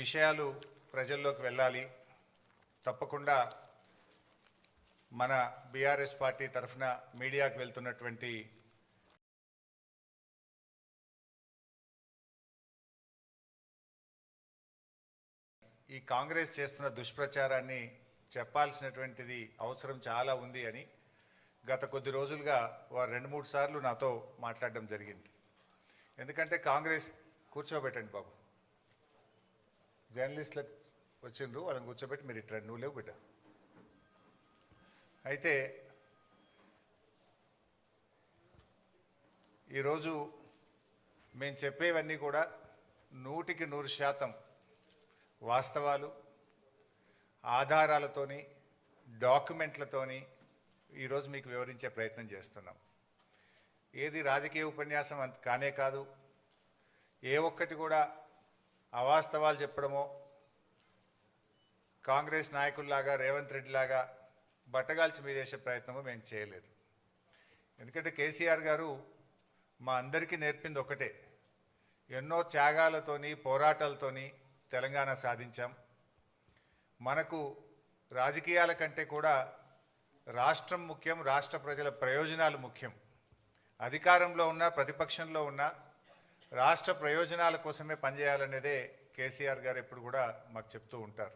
విషయాలు ప్రజల్లోకి వెళ్ళాలి. తప్పకుండా మన బీఆర్ఎస్ పార్టీ తరఫున మీడియాకు వెళ్తున్నటువంటి ఈ కాంగ్రెస్ చేస్తున్న దుష్ప్రచారాన్ని చెప్పాల్సినటువంటిది అవసరం చాలా ఉంది అని గత కొద్ది రోజులుగా వారు 2-3 సార్లు నాతో మాట్లాడడం జరిగింది. ఎందుకంటే కాంగ్రెస్ కూర్చోబెట్టండి బాబు, జర్నలిస్టులకు వచ్చిండ్రు, వాళ్ళని కూర్చోబెట్టి మీరు ఇట్లా నువ్వు లేవు బిడ్డ. అయితే ఈరోజు మేము చెప్పేవన్నీ కూడా 100% వాస్తవాలు, ఆధారాలతోని, డాక్యుమెంట్లతోని ఈరోజు మీకు వివరించే ప్రయత్నం చేస్తున్నాం. ఏది రాజకీయ ఉపన్యాసం కానే కాదు. ఏ ఒక్కటి కూడా అవాస్తవాలు చెప్పడమో, కాంగ్రెస్ నాయకుల్లాగా రేవంత్ రెడ్డి లాగా బట్టగాల్చి మీదేసే ప్రయత్నమో మేము చేయలేదు. ఎందుకంటే కేసీఆర్ గారు మా అందరికీ నేర్పింది ఒకటే, ఎన్నో త్యాగాలతోని పోరాటాలతోని తెలంగాణ సాధించాం. మనకు రాజకీయాల కంటే కూడా రాష్ట్రం ముఖ్యం, రాష్ట్ర ప్రజల ప్రయోజనాలు ముఖ్యం. అధికారంలో ఉన్న ప్రతిపక్షంలో ఉన్న రాష్ట్ర ప్రయోజనాల కోసమే పనిచేయాలనేదే కేసీఆర్ గారు ఎప్పుడు కూడా మాకు చెప్తూ ఉంటారు.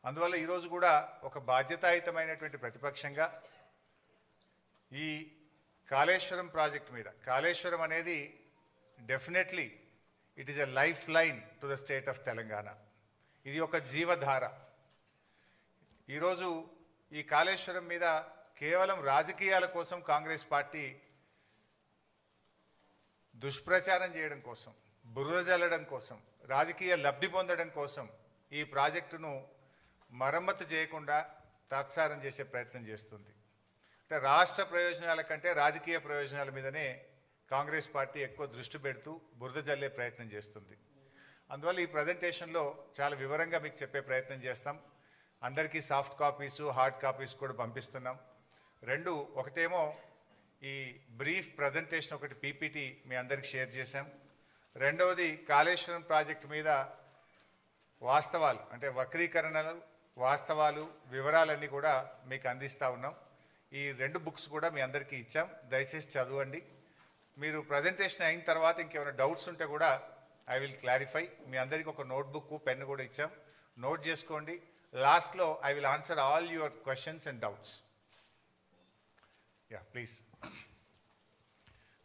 అందువల్ల ఈరోజు కూడా ఒక బాధ్యతాయుతమైనటువంటి ప్రతిపక్షంగా ఈ కాళేశ్వరం ప్రాజెక్టు మీద, కాళేశ్వరం అనేది definitely it is a life line to the state of Telangana. ఇది ఒక జీవధార. ఈరోజు ఈ కాళేశ్వరం మీద కేవలం రాజకీయాల కోసం కాంగ్రెస్ పార్టీ దుష్ప్రచారం చేయడం కోసం, బురద జల్లడం కోసం, రాజకీయ లబ్ధి పొందడం కోసం ఈ ప్రాజెక్టును మరమ్మతు చేయకుండా తాత్సారం చేసే ప్రయత్నం చేస్తుంది. అంటే రాష్ట్ర ప్రయోజనాల కంటే రాజకీయ ప్రయోజనాల మీదనే కాంగ్రెస్ పార్టీ ఎక్కువ దృష్టి పెడుతూ బురద జల్లే ప్రయత్నం చేస్తుంది. అందువల్ల ఈ ప్రజెంటేషన్లో చాలా వివరంగా మీకు చెప్పే ప్రయత్నం చేస్తాం. అందరికీ సాఫ్ట్ కాపీసు, హార్డ్ కాపీస్ కూడా పంపిస్తున్నాం. ఒకటేమో ఈ బ్రీఫ్ ప్రజెంటేషన్, ఒకటి పీపీటీ మీ అందరికీ షేర్ చేశాం. రెండవది కాళేశ్వరం ప్రాజెక్టు మీద వాస్తవాలు, అంటే వక్రీకరణలు, వాస్తవాలు, వివరాలన్నీ కూడా మీకు అందిస్తూ ఉన్నాం. ఈ 2 బుక్స్ కూడా మీ అందరికీ ఇచ్చాం, దయచేసి చదవండి. మీరు ప్రజెంటేషన్ అయిన తర్వాత ఇంకేమైనా డౌట్స్ ఉంటే కూడా ఐ విల్ క్లారిఫై. మీ అందరికీ ఒక నోట్బుక్, పెన్ కూడా ఇచ్చాం, నోట్ చేసుకోండి. లాస్ట్లో I will answer all your questions and doubts. Yeah please.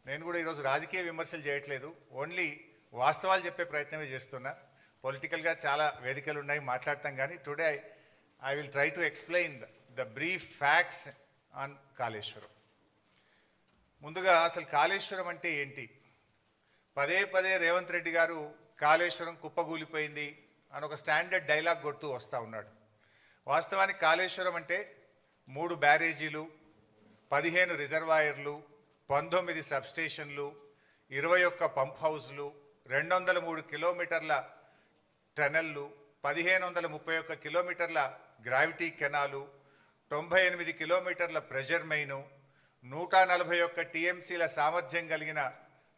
నేను కూడా ఈరోజు రాజకీయ విమర్శలు చేయట్లేదు, ఓన్లీ వాస్తవాలు చెప్పే ప్రయత్నమే చేస్తున్నా. పొలిటికల్గా చాలా వేదికలు ఉన్నాయి, మాట్లాడతాం. కానీ today I will try to explain the brief facts on Kaleshwaram. ముందుగా అసలు కాళేశ్వరం అంటే ఏంటి? పదే రేవంత్ రెడ్డి గారు కాళేశ్వరం కుప్పగూలిపోయింది అని ఒక స్టాండర్డ్ డైలాగ్ కొడుతూ వస్తూ ఉన్నాడు. వాస్తవానికి కాళేశ్వరం అంటే 3 బ్యారేజీలు, 15 రిజర్వాయర్లు, 19 సబ్స్టేషన్లు, 21 పంప్ హౌస్లు, 203 కిలోమీటర్ల టనెల్లు, 1531 కిలోమీటర్ల గ్రావిటీ కెనాలు, 98 కిలోమీటర్ల ప్రెషర్ మెయిను, 141 టీఎంసీల సామర్థ్యం కలిగిన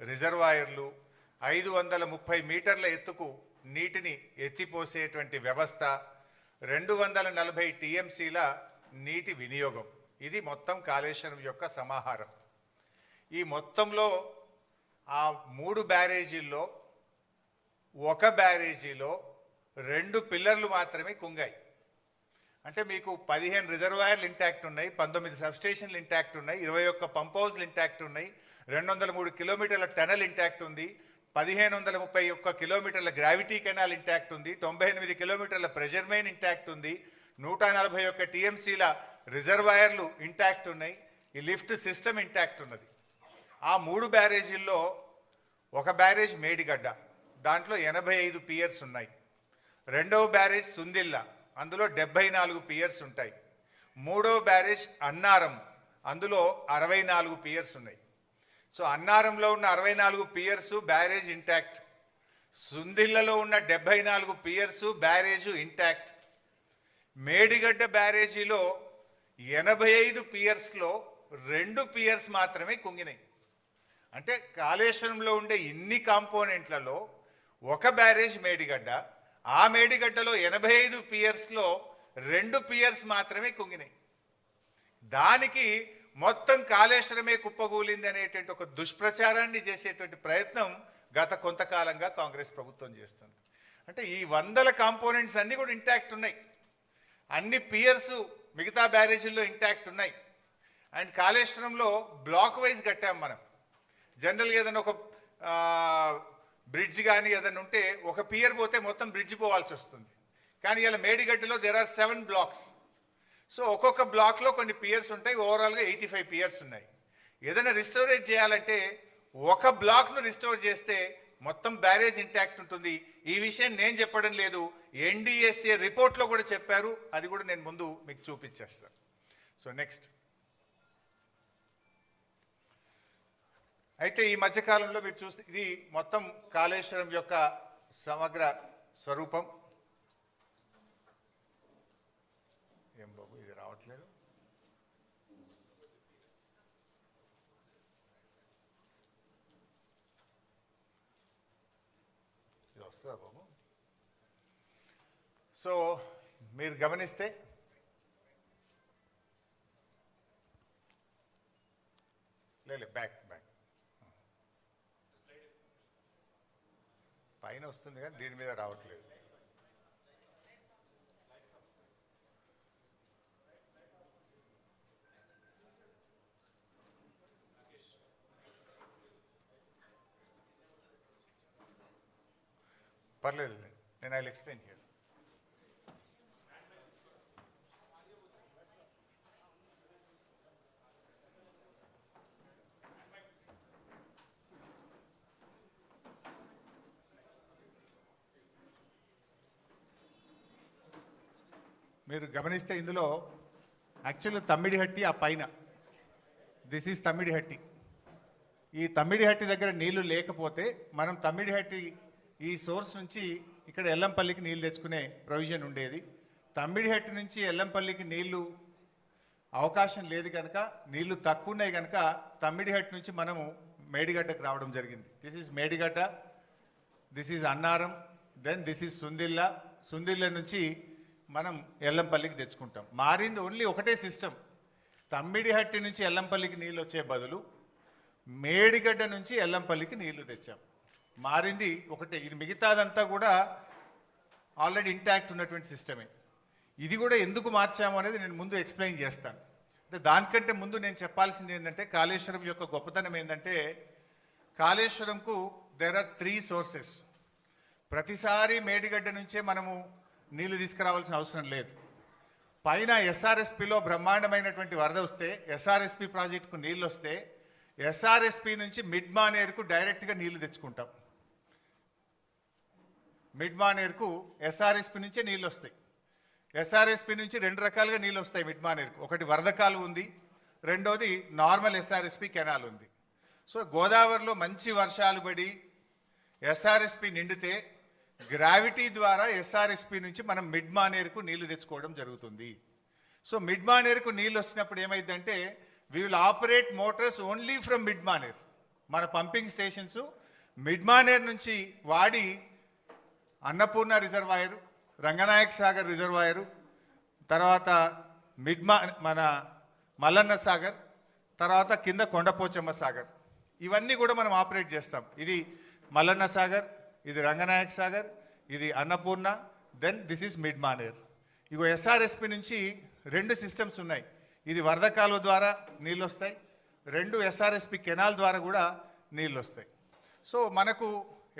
రిజర్వాయర్లు, 530 మీటర్ల ఎత్తుకు నీటిని ఎత్తిపోసేటువంటి వ్యవస్థ, 240 టీఎంసీల నీటి వినియోగం. ఇది మొత్తం కాళేశ్వరం యొక్క సమాహారం. ఈ మొత్తంలో ఆ 3 బ్యారేజీల్లో ఒక బ్యారేజీలో 2 పిల్లర్లు మాత్రమే కుంగాయి. అంటే మీకు 15 రిజర్వాయర్లు ఇంటాక్ట్ ఉన్నాయి, 19 సబ్స్టేషన్లు ఇంటాక్ట్ ఉన్నాయి, 21 పంప్ హౌస్లు ఇంటాక్ట్ ఉన్నాయి, 203 కిలోమీటర్ల టనల్ ఇంటాక్ట్ ఉంది, 1531 కిలోమీటర్ల గ్రావిటీ కెనాల్ ఇంటాక్ట్ ఉంది, 98 కిలోమీటర్ల ప్రెషర్ మెయిన్ ఇంటాక్ట్ ఉంది, 141 టీఎంసీల రిజర్వాయర్లు ఇంటాక్ట్ ఉన్నాయి, ఈ లిఫ్ట్ సిస్టమ్ ఇంటాక్ట్ ఉన్నది. ఆ 3 బ్యారేజీల్లో ఒక బ్యారేజ్ మేడిగడ్డ, దాంట్లో 85 పియర్స్ ఉన్నాయి. రెండవ బ్యారేజ్ సుందిల్ల, అందులో 74 పియర్స్ ఉంటాయి. మూడవ బ్యారేజ్ అన్నారం, అందులో 64 పియర్స్ ఉన్నాయి. సో అన్నారంలో ఉన్న 64 పియర్స్ బ్యారేజ్ ఇంటాక్ట్, సుందిల్లలో ఉన్న 74 పియర్స్ బ్యారేజ్ ఇంటాక్ట్. మేడిగడ్డ బ్యారేజీలో 85 పియర్స్లో 2 పియర్స్ మాత్రమే కుంగినాయి. అంటే కాళేశ్వరంలో ఉండే ఇన్ని కాంపోనెంట్లలో ఒక బ్యారేజ్ మేడిగడ్డ, ఆ మేడిగడ్డలో 85 పియర్స్లో 2 పియర్స్ మాత్రమే కుంగినాయి. దానికి మొత్తం కాళేశ్వరమే కుప్పగూలింది అనేటువంటి ఒక దుష్ప్రచారాన్ని చేసేటువంటి ప్రయత్నం గత కొంతకాలంగా కాంగ్రెస్ ప్రభుత్వం చేస్తుంది. అంటే ఈ 100 కాంపోనెంట్స్ అన్నీ కూడా ఇంటాక్ట్ ఉన్నాయి. అన్ని పియర్స్ మిగతా బ్యారేజీల్లో ఇంటాక్ట్ ఉన్నాయి. అండ్ కాళేశ్వరంలో బ్లాక్ వైజ్ కట్టాం మనం. జనరల్గా ఏదైనా ఒక బ్రిడ్జ్ కానీ ఏదైనా ఉంటే ఒక పియర్ పోతే మొత్తం బ్రిడ్జ్ పోవాల్సి వస్తుంది. కానీ ఇలా మేడిగడ్డలో దేర్ ఆర్ 7 బ్లాక్స్. సో ఒక్కొక్క బ్లాక్లో కొన్ని పియర్స్ ఉంటాయి. ఓవరాల్గా 85 పియర్స్ ఉన్నాయి. ఏదైనా రిస్టోరేట్ చేయాలంటే ఒక బ్లాక్ను రిస్టోర్ చేస్తే మొత్తం బ్యారేజ్ ఇంటాక్ట్ ఉంటుంది. ఈ విషయం నేను చెప్పడం లేదు, ఎన్డీఎస్ఏ రిపోర్ట్లో కూడా చెప్పారు. అది కూడా నేను ముందు మీకు చూపించేస్తాను. సో నెక్స్ట్, అయితే ఈ మధ్యకాలంలో మీరు చూస్తే ఇది మొత్తం కాళేశ్వరం యొక్క సమగ్ర స్వరూపం. ఏం బాబు ఇది రావట్లేదు. ఇది వస్తుందా బాబు? సో మీరు గమనిస్తే లేదు, బ్యాక్ పైన వస్తుంది కానీ దీని మీద రావట్లేదు. పర్లేదు, నేను ఐ విల్ ఎక్స్ప్లెయిన్ హియర్. మీరు గమనిస్తే ఇందులో యాక్చువల్గా తమ్మిడిహట్టి ఆ పైన, దిస్ ఈజ్ తమ్మిడిహట్టి. ఈ తమ్మిడిహట్టి దగ్గర నీళ్లు లేకపోతే మనం తమ్మిడిహట్టి ఈ సోర్స్ నుంచి ఇక్కడ ఎల్లంపల్లికి నీళ్ళు తెచ్చుకునే ప్రొవిజన్ ఉండేది. తమ్మిడిహట్టి నుంచి ఎల్లంపల్లికి నీళ్లు అవకాశం లేదు కనుక, నీళ్లు తక్కువ ఉన్నాయి కనుక తమ్మిడిహట్టి నుంచి మనము మేడిగడ్డకు రావడం జరిగింది. This is Medigadda, this is Annaram, then this is Sundilla. Sundilla నుంచి మనం ఎల్లంపల్లికి తెచ్చుకుంటాం. మారింది ఓన్లీ ఒకటే సిస్టమ్. తమ్మిడిహట్టి నుంచి ఎల్లంపల్లికి నీళ్ళు వచ్చే బదులు మేడిగడ్డ నుంచి ఎల్లంపల్లికి నీళ్లు తెచ్చాం. మారింది ఒకటే. ఇది మిగతాదంతా కూడా ఆల్రెడీ ఇంటాక్ట్ ఉన్నటువంటి సిస్టమే. ఇది కూడా ఎందుకు మార్చాము అనేది నేను ముందు ఎక్స్ప్లెయిన్ చేస్తాను. అంటే దానికంటే ముందు నేను చెప్పాల్సింది ఏంటంటే, కాళేశ్వరం యొక్క గొప్పతనం ఏంటంటే, కాళేశ్వరంకు దేర్ ఆర్ 3 సోర్సెస్. ప్రతిసారి మేడిగడ్డ నుంచే మనము నీళ్లు తీసుకురావాల్సిన అవసరం లేదు. పైన ఎస్ఆర్ఎస్పిలో బ్రహ్మాండమైనటువంటి వరద వస్తే, ఎస్ఆర్ఎస్పి ప్రాజెక్టుకు నీళ్ళు వస్తే, ఎస్ఆర్ఎస్పి నుంచి మిడ్ మానేర్కు డైరెక్ట్గా నీళ్లు తెచ్చుకుంటాం. మిడ్ మానేర్కు ఎస్ఆర్ఎస్పి నుంచే నీళ్ళు వస్తాయి. ఎస్ఆర్ఎస్పి నుంచి 2 రకాలుగా నీళ్ళు వస్తాయి మిడ్ మానేర్కు. ఒకటి వరద కాలువ ఉంది, రెండోది నార్మల్ ఎస్ఆర్ఎస్పి కెనాల్ ఉంది. సో గోదావరిలో మంచి వర్షాలు పడి ఎస్ఆర్ఎస్పి నిండితే గ్రావిటీ ద్వారా ఎస్ఆర్ఎస్పి నుంచి మనం మిడ్ మానేర్కు నీళ్లు తెచ్చుకోవడం జరుగుతుంది. సో మిడ్ మానేర్కు నీళ్ళు వచ్చినప్పుడు ఏమైందంటే, we will operate Motors only from mid Maner. మన పంపింగ్ స్టేషన్స్ మిడ్ మానేర్ నుంచి వాడి అన్నపూర్ణ రిజర్వాయరు, రంగనాయక్ సాగర్ రిజర్వాయరు, తర్వాత మన మల్లన్న సాగర్, తర్వాత కింద కొండపోచమ్మ సాగర్, ఇవన్నీ కూడా మనం ఆపరేట్ చేస్తాం. ఇది మల్లన్న సాగర్, ఇది రంగనాయక్ సాగర్, ఇది Annapurna, then this is mid Maner. ఇగో ఎస్ఆర్ఎస్పి నుంచి 2 సిస్టమ్స్ ఉన్నాయి. ఇది వరద కాలువ ద్వారా నీళ్ళు వస్తాయి, 2 ఎస్ఆర్ఎస్పి కెనాల్ ద్వారా కూడా నీళ్ళు వస్తాయి. సో మనకు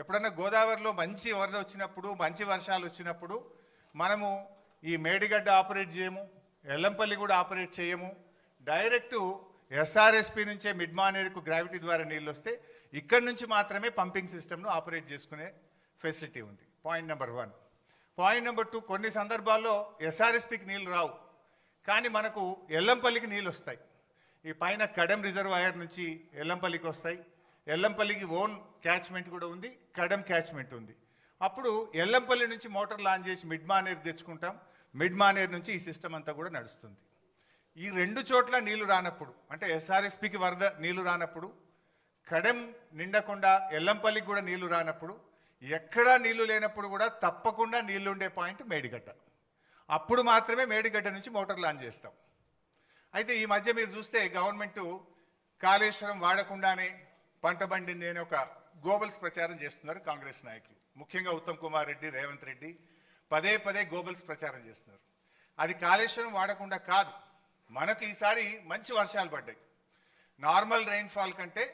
ఎప్పుడన్నా గోదావరిలో మంచి వరద వచ్చినప్పుడు, మంచి వర్షాలు వచ్చినప్పుడు మనము ఈ మేడిగడ్డ ఆపరేట్ చేయము, ఎల్లంపల్లి కూడా ఆపరేట్ చేయము. డైరెక్టు ఎస్ఆర్ఎస్పి నుంచే మిడ్ మానేర్కు గ్రావిటీ ద్వారా నీళ్ళు వస్తే ఇక్కడి నుంచి మాత్రమే పంపింగ్ సిస్టమ్ను ఆపరేట్ చేసుకునే ఫెసిలిటీ ఉంది. Point number 1. పాయింట్ నెంబర్ 2, కొన్ని సందర్భాల్లో ఎస్ఆర్ఎస్పికి నీళ్ళు రావు, కానీ మనకు ఎల్లంపల్లికి నీళ్ళు వస్తాయి. ఈ పైన కడెం రిజర్వాయర్ నుంచి ఎల్లంపల్లికి వస్తాయి. ఎల్లంపల్లికి ఓన్ క్యాచ్మెంట్ కూడా ఉంది, కడెం క్యాచ్మెంట్ ఉంది. అప్పుడు ఎల్లంపల్లి నుంచి మోటార్ లాంచ్ చేసి మిడ్ మానేర్ తెచ్చుకుంటాం. మిడ్ మానేర్ నుంచి ఈ సిస్టమ్ అంతా కూడా నడుస్తుంది. ఈ 2 చోట్ల నీళ్లు రానప్పుడు, అంటే ఎస్ఆర్ఎస్పికి వరద నీళ్లు రానప్పుడు, కడెం నిండకుండా ఎల్లంపల్లికి కూడా నీళ్లు రానప్పుడు, ఎక్కడా నీళ్లు లేనప్పుడు కూడా తప్పకుండా నీళ్లు ఉండే పాయింట్ మేడిగడ్డ. అప్పుడు మాత్రమే మేడిగడ్డ నుంచి మోటార్లు ఆన్ చేస్తాం. అయితే ఈ మధ్య మీరు చూస్తే గవర్నమెంట్ కాళేశ్వరం వాడకుండానే పంట పండింది అని ఒక గోబల్స్ ప్రచారం చేస్తున్నారు కాంగ్రెస్ నాయకులు, ముఖ్యంగా ఉత్తమ్ కుమార్ రెడ్డి, రేవంత్ రెడ్డి పదే పదే గోబల్స్ ప్రచారం చేస్తున్నారు. అది కాళేశ్వరం వాడకుండా కాదు, మనకు ఈసారి మంచి వర్షాలు పడ్డాయి. నార్మల్ రెయిన్ఫాల్ కంటే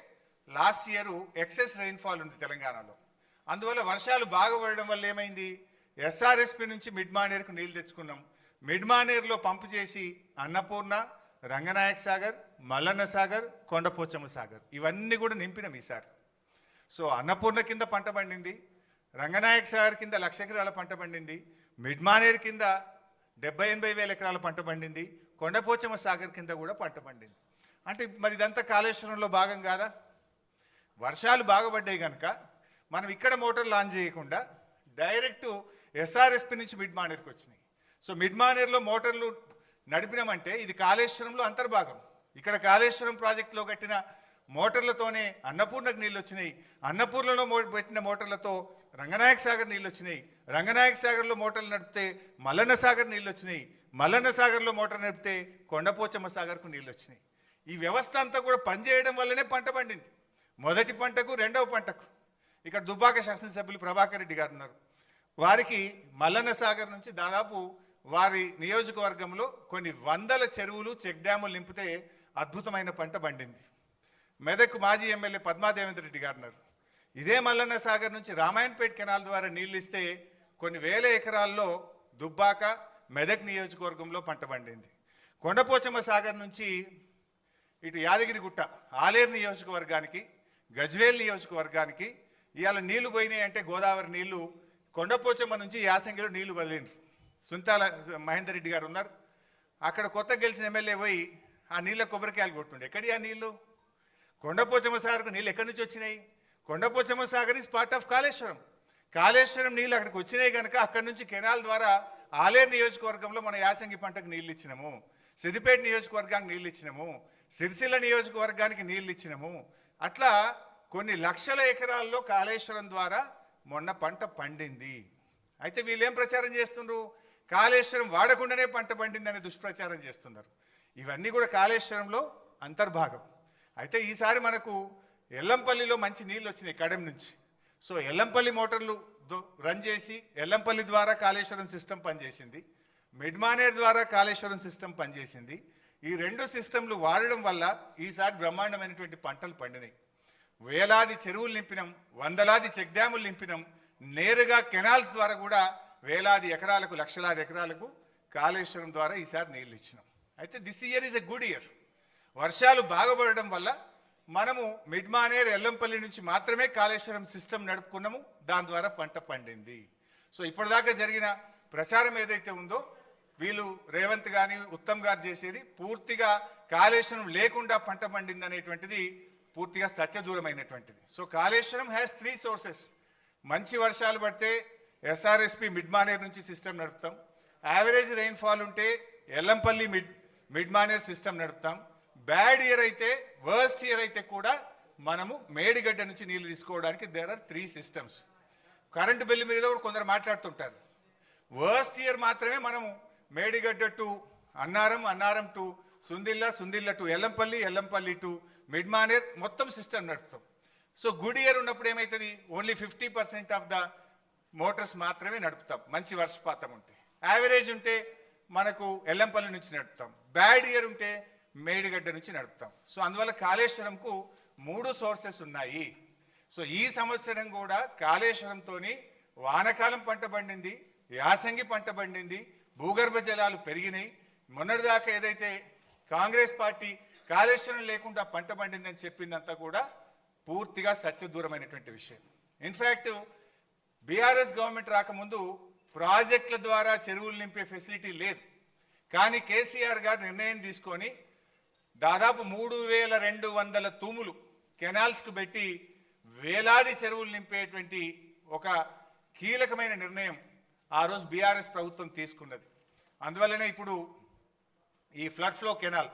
లాస్ట్ ఇయర్ ఎక్సెస్ రెయిన్ఫాల్ ఉంది తెలంగాణలో. అందువల్ల వర్షాలు బాగా పడడం వల్ల ఏమైంది, ఎస్ఆర్ఎస్పి నుంచి మిడ్ మానేర్కు నీళ్ళు తెచ్చుకున్నాం. మిడ్ మానేర్లో పంపు చేసి అన్నపూర్ణ, రంగనాయక్ సాగర్, మల్లన్న సాగర్, కొండపోచమ్మ సాగర్ ఇవన్నీ కూడా నింపినాం ఈసారి. సో అన్నపూర్ణ కింద పంట పండింది, రంగనాయక్ సాగర్ కింద 1,00,000 ఎకరాల పంట పండింది, మిడ్ మానేర్ కింద 70-80 వేల ఎకరాల పంట పండింది, కొండపోచమ్మ సాగర్ కింద కూడా పంట పండింది. అంటే మరి ఇదంతా కాళేశ్వరంలో భాగం కాదా? వర్షాలు బాగుపడ్డాయి కనుక మనం ఇక్కడ మోటార్ లాంచ్ చేయకుండా డైరెక్ట్ ఎస్ఆర్ఎస్పి నుంచి మిడ్ మానేర్కి వచ్చినాయి. సో మిడ్ మానేర్లో మోటార్లు నడిపినామంటే ఇది కాళేశ్వరంలో అంతర్భాగం. ఇక్కడ కాళేశ్వరం ప్రాజెక్టులో కట్టిన మోటార్లతోనే అన్నపూర్ణకు నీళ్ళు వచ్చినాయి, అన్నపూర్ణలో పెట్టిన మోటార్లతో రంగనాయక్ సాగర్ నీళ్ళు వచ్చినాయి, రంగనాయక్ సాగర్లో మోటార్లు నడిపితే మల్లన్న సాగర్ నీళ్ళు వచ్చినాయి, మల్లన్న సాగర్లో మోటార్ నడిపితే కొండపోచమ్మ సాగర్కు నీళ్ళు వచ్చినాయి. ఈ వ్యవస్థ అంతా కూడా పనిచేయడం వల్లనే పంట పండింది, మొదటి పంటకు రెండవ పంటకు. ఇక్కడ దుబ్బాక శాసనసభ్యులు ప్రభాకర్ రెడ్డి గారు ఉన్నారు, వారికి మల్లన్న సాగర్ నుంచి దాదాపు వారి నియోజకవర్గంలో కొన్ని వందల చెరువులు, చెక్ డ్యాములు నింపితే అద్భుతమైన పంట పండింది. మెదక్ మాజీ ఎమ్మెల్యే పద్మాదేవేంద్ర రెడ్డి గారు ఉన్నారు, ఇదే మల్లన్న సాగర్ నుంచి రామాయణపేట కెనాల్ ద్వారా నీళ్ళు ఇస్తే కొన్ని వేల ఎకరాల్లో దుబ్బాక, మెదక్ నియోజకవర్గంలో పంట పండింది. కొండపోచమ్మ సాగర్ నుంచి ఇటు యాదగిరిగుట్ట, ఆలేరు నియోజకవర్గానికి, గజ్వేల్ నియోజకవర్గానికి ఇవాళ నీళ్లు పోయినాయి అంటే గోదావరి నీళ్లు కొండపోచమ్మ నుంచి యాసంగిలో నీళ్లు వదిలిండ్రు. సుంతాల మహేందర్ రెడ్డి గారు ఉన్నారు, అక్కడ కొత్త గెలిచిన ఎమ్మెల్యే పోయి ఆ నీళ్ళ కొబ్బరికాయలు కొట్టుండే. ఎక్కడి ఆ నీళ్లు? కొండపోచమ్మ సాగర్కు నీళ్ళు ఎక్కడి నుంచి వచ్చినాయి? Kondapochamma Sagar is part of Kaleshwaram. Kaleshwaram నీళ్ళు అక్కడికి వచ్చినాయి కనుక అక్కడి నుంచి కెనాల్ ద్వారా ఆలేరు నియోజకవర్గంలో మన యాసంగి పంటకు నీళ్ళు ఇచ్చినాము, సిద్దిపేట నియోజకవర్గానికి నీళ్ళు ఇచ్చినాము, సిరిసిల్ల నియోజకవర్గానికి నీళ్ళు ఇచ్చినాము. అట్లా కొన్ని లక్షల ఎకరాల్లో కాళేశ్వరం ద్వారా మొన్న పంట పండింది. అయితే వీళ్ళేం ప్రచారం చేస్తున్నారు? కాళేశ్వరం వాడకుండానే పంట పండిందనే దుష్ప్రచారం చేస్తున్నారు. ఇవన్నీ కూడా కాళేశ్వరంలో అంతర్భాగం. అయితే ఈసారి మనకు ఎల్లంపల్లిలో మంచి నీళ్ళు వచ్చినాయి కడెం నుంచి. సో ఎల్లంపల్లి మోటార్లు రన్ చేసి ఎల్లంపల్లి ద్వారా కాళేశ్వరం సిస్టమ్ పనిచేసింది, మిడ్ మానేర్ ద్వారా కాళేశ్వరం సిస్టమ్ పనిచేసింది. ఈ రెండు సిస్టంలు వాడడం వల్ల ఈసారి బ్రహ్మాండమైనటువంటి పంటలు పండినాయి. వేలాది చెరువులు నింపినాం, వందలాది చెక్ డ్యాములు నింపినాం, నేరుగా కెనాల్స్ ద్వారా కూడా వేలాది ఎకరాలకు, లక్షలాది ఎకరాలకు కాళేశ్వరం ద్వారా ఈసారి నీళ్ళు ఇచ్చినాం. అయితే this year is a good year. వర్షాలు బాగుపడడం వల్ల మనము మిడ్ మానేర్, ఎల్లంపల్లి నుంచి మాత్రమే కాళేశ్వరం సిస్టమ్ నడుపుకున్నాము, దాని ద్వారా పంట పండింది. సో ఇప్పటిదాకా జరిగిన ప్రచారం ఏదైతే ఉందో వీళ్ళు రేవంత్ కానీ ఉత్తమ్ గారు చేసేది పూర్తిగా కాళేశ్వరం లేకుండా పంట పండింది అనేటువంటిది పూర్తిగా సత్యదూరమైనటువంటిది. So Kaleshwaram has 3 sources. మంచి వర్షాలు పడితే ఎస్ఆర్ఎస్పి మిడ్ మానేర్ నుంచి సిస్టమ్ నడుపుతాం, యావరేజ్ రెయిన్ఫాల్ ఉంటే ఎల్లంపల్లి మిడ్ మానేర్ సిస్టమ్ నడుపుతాం, బ్యాడ్ ఇయర్ అయితే, వర్స్ట్ ఇయర్ అయితే కూడా మనము మేడిగడ్డ నుంచి నీళ్ళు తీసుకోవడానికి there are 3 systems. Current bill మీద కూడా కొందరు మాట్లాడుతుంటారు. వర్స్ట్ ఇయర్ మాత్రమే మనము Medigadda to Annaram, Annaram to Sundilla, Sundilla to Yellampalli, Yellampalli to mid Maner మొత్తం సిస్టమ్ నడుపుతాం. సో గుడ్ ఇయర్ ఉన్నప్పుడు ఏమవుతుంది, ఓన్లీ 50% ఆఫ్ ద మోటార్స్ మాత్రమే నడుపుతాం మంచి వర్షపాతం ఉంటే. యావరేజ్ ఉంటే మనకు ఎల్లంపల్లి నుంచి నడుపుతాం, బ్యాడ్ ఇయర్ ఉంటే మేడిగడ్డ నుంచి నడుపుతాం. సో అందువల్ల కాళేశ్వరంకు 3 సోర్సెస్ ఉన్నాయి. సో ఈ సంవత్సరం కూడా కాళేశ్వరంతో వానకాలం పంట పండింది, యాసంగి పంట పండింది, భూగర్భ జలాలు పెరిగినాయి. మొన్నటిదాకా ఏదైతే కాంగ్రెస్ పార్టీ కాళేశ్వరం లేకుండా పంట పండిందని చెప్పిందంతా కూడా పూర్తిగా సత్యదూరమైనటువంటి విషయం. ఇన్ఫ్యాక్ట్ బీఆర్ఎస్ గవర్నమెంట్ రాకముందు ప్రాజెక్టుల ద్వారా చెరువులు నింపే ఫెసిలిటీ లేదు. కానీ కేసీఆర్ గారు నిర్ణయం తీసుకొని దాదాపు 3200 తూములు కెనాల్స్కు పెట్టి వేలాది చెరువులు నింపేటువంటి ఒక కీలకమైన నిర్ణయం ఆ రోజు బీఆర్ఎస్ ప్రభుత్వం తీసుకున్నది. అందువల్లనే ఇప్పుడు ఈ ఫ్లడ్ ఫ్లో కెనాల్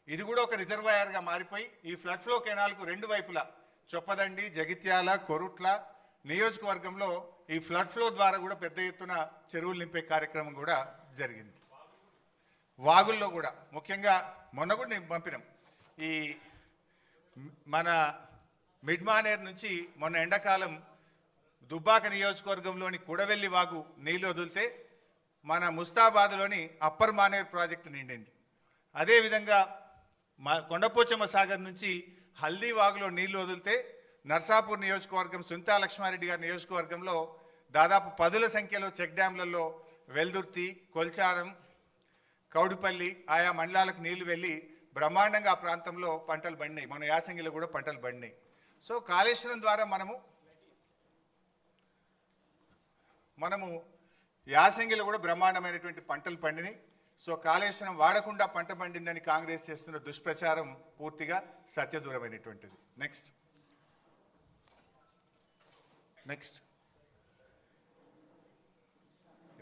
ఇది కూడా ఒక రిజర్వాయర్గా మారిపోయి ఈ ఫ్లడ్ ఫ్లో కెనాల్కు 2 వైపులా చొప్పదండి, జగిత్యాల, కొరుట్ల, నియోజకవర్గంలో ఈ ఫ్లడ్ ఫ్లో ద్వారా కూడా పెద్ద ఎత్తున చెరువులు నింపే కార్యక్రమం కూడా జరిగింది. వాగుల్లో కూడా ముఖ్యంగా మొన్న కూడా నేను పంపినాం. ఈ మన మిడ్మానేర్ నుంచి మొన్న ఎండాకాలం దుబ్బాక నియోజకవర్గంలోని కుడవెల్లి వాగు నీళ్లు వదిలితే మన ముస్తాబాద్లోని అప్పర్ మానేర్ ప్రాజెక్టు నిండింది. అదేవిధంగా కొండపోచమ్మ సాగర్ నుంచి హల్దీ వాగులో నీళ్లు వదిలితే నర్సాపూర్ నియోజకవర్గం సుంతా లక్ష్మారెడ్డి గారి నియోజకవర్గంలో దాదాపు 10ల సంఖ్యలో చెక్ డ్యాంలలో వెల్దుర్తి, కొల్చారం, కౌడుపల్లి ఆయా మండలాలకు నీళ్లు వెళ్ళి బ్రహ్మాండంగా ఆ ప్రాంతంలో పంటలు పండినాయి. మన యాసంగిలో కూడా పంటలు పండినాయి. సో కాళేశ్వరం ద్వారా మనము యాసంగిలో కూడా బ్రహ్మాండమైనటువంటి పంటలు పండినాయి. సో కాళేశ్వరం వాడకుండా పంట పండిందని కాంగ్రెస్ చేస్తున్న దుష్ప్రచారం పూర్తిగా సత్యదూరమైనటువంటిది. Next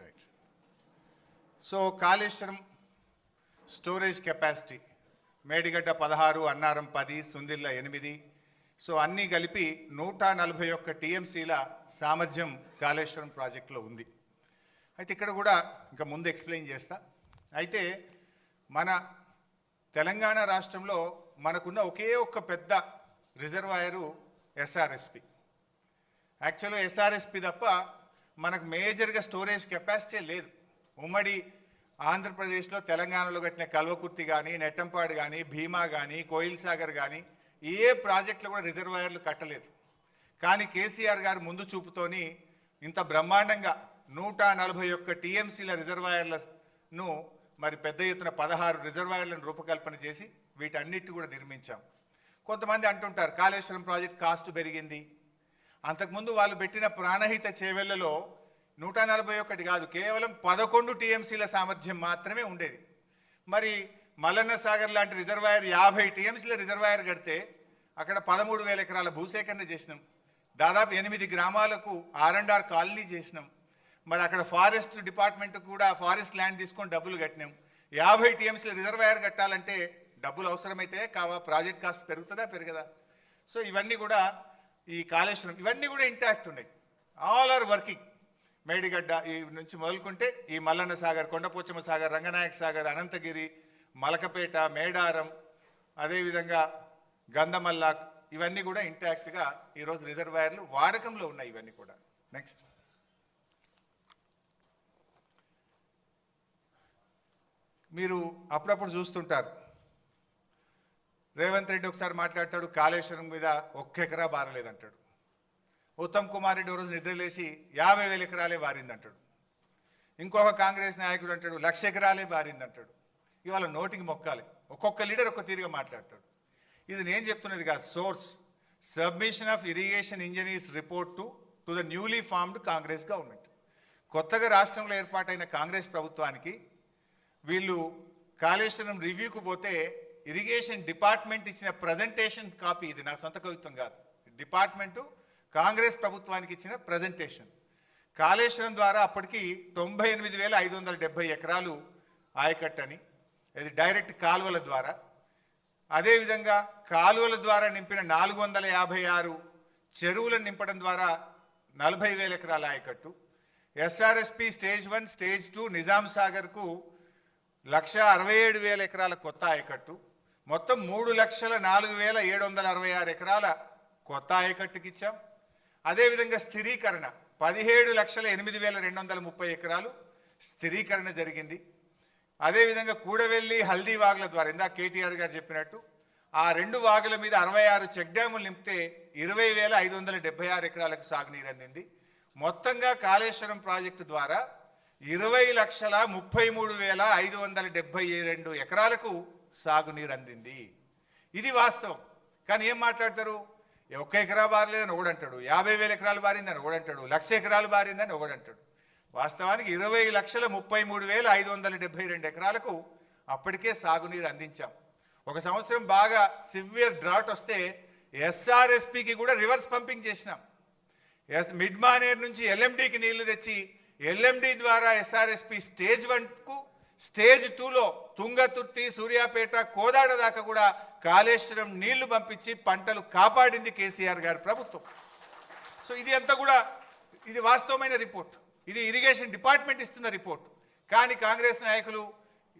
right. So Kaleshwaram storage capacity Medigadda 16, Annaram 10, Sundilla 8. So అన్నీ కలిపి 141 టీఎంసీల సామర్థ్యం కాళేశ్వరం ప్రాజెక్టులో ఉంది. అయితే ఇక్కడ కూడా ఇంకా ముందు ఎక్స్ప్లెయిన్ చేస్తా. అయితే మన తెలంగాణ రాష్ట్రంలో మనకున్న ఒకే ఒక్క పెద్ద రిజర్వాయరు ఎస్ఆర్ఎస్పి. యాక్చువల్గా ఎస్ఆర్ఎస్పి తప్ప మనకు మేజర్గా స్టోరేజ్ కెపాసిటీ లేదు. ఉమ్మడి ఆంధ్రప్రదేశ్లో తెలంగాణలో కట్టిన కల్వకుర్తి కానీ, నెట్టంపాడు కానీ, భీమా కానీ, కోయిల్ సాగర్ కానీ ఏ ప్రాజెక్టులు కూడా రిజర్వాయర్లు కట్టలేదు. కానీ కేసీఆర్ గారు ముందు చూపుతోని ఇంత బ్రహ్మాండంగా 141 టీఎంసీల రిజర్వాయర్లను మరి పెద్ద ఎత్తున 16 రిజర్వాయర్లను రూపకల్పన చేసి వీటన్నిటి కూడా నిర్మించాం. కొంతమంది అంటుంటారు కాళేశ్వరం ప్రాజెక్ట్ కాస్ట్ పెరిగింది. అంతకుముందు వాళ్ళు పెట్టిన ప్రాణహిత చేవెళ్లలో 141 కాదు, కేవలం 11 టీఎంసీల సామర్థ్యం మాత్రమే ఉండేది. మరి మల్లన్న సాగర్ లాంటి రిజర్వాయర్ 50 టీఎంసీల రిజర్వాయర్ కడితే అక్కడ 13,000 ఎకరాల భూసేకరణ చేసినాం. దాదాపు 8 గ్రామాలకు R&R కాలనీ చేసినాం. మరి అక్కడ ఫారెస్ట్ డిపార్ట్మెంట్ కూడా ఫారెస్ట్ ల్యాండ్ తీసుకొని డబ్బులు కట్టినాం. 50 టీఎంసీల రిజర్వాయర్ కట్టాలంటే డబ్బులు అవసరమైతే ప్రాజెక్ట్ కాస్ట్ పెరుగుతుందా పెరగదా? సో ఇవన్నీ కూడా ఈ కాళేశ్వరం ఇవన్నీ కూడా ఇంటాక్ట్ ఉన్నాయి. All are working. మేడిగడ్డ ఈ నుంచి మొదలుకుంటే ఈ మల్లన్న సాగర్, కొండపోచమ్మ సాగర్, రంగనాయక సాగర్, అనంతగిరి, మలకపేట, మేడారం, అదేవిధంగా గంధమల్లా ఇవన్నీ కూడా ఇంటాక్ట్గా ఈరోజు రిజర్వాయర్లు వాడకంలో ఉన్నాయి. ఇవన్నీ కూడా నెక్స్ట్ మీరు అప్పుడప్పుడు చూస్తుంటారు. రేవంత్ రెడ్డి ఒకసారి మాట్లాడతాడు కాళేశ్వరం మీద 1 ఎకరా బారలేదంటాడు. ఉత్తమ్ కుమార్ రెడ్డి రోజు నిద్రలేసి 50,000 ఎకరాలే బారిందంటాడు. ఇంకొక కాంగ్రెస్ నాయకుడు అంటాడు 1,00,000 ఎకరాలే బారిందంటాడు. ఇవాళ నోటికి మొక్కాలి. ఒక్కొక్క లీడర్ ఒక్క తీరుగా మాట్లాడతాడు. ఇది నేను చెప్తున్నది కాదు. Source submission of irrigation engineers report to the newly formed Congress government. కొత్తగా రాష్ట్రంలో ఏర్పాటైన కాంగ్రెస్ ప్రభుత్వానికి వీళ్ళు కాళేశ్వరం రివ్యూకు పోతే ఇరిగేషన్ డిపార్ట్మెంట్ ఇచ్చిన ప్రజెంటేషన్ కాపీ, ఇది నా సొంత కవిత్వం కాదు, డిపార్ట్మెంటు కాంగ్రెస్ ప్రభుత్వానికి ఇచ్చిన ప్రజెంటేషన్. కాళేశ్వరం ద్వారా అప్పటికి 98,570 ఎకరాలు ఆయకట్టని, ఇది డైరెక్ట్ కాలువల ద్వారా. అదేవిధంగా కాలువల ద్వారా నింపిన 456 చెరువులను నింపడం ద్వారా 40,000 ఎకరాల ఆయకట్టు. ఎస్ఆర్ఎస్పి స్టేజ్ 1, స్టేజ్ 2 నిజాం సాగర్కు 1,67,000 ఎకరాల కొత్త ఆయకట్టు. మొత్తం 3,04,766 ఎకరాల కొత్త ఆయకట్టుకి ఇచ్చాం. అదేవిధంగా స్థిరీకరణ 17,08,230 ఎకరాలు స్థిరీకరణ జరిగింది. అదేవిధంగా కూడవెల్లి, హల్దీ వాగుల ద్వారా ఇందాక కేటీఆర్ గారు చెప్పినట్టు ఆ 2 వాగుల మీద 66 చెక్ డ్యాములు నింపితే 20,576 ఎకరాలకు సాగునీరు అందింది. మొత్తంగా కాళేశ్వరం ప్రాజెక్టు ద్వారా 20,33,572 ఎకరాలకు సాగునీరు అందింది. ఇది వాస్తవం. కానీ ఏం మాట్లాడతారు? 1 ఎకరా బారలేదని ఒకడంటాడు, 50,000 ఎకరాలు బారిందని ఒకడంటాడు, 1,00,000 ఎకరాలు బారిందని ఒకడంటాడు. వాస్తవానికి 20,33,572 ఎకరాలకు అప్పటికే సాగునీరు అందించాం. ఒక సంవత్సరం బాగా సివియర్ డ్రాట్ వస్తే ఎస్ఆర్ఎస్పికి కూడా రివర్స్ పంపింగ్ చేసినాం. మిడ్మానేర్ నుంచి ఎల్ఎండికి నీళ్లు తెచ్చి ఎల్ఎండి ద్వారా ఎస్ఆర్ఎస్పి స్టేజ్ 1కు, స్టేజ్ 2లో తుంగతుర్తి, సూర్యాపేట, కోదాడ దాకా కూడా కాళేశ్వరం నీళ్లు పంపించి పంటలు కాపాడింది కేసీఆర్ గారి ప్రభుత్వం. సో ఇది అంతా కూడా ఇది వాస్తవమైన రిపోర్ట్, ఇది ఇరిగేషన్ డిపార్ట్మెంట్ ఇస్తున్న రిపోర్ట్. కానీ కాంగ్రెస్ నాయకులు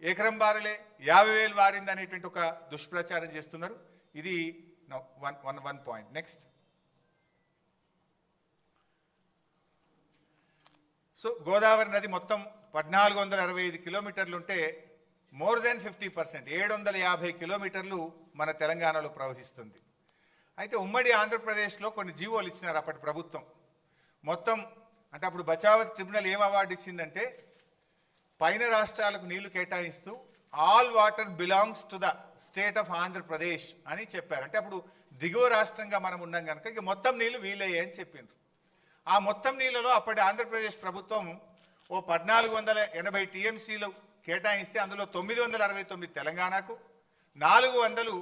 ఎకరం బారలే 50,000 వారింది అనేటువంటి ఒక దుష్ప్రచారం చేస్తున్నారు. ఇది one point. Next, so Godavari నది మొత్తం 1465 కిలోమీటర్లు ఉంటే మోర్ దెన్ 50%, 750 కిలోమీటర్లు మన తెలంగాణలో ప్రవహిస్తుంది. అయితే ఉమ్మడి ఆంధ్రప్రదేశ్లో కొన్ని జీవోలు ఇచ్చినారు అప్పటి ప్రభుత్వం. మొత్తం అంటే అప్పుడు బచావత్ ట్రిబ్యునల్ ఏం అవార్డు ఇచ్చిందంటే పైన రాష్ట్రాలకు నీళ్లు కేటాయిస్తూ all water belongs to the state of Andhra Pradesh అని చెప్పారు. అంటే అప్పుడు దిగువ రాష్ట్రంగా మనం ఉన్నాం కనుక ఇక మొత్తం నీళ్లు వీలయ్యాయి అని చెప్పిండ్రు. ఆ మొత్తం నీళ్ళలో అప్పటి ఆంధ్రప్రదేశ్ ప్రభుత్వం ఓ 1480 టీఎంసీలు కేటాయిస్తే అందులో 969 తెలంగాణకు, 400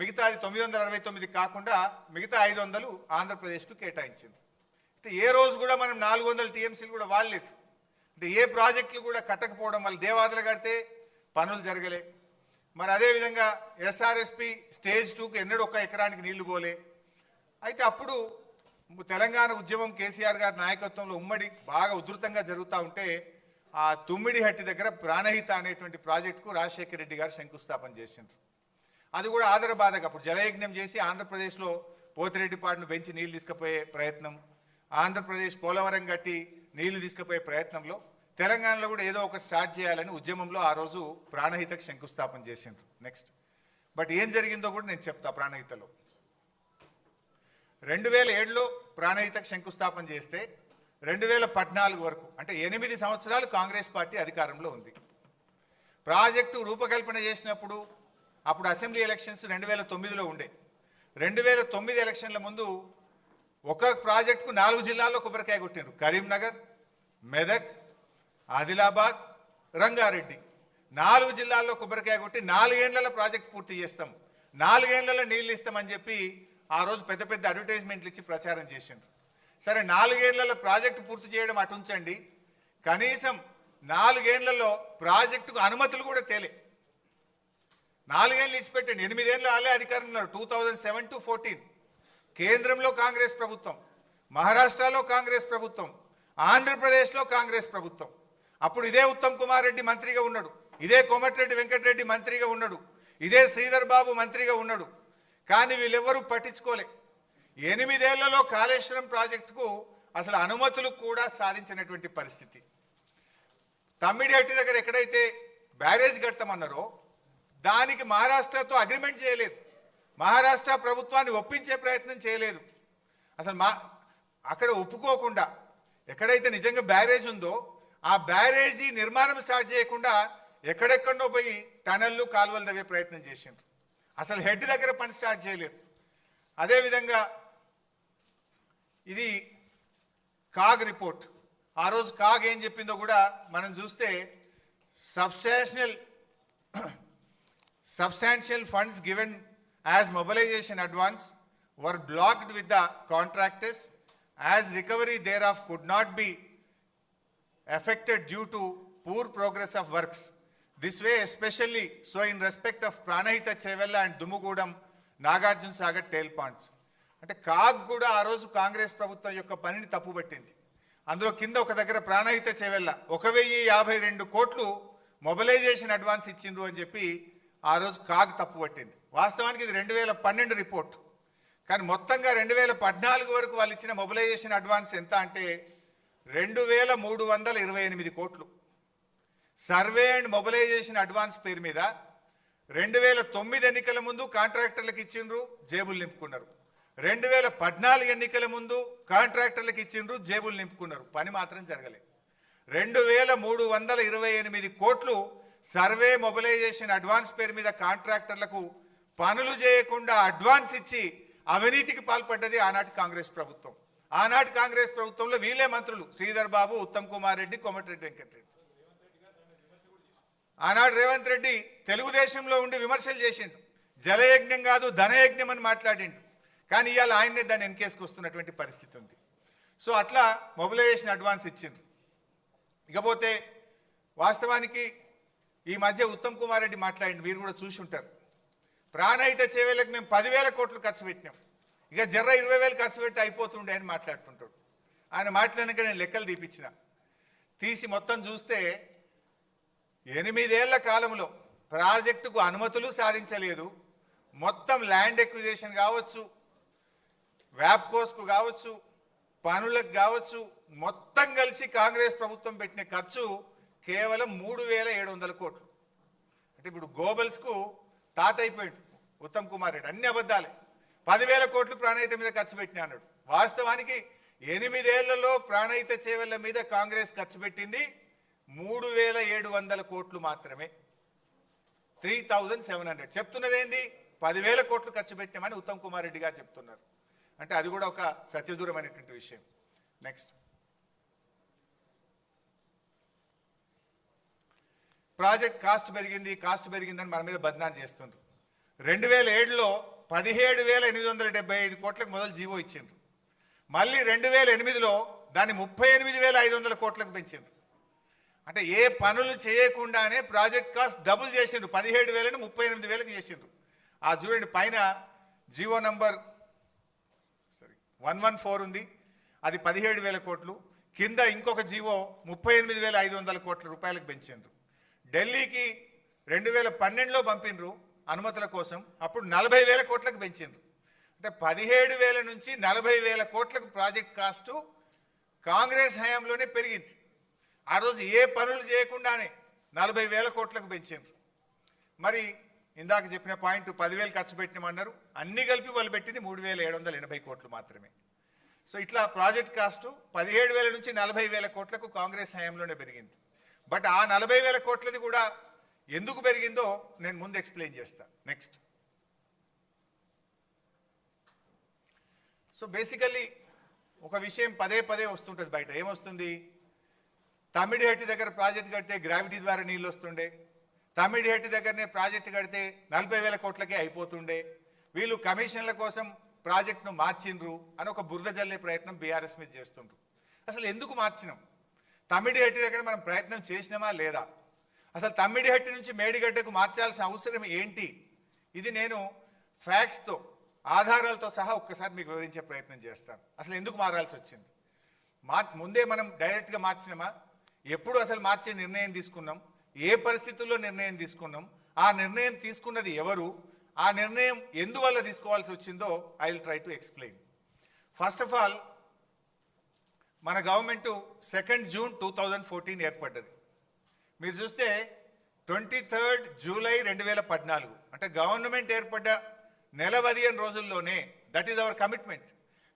మిగతాది 969 కాకుండా మిగతా 500 ఆంధ్రప్రదేశ్కు కేటాయించింది. అంటే ఏ రోజు కూడా మనం 400 టీఎంసీలు కూడా వాడలేదు. అంటే ఏ ప్రాజెక్టులు కూడా కట్టకపోవడం వల్ల దేవాదులు కడితే పనులు జరగలే. మరి అదేవిధంగా ఎస్ఆర్ఎస్పి స్టేజ్ 2కు ఎన్నడూ 1 ఎకరానికి నీళ్లు పోలే. అయితే అప్పుడు తెలంగాణ ఉద్యమం కేసీఆర్ గారి నాయకత్వంలో ఉమ్మడి బాగా ఉధృతంగా జరుగుతూ ఉంటే ఆ తుమ్మిడిహట్టి దగ్గర ప్రాణహిత అనేటువంటి ప్రాజెక్టుకు రాజశేఖర రెడ్డి గారు శంకుస్థాపన చేసిండ్రు. అది కూడా ఆదరబాధగా అప్పుడు జలయజ్ఞం చేసి ఆంధ్రప్రదేశ్లో పోతిరెడ్డిపాడును పెంచి నీళ్లు తీసుకుపోయే ప్రయత్నం, ఆంధ్రప్రదేశ్ పోలవరం కట్టి నీళ్లు తీసుకుపోయే ప్రయత్నంలో తెలంగాణలో కూడా ఏదో ఒకటి స్టార్ట్ చేయాలని ఉద్యమంలో ఆ రోజు ప్రాణహితకు శంకుస్థాపన చేసిండ్రు. నెక్స్ట్, బట్ ఏం జరిగిందో కూడా నేను చెప్తా. ప్రాణహితలో 2007లో ప్రాణహితకు శంకుస్థాపన చేస్తే 2014 వరకు అంటే 8 సంవత్సరాలు కాంగ్రెస్ పార్టీ అధికారంలో ఉంది. ప్రాజెక్టు రూపకల్పన చేసినప్పుడు అప్పుడు అసెంబ్లీ ఎలక్షన్స్ 2009లో ఉండే. 2009 ఎలక్షన్ల ముందు ఒక ప్రాజెక్టుకు 4 జిల్లాల్లో కొబ్బరికాయ కొట్టినారు. కరీంనగర్, మెదక్, ఆదిలాబాద్, రంగారెడ్డి 4 జిల్లాల్లో కొబ్బరికాయ కొట్టి 4 ఏళ్లలో ప్రాజెక్ట్ పూర్తి చేస్తాం, 4 ఏళ్లలో నీళ్ళు ఇస్తామని చెప్పి ఆ రోజు పెద్ద పెద్ద అడ్వర్టైజ్మెంట్లు ఇచ్చి ప్రచారం చేసిండ్రు. సరే 4 ఏళ్లలో ప్రాజెక్టు పూర్తి చేయడం అటుంచండి, కనీసం 4 ఏళ్లలో ప్రాజెక్టుకు అనుమతులు కూడా తేలే. 4 ఏళ్ళు ఇచ్చిపెట్టండి, 8 ఏళ్ళు వాళ్ళే అధికారంలో. 2007 to 14 కేంద్రంలో కాంగ్రెస్ ప్రభుత్వం, మహారాష్ట్రలో కాంగ్రెస్ ప్రభుత్వం, ఆంధ్రప్రదేశ్లో కాంగ్రెస్ ప్రభుత్వం. అప్పుడు ఇదే ఉత్తమ్ కుమార్ రెడ్డి మంత్రిగా ఉన్నాడు, ఇదే కోమటిరెడ్డి వెంకటరెడ్డి మంత్రిగా ఉన్నాడు, ఇదే శ్రీధర్ బాబు మంత్రిగా ఉన్నాడు. కానీ వీళ్ళెవరూ పట్టించుకోలే. 8 ఏళ్లలో కాళేశ్వరం ప్రాజెక్టుకు అసలు అనుమతులు కూడా సాధించినటువంటి పరిస్థితి. తమ్మిడిహట్టి దగ్గర ఎక్కడైతే బ్యారేజ్ కడతామన్నారో దానికి మహారాష్ట్రతో అగ్రిమెంట్ చేయలేదు, మహారాష్ట్ర ప్రభుత్వాన్ని ఒప్పించే ప్రయత్నం చేయలేదు. అసలు అక్కడ ఒప్పుకోకుండా ఎక్కడైతే నిజంగా బ్యారేజ్ ఉందో ఆ బ్యారేజీ నిర్మాణం స్టార్ట్ చేయకుండా ఎక్కడెక్కడో పోయి టనల్లు కాలువలు తవ్వే ప్రయత్నం చేసిండ్రు. అసలు హెడ్ దగ్గర పని స్టార్ట్ చేయలేదు. అదేవిధంగా ఇది కాగ్ రిపోర్ట్. ఆ రోజు కాగ్ ఏం చెప్పిందో కూడా మనం చూస్తే substantial funds given as mobilization advance were blocked with the contractors as recovery thereof could not be affected due to poor progress of works. This way especially so in respect of Pranahita Chevella and Dumugudam Nagarjuna Sagar tail ponds. అంటే CAG కూడా ఆ రోజు కాంగ్రెస్ ప్రభుత్వం యొక్క పనిని తప్పుపట్టింది. అందులో కింద ఒక దగ్గర ప్రాణహిత చెవెల్ల 1052 కోట్లు మొబిలైజేషన్ అడ్వాన్స్ ఇచ్చిండ్రు అని చెప్పి ఆ రోజు కాగ్ తప్పుపట్టింది. వాస్తవానికి ఇది 2012 రిపోర్ట్. కానీ మొత్తంగా 2014 వరకు వాళ్ళు ఇచ్చిన మొబిలైజేషన్ అడ్వాన్స్ ఎంత అంటే 2328 కోట్లు. సర్వే అండ్ మొబిలైజేషన్ అడ్వాన్స్ పేరు మీద 2009 ఎన్నికల ముందు కాంట్రాక్టర్లకు ఇచ్చిండ్రు, జేబులు నింపుకున్నారు. 2014 ఎన్నికల ముందు కాంట్రాక్టర్లకు ఇచ్చిండ్రు, జేబులు నింపుకున్నారు. పని మాత్రం జరగలేదు. 2328 కోట్లు సర్వే మొబిలైజేషన్ అడ్వాన్స్ పేరు మీద కాంట్రాక్టర్లకు పనులు చేయకుండా అడ్వాన్స్ ఇచ్చి అవినీతికి పాల్పడ్డది ఆనాటి కాంగ్రెస్ ప్రభుత్వం. ఆనాటి కాంగ్రెస్ ప్రభుత్వంలో వీళ్ళే మంత్రులు శ్రీధర్ బాబు, ఉత్తమ్ కుమార్ రెడ్డి, కోమటిరెడ్డి వెంకటరెడ్డి. ఆనాడు రేవంత్ రెడ్డి తెలుగుదేశంలో ఉండి విమర్శలు చేసిండు, జలయజ్ఞం కాదు ధనయజ్ఞం అని మాట్లాడిండు. కానీ ఇవాళ ఆయన్నే దాన్ని ఎన్కేసుకొస్తున్నటువంటి పరిస్థితి ఉంది. సో అట్లా మొబిలైజేషన్ అడ్వాన్స్ ఇచ్చిండ్రు. ఇకపోతే వాస్తవానికి ఈ మధ్య ఉత్తమ్ కుమార్ రెడ్డి మాట్లాడిండు, మీరు కూడా చూసి ఉంటారు. ప్రాణహిత చేవేలకు మేము 10,000 కోట్లు ఖర్చు పెట్టినాం. ఇక జర్ర 20,000 ఖర్చు పెడితే అయిపోతుండే అని మాట్లాడుతుంటాడు. ఆయన మాట్లాడినాక నేను లెక్కలు తీసి మొత్తం చూస్తే 8 ఏళ్ల కాలంలో ప్రాజెక్టుకు అనుమతులు సాధించలేదు. మొత్తం ల్యాండ్ ఎక్విజిషన్ కావచ్చు, వ్యాప్కోస్కు కావచ్చు, పనులకు కావచ్చు, మొత్తం కలిసి కాంగ్రెస్ ప్రభుత్వం పెట్టిన ఖర్చు కేవలం 3,700 కోట్లు. అంటే ఇప్పుడు గోబల్స్కు తాత అయిపోయాడు ఉత్తమ్ కుమార్ రెడ్డి. అన్ని అబద్ధాలే. 10,000 కోట్లు ప్రాణహిత మీద ఖర్చు పెట్టినా అన్నాడు. వాస్తవానికి 8 ఏళ్లలో ప్రాణహిత చేవెళ్ల మీద కాంగ్రెస్ ఖర్చు పెట్టింది 3,700 కోట్లు మాత్రమే. 3,700. చెప్తున్నది ఏంది? 10,000 కోట్లు ఖర్చు పెట్టామని ఉత్తమ్ కుమార్ రెడ్డి గారు చెప్తున్నారు. అంటే అది కూడా ఒక సత్యదూరమైనటువంటి విషయం. నెక్స్ట్, ప్రాజెక్ట్ కాస్ట్ పెరిగిందని మన మీద బద్నాం చేస్తుండ్రు. 2007లో 17,875 కోట్లకు మొదలు జీవో ఇచ్చిండ్రు. మళ్ళీ 2008లో దాన్ని 38,500 కోట్లకు పెంచిండ్రు. అంటే ఏ పనులు చేయకుండానే ప్రాజెక్ట్ కాస్ట్ డబుల్ చేసిండ్రు. 17,000ను 38,000కు చేసిండ్రు. ఆ చూడండి, పైన జీవో నంబర్ 114 ఉంది, అది 17,000 కోట్లు. కింద ఇంకొక జీవో 38,500 కోట్ల రూపాయలకు పెంచిండ్రు. ఢిల్లీకి 2012లో పంపిండ్రు అనుమతుల కోసం, అప్పుడు 40,000 కోట్లకు పెంచిండ్రు. అంటే 17,000 నుంచి 40,000 కోట్లకు ప్రాజెక్ట్ కాస్టు కాంగ్రెస్ హయాంలోనే పెరిగింది. ఆ రోజు ఏ పనులు చేయకుండానే 40,000 కోట్లకు పెంచిండ్రు. మరి ఇందాక చెప్పిన పాయింట్ 10,000 ఖర్చు పెట్టినామన్నారు. అన్ని కలిపి వాళ్ళు పెట్టింది 3,780 కోట్లు మాత్రమే. సో ఇట్లా ప్రాజెక్ట్ కాస్టు 17,000 నుంచి 40,000 కోట్లకు కాంగ్రెస్ హయాంలోనే పెరిగింది. బట్ ఆ 40,000 కోట్లది కూడా ఎందుకు పెరిగిందో నేను ముందు ఎక్స్ప్లెయిన్ చేస్తా. నెక్స్ట్, సో బేసికల్లీ ఒక విషయం పదే వస్తుంటుంది బయట. ఏమొస్తుంది? తమ్మిడిహట్టి దగ్గర ప్రాజెక్ట్ కడితే గ్రావిటీ ద్వారా నీళ్ళు వస్తుండే, తమ్మిడిహట్టి దగ్గరనే ప్రాజెక్టు కడితే 40,000 కోట్లకే అయిపోతుండే, వీళ్ళు కమిషన్ల కోసం ప్రాజెక్టును మార్చిండ్రు అని ఒక బురద జల్లే ప్రయత్నం బీఆర్ఎస్ మీద చేస్తుండ్రు. అసలు ఎందుకు మార్చినాం? తమ్మిడిహట్టి దగ్గర మనం ప్రయత్నం చేసినామా లేదా? అసలు తమ్మిడిహట్టి నుంచి మేడిగడ్డకు మార్చాల్సిన అవసరం ఏంటి? ఇది నేను ఫ్యాక్ట్స్తో, ఆధారాలతో సహా ఒక్కసారి మీకు వివరించే ప్రయత్నం చేస్తాను. అసలు ఎందుకు మారాల్సి వచ్చింది? ముందే మనం డైరెక్ట్గా మార్చినామా? ఎప్పుడు అసలు మార్చే నిర్ణయం తీసుకున్నాం? ఏ పరిస్థితుల్లో నిర్ణయం తీసుకున్నాం? ఆ నిర్ణయం తీసుకున్నది ఎవరు? ఆ నిర్ణయం ఎందువల్ల తీసుకోవాల్సి వచ్చిందో I will try to explain. First of all, మన గవర్నమెంట్ 2 జూన్ 2014 ఏర్పడ్డది. మీరు చూస్తే 23 జూలై 2014, అంటే గవర్నమెంట్ ఏర్పడ్డ నెల 15 రోజుల్లోనే, that is our commitment.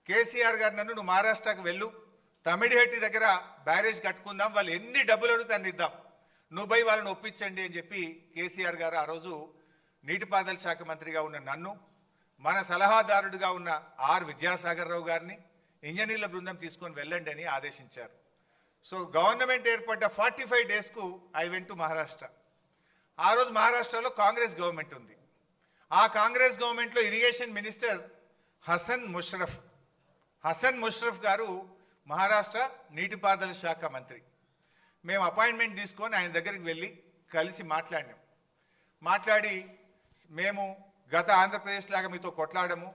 KCR గారు నన్ను, నువ్వు మహారాష్ట్రకు వెళ్ళు, తమిడిహట్టి దగ్గర బ్యారేజ్ కట్టుకుందాం, వాళ్ళు ఎన్ని డబ్బులు అడిగితే అన్ని ఇద్దాం, నువ్వు పోయి వాళ్ళని ఒప్పించండి అని చెప్పి కేసీఆర్ గారు ఆ రోజు నీటిపారుదల శాఖ మంత్రిగా ఉన్న నన్ను, మన సలహాదారుడిగా ఉన్న ఆర్ విద్యాసాగర్ రావు గారిని ఇంజనీర్ల బృందం తీసుకొని వెళ్ళండి అని ఆదేశించారు. సో గవర్నమెంట్ ఏర్పడ్డ 45 డేస్కు ఐ వెంట్ టు మహారాష్ట్ర. ఆ రోజు మహారాష్ట్రలో కాంగ్రెస్ గవర్నమెంట్ ఉంది. ఆ కాంగ్రెస్ గవర్నమెంట్లో ఇరిగేషన్ మినిస్టర్ హసన్ ముషరఫ్ గారు మహారాష్ట్ర నీటిపారుదల శాఖ మంత్రి. మేము అపాయింట్మెంట్ తీసుకొని ఆయన దగ్గరికి వెళ్ళి కలిసి మాట్లాడి మేము గత ఆంధ్రప్రదేశ్ లాగా మీతో కొట్లాడము,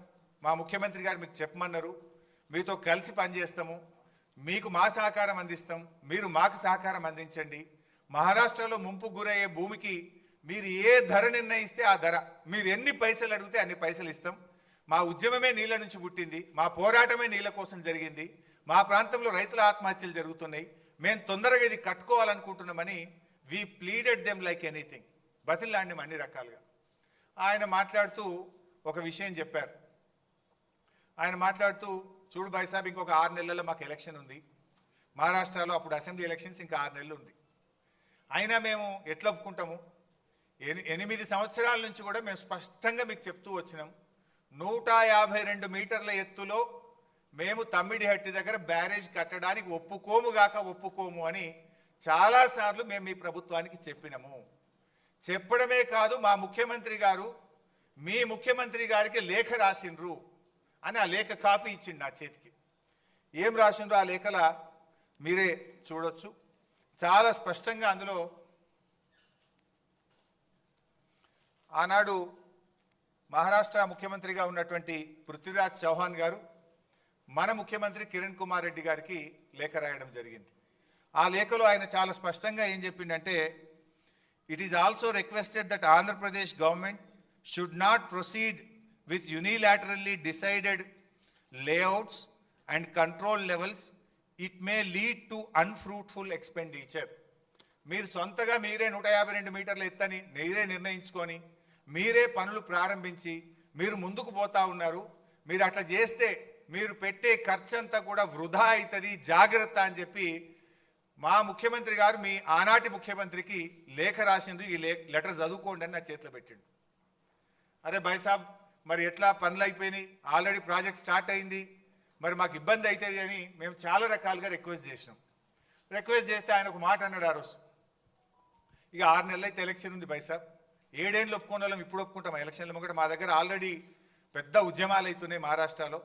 మా ముఖ్యమంత్రి గారు మీకు చెప్పమన్నారు, మీతో కలిసి పనిచేస్తాము, మీకు మా సహకారం అందిస్తాం, మీరు మాకు సహకారం అందించండి, మహారాష్ట్రలో ముంపు గురయ్యే భూమికి మీరు ఏ ధర నిర్ణయిస్తే ఆ ధర, మీరు ఎన్ని పైసలు అడిగితే అన్ని పైసలు ఇస్తాం, మా ఉద్యమమే నీళ్ళ నుంచి పుట్టింది, మా పోరాటమే నీళ్ళ కోసం జరిగింది, మా ప్రాంతంలో రైతుల ఆత్మహత్యలు జరుగుతున్నాయి, మేము తొందరగా ఇది కట్టుకోవాలనుకుంటున్నామని we pleaded them like anything, బతిలాడినాం అన్ని రకాలుగా. ఆయన మాట్లాడుతూ ఒక విషయం చెప్పారు. ఆయన మాట్లాడుతూ, చూడు భాయ్ సాబ్, ఇంకొక 6 నెలల్లో మాకు ఎలక్షన్ ఉంది, మహారాష్ట్రలో అప్పుడు అసెంబ్లీ ఎలక్షన్స్ ఇంకా 6 నెలలు ఉంది, అయినా మేము ఎట్లా ఒప్పుకుంటాము? 8 సంవత్సరాల నుంచి కూడా మేము స్పష్టంగా మీకు చెప్తూ వచ్చినాం, 152 మీటర్ల ఎత్తులో మేము తమ్మిడిహట్టి దగ్గర బ్యారేజ్ కట్టడానికి ఒప్పుకోము అని చాలాసార్లు మేము మీ ప్రభుత్వానికి చెప్పినాము. చెప్పడమే కాదు, మా ముఖ్యమంత్రి గారు మీ ముఖ్యమంత్రి గారికి లేఖ రాసిండ్రు అని ఆ లేఖ కాపీ ఇచ్చిండు నా చేతికి. ఏం రాసిండ్రు ఆ లేఖల మీరే చూడొచ్చు. చాలా స్పష్టంగా అందులో ఆనాడు మహారాష్ట్ర ముఖ్యమంత్రిగా ఉన్నటువంటి పృథ్వీరాజ్ చౌహాన్ గారు మన ముఖ్యమంత్రి కిరణ్ కుమార్ రెడ్డి గారికి లేఖ రాయడం జరిగింది. ఆ లేఖలో ఆయన చాలా స్పష్టంగా ఏం చెప్పిండంటే, it is also requested that Andhra Pradesh government should not proceed with unilaterally decided layouts and control levels. It may lead to unfruitful expenditure. మీరు సొంతగా మీరే 152 మీటర్ల ఎత్తని మీరే నిర్ణయించుకొని మీరే పనులు ప్రారంభించి మీరు ముందుకు పోతా ఉన్నారు. మీరు అట్లా చేస్తే మీరు పెట్టే ఖర్చు అంతా కూడా వృధా అవుతుంది, జాగ్రత్త అని చెప్పి మా ముఖ్యమంత్రి గారు మీ ఆనాటి ముఖ్యమంత్రికి లేఖ రాసిండ్రు. ఈ లెటర్ చదువుకోండి అని నా చేతిలో పెట్టిండు. అరే భాయ్ సాబ్, మరి ఎట్లా పనులు అయిపోయినాయి, ఆల్రెడీ ప్రాజెక్ట్ స్టార్ట్ అయింది, మరి మాకు ఇబ్బంది అవుతుంది అని మేము చాలా రకాలుగా రిక్వెస్ట్ చేసినాం. రిక్వెస్ట్ చేస్తే ఆయన ఒక మాట అన్నాడు ఆ రోజు, ఇక 6 నెలలు అయితే ఎలక్షన్ ఉంది భాయ్ సాబ్, 7 ఏళ్ళు ఒప్పుకునే వాళ్ళం ఇప్పుడు ఒప్పుకుంటాం ఎలక్షన్లు కూడా. మా దగ్గర ఆల్రెడీ పెద్ద ఉద్యమాలు అవుతున్నాయి మహారాష్ట్రలో.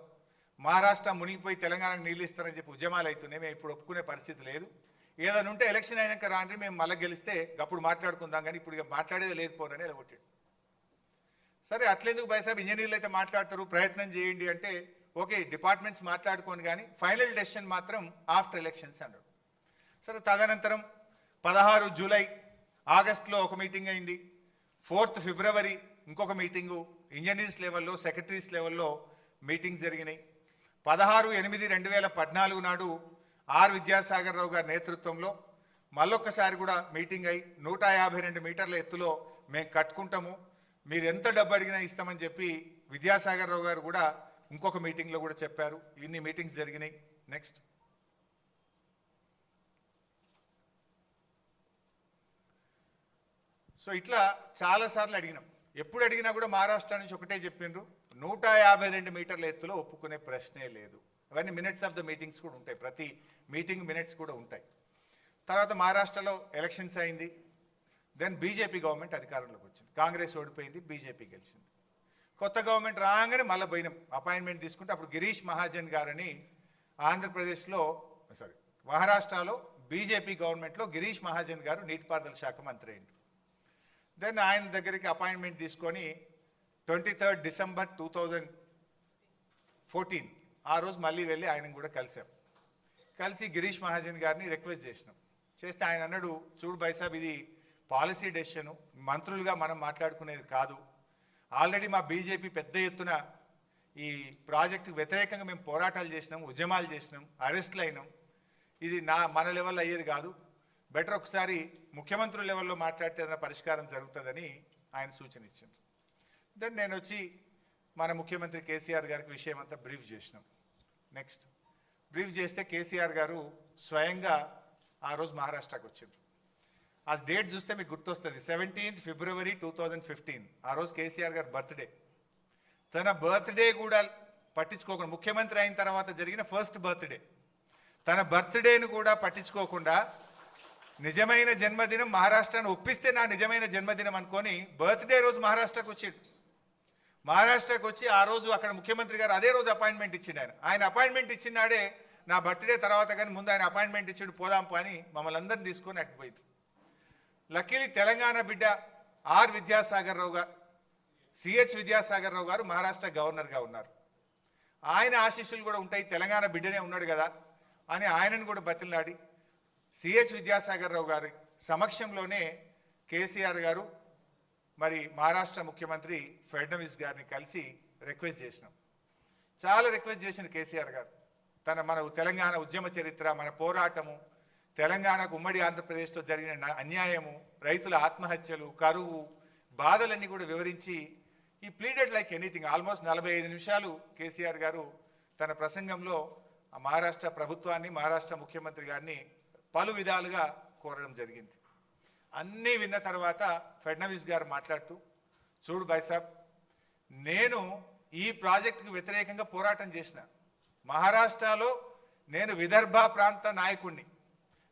మహారాష్ట్ర మునిగిపోయి తెలంగాణకు నీళ్ళు ఇస్తారని చెప్పి ఉద్యమాలు అవుతున్నాయి. మేము ఇప్పుడు ఒప్పుకునే పరిస్థితి లేదు. ఏదైనా ఉంటే ఎలక్షన్ అయినాక రాండి, మేము మళ్ళీ గెలిస్తే అప్పుడు మాట్లాడుకుందాం, కానీ ఇప్పుడు ఇక మాట్లాడేది లేదు పోనని ఇలా కొట్టాడు. సరే అట్లెందుకు భాయ్ సాబ్, ఇంజనీర్లు అయితే మాట్లాడతారు, ప్రయత్నం చేయండి అంటే ఓకే డిపార్ట్మెంట్స్ మాట్లాడుకోండి, కానీ ఫైనల్ డెసిషన్ మాత్రం ఆఫ్టర్ ఎలక్షన్స్ అన్నాడు. సరే తదనంతరం 16 జూలై ఆగస్టులో ఒక మీటింగ్ అయింది. 4th ఫిబ్రవరి ఇంకొక మీటింగు ఇంజనీర్స్ లెవెల్లో, సెక్రటరీస్ లెవెల్లో మీటింగ్స్ జరిగినాయి. 16/8/2014 నాడు ఆర్ విద్యాసాగర్ రావు గారి నేతృత్వంలో మళ్ళొక్కసారి కూడా మీటింగ్ అయి 152 మీటర్ల ఎత్తులో మేము కట్టుకుంటాము, మీరు ఎంత డబ్బు అడిగినా ఇస్తామని చెప్పి విద్యాసాగర్ రావు గారు కూడా ఇంకొక మీటింగ్లో కూడా చెప్పారు. ఇన్ని మీటింగ్స్ జరిగినాయి. నెక్స్ట్ సో ఇట్లా చాలాసార్లు అడిగినాం. ఎప్పుడు అడిగినా కూడా మహారాష్ట్ర నుంచి ఒకటే చెప్పిండ్రు, 152 మీటర్ల ఎత్తులో ఒప్పుకునే ప్రశ్నే లేదు. అవన్నీ మినిట్స్ ఆఫ్ ద మీటింగ్స్ కూడా ఉంటాయి, ప్రతి మీటింగ్ మినిట్స్ కూడా ఉంటాయి. తర్వాత మహారాష్ట్రలో ఎలక్షన్స్ అయింది. దెన్ బీజేపీ గవర్నమెంట్ అధికారంలోకి వచ్చింది. కాంగ్రెస్ ఓడిపోయింది, బీజేపీ గెలిచింది. కొత్త గవర్నమెంట్ రాగానే మళ్ళీ పోయినాం అపాయింట్మెంట్ తీసుకుంటే. అప్పుడు గిరీష్ మహాజన్ గారని ఆంధ్రప్రదేశ్లో మహారాష్ట్రలో బీజేపీ గవర్నమెంట్లో గిరీష్ మహాజన్ గారు నీటిపారుదల శాఖ మంత్రి అయింది. దెన్ ఆయన దగ్గరికి అపాయింట్మెంట్ తీసుకొని 23 డిసెంబర్ 2014 ఆ రోజు మళ్ళీ వెళ్ళి ఆయన కూడా కలిసాం. కలిసి గిరీష్ మహాజన్ గారిని రిక్వెస్ట్ చేసినాం. చేస్తే ఆయన అన్నాడు, చూడు భాయ్ సాబ్, ఇది పాలసీ డెసిషను, మంత్రులుగా మనం మాట్లాడుకునేది కాదు. ఆల్రెడీ మా బీజేపీ పెద్ద ఎత్తున ఈ ప్రాజెక్టుకు వ్యతిరేకంగా మేము పోరాటాలు చేసినాం, ఉద్యమాలు చేసినాం, అరెస్టులు అయినాం. ఇది మన లెవెల్లో అయ్యేది కాదు, బెటర్ ఒకసారి ముఖ్యమంత్రుల లెవెల్లో మాట్లాడితే ఏదైనా పరిష్కారం జరుగుతుందని ఆయన సూచన ఇచ్చింది. దెన్ నేను వచ్చి మన ముఖ్యమంత్రి కేసీఆర్ గారికి విషయం అంతా బ్రీఫ్ చేసినాం. నెక్స్ట్ బ్రీఫ్ చేస్తే కేసీఆర్ గారు స్వయంగా ఆ రోజు మహారాష్ట్రకు వచ్చింది. ఆ డేట్ చూస్తే మీకు గుర్తొస్తుంది, 17th ఫిబ్రవరి 2015. ఆ రోజు కేసీఆర్ గారు బర్త్డే. తన బర్త్డే కూడా పట్టించుకోకుండా, ముఖ్యమంత్రి అయిన తర్వాత జరిగిన ఫస్ట్ బర్త్డే, తన బర్త్డేను కూడా పట్టించుకోకుండా నిజమైన జన్మదినం మహారాష్ట్రను ఒప్పిస్తే నా నిజమైన జన్మదినం అనుకొని బర్త్డే రోజు మహారాష్ట్రకు వచ్చాడు. మహారాష్ట్రకు వచ్చి ఆ రోజు అక్కడ ముఖ్యమంత్రి గారు అదే రోజు అపాయింట్మెంట్ ఇచ్చిండు. ఆయన అపాయింట్మెంట్ ఇచ్చినాడే నా బర్త్డే తర్వాత, కానీ ముందు ఆయన అపాయింట్మెంట్ ఇచ్చాడు, పోదాం పని మమ్మల్ని అందరిని తీసుకొని అటుపోయింది. లక్కీలీ తెలంగాణ బిడ్డ ఆర్ విద్యాసాగర్ రావు గారు, సిహెచ్ విద్యాసాగర్ రావు గారు మహారాష్ట్ర గవర్నర్గా ఉన్నారు. ఆయన ఆశీస్సులు కూడా ఉంటాయి, తెలంగాణ బిడ్డనే ఉన్నాడు కదా అని ఆయనను కూడా బతిలాడి సిహెచ్ విద్యాసాగర్ రావు గారి సమక్షంలోనే కేసీఆర్ గారు మరి మహారాష్ట్ర ముఖ్యమంత్రి ఫడ్నవీస్ గారిని కలిసి రిక్వెస్ట్ చేసినాం. చాలా రిక్వెస్ట్ చేసిన కేసీఆర్ గారు, మన తెలంగాణ ఉద్యమ చరిత్ర, మన పోరాటము, తెలంగాణకు ఉమ్మడి ఆంధ్రప్రదేశ్లో జరిగిన అన్యాయము, రైతుల ఆత్మహత్యలు, కరువు, బాధలన్నీ కూడా వివరించి ఈ ప్లీడెడ్ లైక్ ఎనీథింగ్. ఆల్మోస్ట్ 45 నిమిషాలు కేసీఆర్ గారు తన ప్రసంగంలో మహారాష్ట్ర ప్రభుత్వాన్ని, మహారాష్ట్ర ముఖ్యమంత్రి గారిని పలు విధాలుగా కోరడం జరిగింది. అన్నీ విన్న తర్వాత ఫడ్నవీస్ గారు మాట్లాడుతూ, చూడు భాయ్ సాబ్, నేను ఈ ప్రాజెక్టుకు వ్యతిరేకంగా పోరాటం చేసిన, మహారాష్ట్రలో నేను విదర్భ ప్రాంత నాయకుడిని,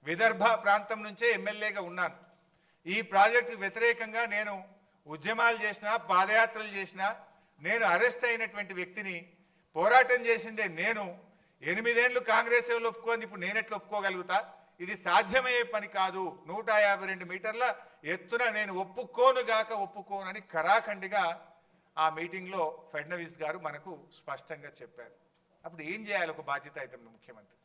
విదర్భ ప్రాంతం నుంచే ఎమ్మెల్యేగా ఉన్నాను. ఈ ప్రాజెక్టుకు వ్యతిరేకంగా నేను ఉద్యమాలు చేసిన, పాదయాత్రలు చేసిన, నేను అరెస్ట్ అయినటువంటి వ్యక్తిని, పోరాటం చేసిందే నేను. 8 ఏళ్ళు కాంగ్రెస్ వాళ్ళు ఒప్పుకోండి, ఇప్పుడు నేనెట్లా ఒప్పుకోగలుగుతా? ఇది సాధ్యమయ్యే పని కాదు. 152 మీటర్ల ఎత్తున నేను ఒప్పుకోనుగాక ఒప్పుకోనని కరాఖండిగా ఆ మీటింగ్లో ఫడ్నవీస్ గారు మనకు స్పష్టంగా చెప్పారు. అప్పుడు ఏం చేయాలి ఒక బాధ్యత అయితే ముఖ్యమంత్రి?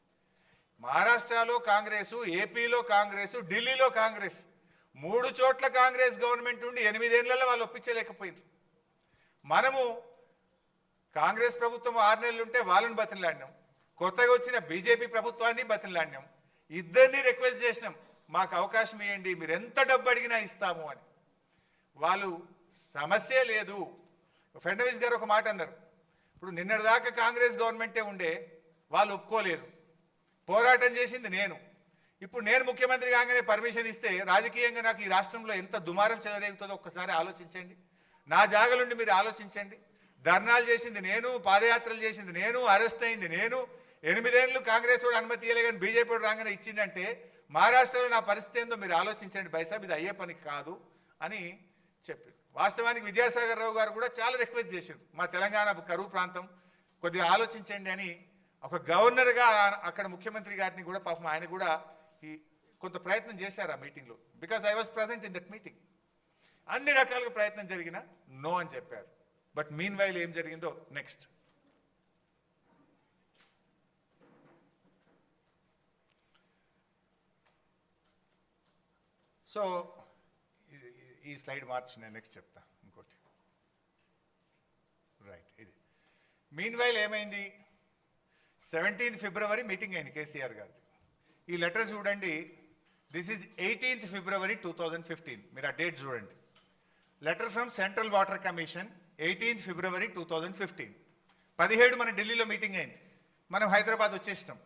మహారాష్ట్రలో కాంగ్రెస్, ఏపీలో కాంగ్రెస్, ఢిల్లీలో కాంగ్రెస్, 3 చోట్ల కాంగ్రెస్ గవర్నమెంట్ ఉండి 8 ఏళ్లలో వాళ్ళు ఒప్పించలేకపోయింది. మనము కాంగ్రెస్ ప్రభుత్వం 6 నెలలు ఉంటే వాళ్ళని బతిలాడినాం, కొత్తగా వచ్చిన బీజేపీ ప్రభుత్వాన్ని బతిలాడినాం, ఇద్దరిని రిక్వెస్ట్ చేసినాం మాకు అవకాశం ఇవ్వండి, మీరు ఎంత డబ్బు అడిగినా ఇస్తాము అని. వాళ్ళు సమస్య లేదు. ఫడ్నవీస్ గారు ఒక మాట అన్నారు, ఇప్పుడు నిన్నటిదాకా కాంగ్రెస్ గవర్నమెంటే ఉండే, వాళ్ళు ఒప్పుకోలేదు, పోరాటం చేసింది నేను, ఇప్పుడు నేను ముఖ్యమంత్రి కాగానే పర్మిషన్ ఇస్తే రాజకీయంగా నాకు ఈ రాష్ట్రంలో ఎంత దుమారం చెలరేగుతుందో ఒక్కసారి ఆలోచించండి. నా జాగలుండి మీరు ఆలోచించండి. ధర్నాలు చేసింది నేను, పాదయాత్రలు చేసింది నేను, అరెస్ట్ అయింది నేను, 8 ఏళ్ళు కాంగ్రెస్ వాడు అనుమతి ఇవ్వలే కానీ బీజేపీ వాడు రాగానే ఇచ్చిందంటే మహారాష్ట్రలో నా పరిస్థితి ఏందో మీరు ఆలోచించండి బైసాబ్, ఇది అయ్యే పని కాదు అని చెప్పారు. వాస్తవానికి విద్యాసాగర్ రావు గారు కూడా చాలా రిక్వెస్ట్ చేశారు, మా తెలంగాణ కరువు ప్రాంతం కొద్దిగా ఆలోచించండి అని. ఒక గవర్నర్గా అక్కడ ముఖ్యమంత్రి గారిని కూడా పాపం ఆయన కూడా కొంత ప్రయత్నం చేశారు ఆ మీటింగ్లో. Because I was present in that meeting. అన్ని రకాలుగా ప్రయత్నం జరిగినా నో అని చెప్పారు. బట్ మీన్ వైల్ ఏం జరిగిందో నెక్స్ట్. సో ఈ స్లైడ్ మార్చి నేను నెక్స్ట్ చెప్తా ఇంకోటి. రైట్, ఇది మీన్ వైల్ ఏమైంది? 17th ఫిబ్రవరి మీటింగ్ అయింది కేసీఆర్ గారిది. ఈ లెటర్ చూడండి, దిస్ ఈజ్ 18th ఫిబ్రవరి 2015. మీరు ఆ డేట్ చూడండి. Letter from central water commission 18th ఫిబ్రవరి 2015. 17 మన ఢిల్లీలో మీటింగ్ అయింది, మనం హైదరాబాద్ వచ్చేసినాం.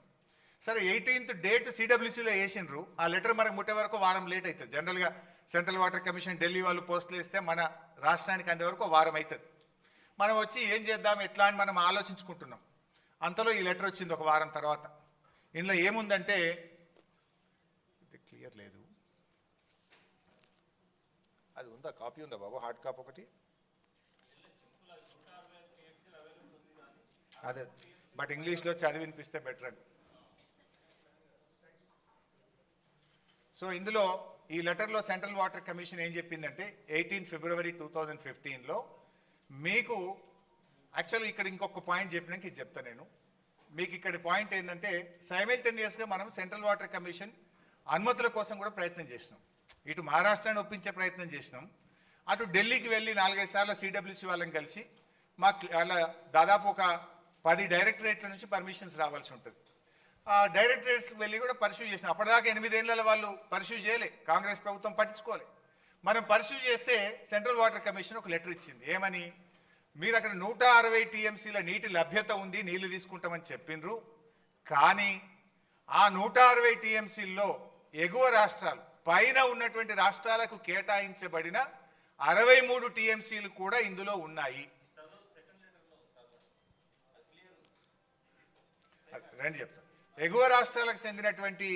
సరే 18th డేట్ సిడబ్ల్యూసీలో వేసిండ్రు, ఆ లెటర్ మనకు ముట్టే వరకు వారం లేట్ అవుతుంది. జనరల్గా సెంట్రల్ వాటర్ కమిషన్ ఢిల్లీ వాళ్ళు పోస్టులు వేస్తే మన రాష్ట్రానికి అందే వరకు వారం అవుతుంది. మనం వచ్చి ఏం చేద్దాం ఎట్లా అని మనం ఆలోచించుకుంటున్నాం. అంతలో ఈ లెటర్ వచ్చింది ఒక వారం తర్వాత. ఇందులో ఏముందంటే, ఇది క్లియర్ లేదు, అది ఉందా? కాపీ ఉందా బాబు? హార్డ్ కాపీ ఒకటి అదే, బట్ ఇంగ్లీష్లో చదివి వినిపిస్తే బెటర్ అండి. సో ఇందులో ఈ లెటర్లో సెంట్రల్ వాటర్ కమిషన్ ఏం చెప్పిందంటే 18th ఫిబ్రవరి 2015లో మీకు యాక్చువల్లీ ఇక్కడ ఇంకొక పాయింట్ చెప్పినాక ఇది చెప్తాను నేను మీకు. ఇక్కడ పాయింట్ ఏంటంటే సైమల్టేనియస్గా మనం సెంట్రల్ వాటర్ కమిషన్ అనుమతుల కోసం కూడా ప్రయత్నం చేసినాం. ఇటు మహారాష్ట్రాన్ని ఒప్పించే ప్రయత్నం చేసినాం, అటు ఢిల్లీకి వెళ్ళి 4-5 సార్లు సిడబ్ల్యూసీ వాళ్ళని కలిసి మాకు అలా దాదాపు ఒక 10 డైరెక్టరేట్ల నుంచి పర్మిషన్స్ రావాల్సి ఉంటుంది. ఆ డైరెక్టరేట్స్కి వెళ్ళి కూడా పర్స్యూ చేసినాం. అప్పటిదాకా 8 ఏళ్ల వాళ్ళు పర్స్యూ చేయలే, కాంగ్రెస్ ప్రభుత్వం పట్టించుకోలే. మనం పర్స్యూ చేస్తే సెంట్రల్ వాటర్ కమిషన్ ఒక లెటర్ ఇచ్చింది. ఏమని? మీరు అక్కడ 160 టీఎంసీల నీటి లభ్యత ఉంది, నీళ్లు తీసుకుంటామని చెప్పిండ్రు, కానీ ఆ 160 టీఎంసీల్లో ఎగువ రాష్ట్రాలు పైన ఉన్నటువంటి రాష్ట్రాలకు కేటాయించబడిన 63 టీఎంసీలు కూడా ఇందులో ఉన్నాయి. రండి చెప్తాను. ఎగువ రాష్ట్రాలకు చెందినటువంటి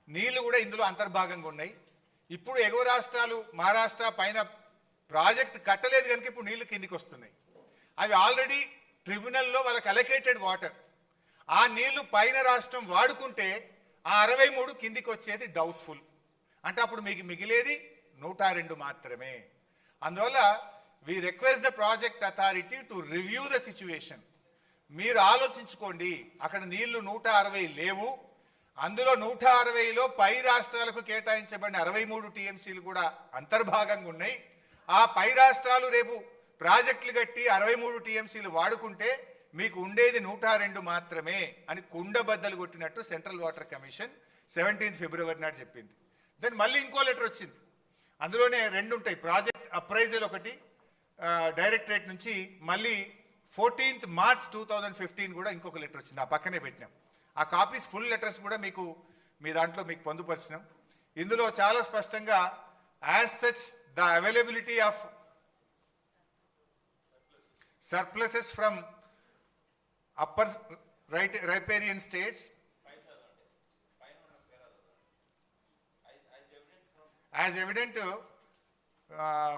నీళ్లు కూడా ఇందులో అంతర్భాగంగా ఉన్నాయి. ఇప్పుడు ఎగువ రాష్ట్రాలు మహారాష్ట్ర పైన ప్రాజెక్ట్ కట్టలేదు కనుక ఇప్పుడు నీళ్లు కిందికి వస్తున్నాయి. అవి ఆల్రెడీ ట్రిబ్యునల్లో వాళ్ళకి అలొకేటెడ్ వాటర్. ఆ నీళ్లు పైన రాష్ట్రం వాడుకుంటే ఆ 63 కిందికి వచ్చేది డౌట్ఫుల్. అంటే అప్పుడు మీకు మిగిలేది 102 మాత్రమే. అందువల్ల we request the project authority to review the situation. మీరు ఆలోచించుకోండి, అక్కడ నీళ్లు 160 లేవు, అందులో 160లో పై రాష్ట్రాలకు కేటాయించబడిన 63 టీఎంసీలు కూడా అంతర్భాగంగా ఉన్నాయి. ఆ పై రాష్ట్రాలు రేపు ప్రాజెక్టులు కట్టి 63 టీఎంసీలు వాడుకుంటే మీకు ఉండేది 102 మాత్రమే అని కుండబద్దలు కొట్టినట్టు సెంట్రల్ వాటర్ కమిషన్ 17th ఫిబ్రవరి నాడు చెప్పింది. దెన్ మళ్ళీ ఇంకో లెటర్ వచ్చింది, అందులోనే 2 ఉంటాయి. ప్రాజెక్ట్ అప్రైజల్ ఒకటి డైరెక్టరేట్ నుంచి, మళ్ళీ 14th మార్చ్ 2015 కూడా ఇంకొక లెటర్ వచ్చింది, ఆ పక్కనే పెట్టినాం. ఆ కాపీస్ ఫుల్ లెటర్స్ కూడా మీకు మీ దాంట్లో మీకు పొందుపరిచినాం. ఇందులో చాలా స్పష్టంగా as such the availability of surpluses from upper riparian states as evident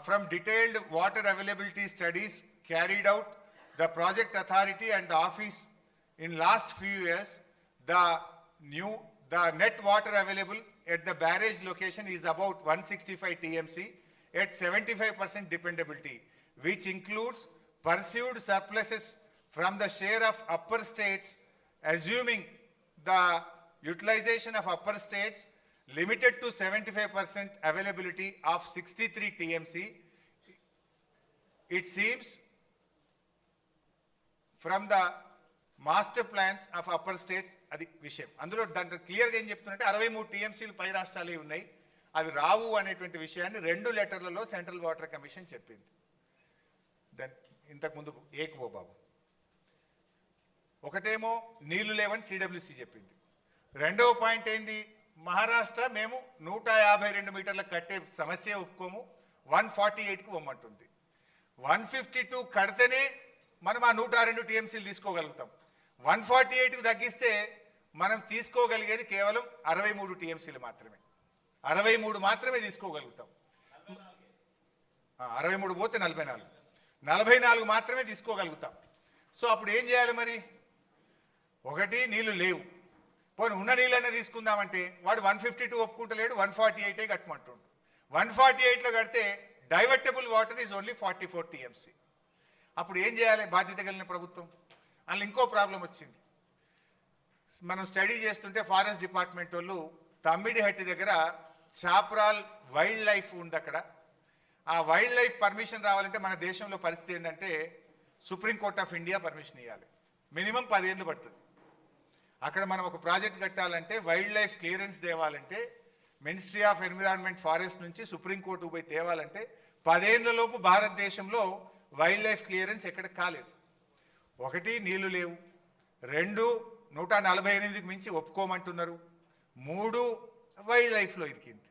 from detailed water availability studies carried out the project authority and the office in last few years, the net water available at the barrage location is about 165 TMC at 75% dependability. which includes pursued surpluses from the share of upper states, assuming the utilization of upper states limited to 75% availability of 63 TMC. It seems from the master plans of upper states అది విషయం. అందులో దాంట్లో క్లియర్గా ఏం చెప్తున్నట్టే 63 టీఎంసీలు పై రాష్ట్రాలే ఉన్నాయి, అవి రావు అనేటువంటి విషయాన్ని 2 లెటర్లలో సెంట్రల్ వాటర్ కమిషన్ చెప్పింది. దెన్ ఇంతకుముందు ఏకువో బాబు ఒకటేమో నీళ్లు లేవని సిడబ్ల్యూసి చెప్పింది. రెండవ పాయింట్ ఏంది, మహారాష్ట్ర మేము 152 మీటర్లకు కట్టే సమస్య ఒప్పుకోము, 148కు ఇవ్వమంటుంది. 152 కడితేనే మనం ఆ 102 టీఎంసీలు తీసుకోగలుగుతాం. 148కు తగ్గిస్తే మనం తీసుకోగలిగేది కేవలం 63 టీఎంసీలు మాత్రమే, 63 మాత్రమే తీసుకోగలుగుతాం. 63 పోతే 44 మాత్రమే తీసుకోగలుగుతాం. సో అప్పుడు ఏం చేయాలి మరి? ఒకటి నీళ్లు లేవు, పోనీ ఉన్న నీళ్ళనే తీసుకుందామంటే వాడు 152 ఒప్పుకుంటలేడు, 148 కట్టమంటుండు. 148లో కడితే divertible water is only 44 TMC. అప్పుడు ఏం చేయాలి బాధ్యత కలిగిన ప్రభుత్వం? అందులో ఇంకో ప్రాబ్లం వచ్చింది. మనం స్టడీ చేస్తుంటే ఫారెస్ట్ డిపార్ట్మెంట్ వాళ్ళు తమ్మిడిహట్టి దగ్గర చాప్రాల్ వైల్డ్ లైఫ్ ఉంది. అక్కడ ఆ వైల్డ్ లైఫ్ పర్మిషన్ రావాలంటే మన దేశంలో పరిస్థితి ఏంటంటే సుప్రీంకోర్ట్ ఆఫ్ ఇండియా పర్మిషన్ ఇవ్వాలి, మినిమం 10 ఏళ్ళు పడుతుంది. అక్కడ మనం ఒక ప్రాజెక్ట్ కట్టాలంటే వైల్డ్ లైఫ్ క్లియరెన్స్ తేవాలంటే మినిస్ట్రీ ఆఫ్ ఎన్విరాన్మెంట్ ఫారెస్ట్ నుంచి సుప్రీంకోర్టుకు పోయి తేవాలంటే 10 ఏళ్లలోపు భారతదేశంలో వైల్డ్ లైఫ్ క్లియరెన్స్ ఎక్కడ కాలేదు. ఒకటి నీళ్లు లేవు, 2 148కి మించి ఒప్పుకోమంటున్నారు, 3 వైల్డ్ లైఫ్లో ఇరికింది.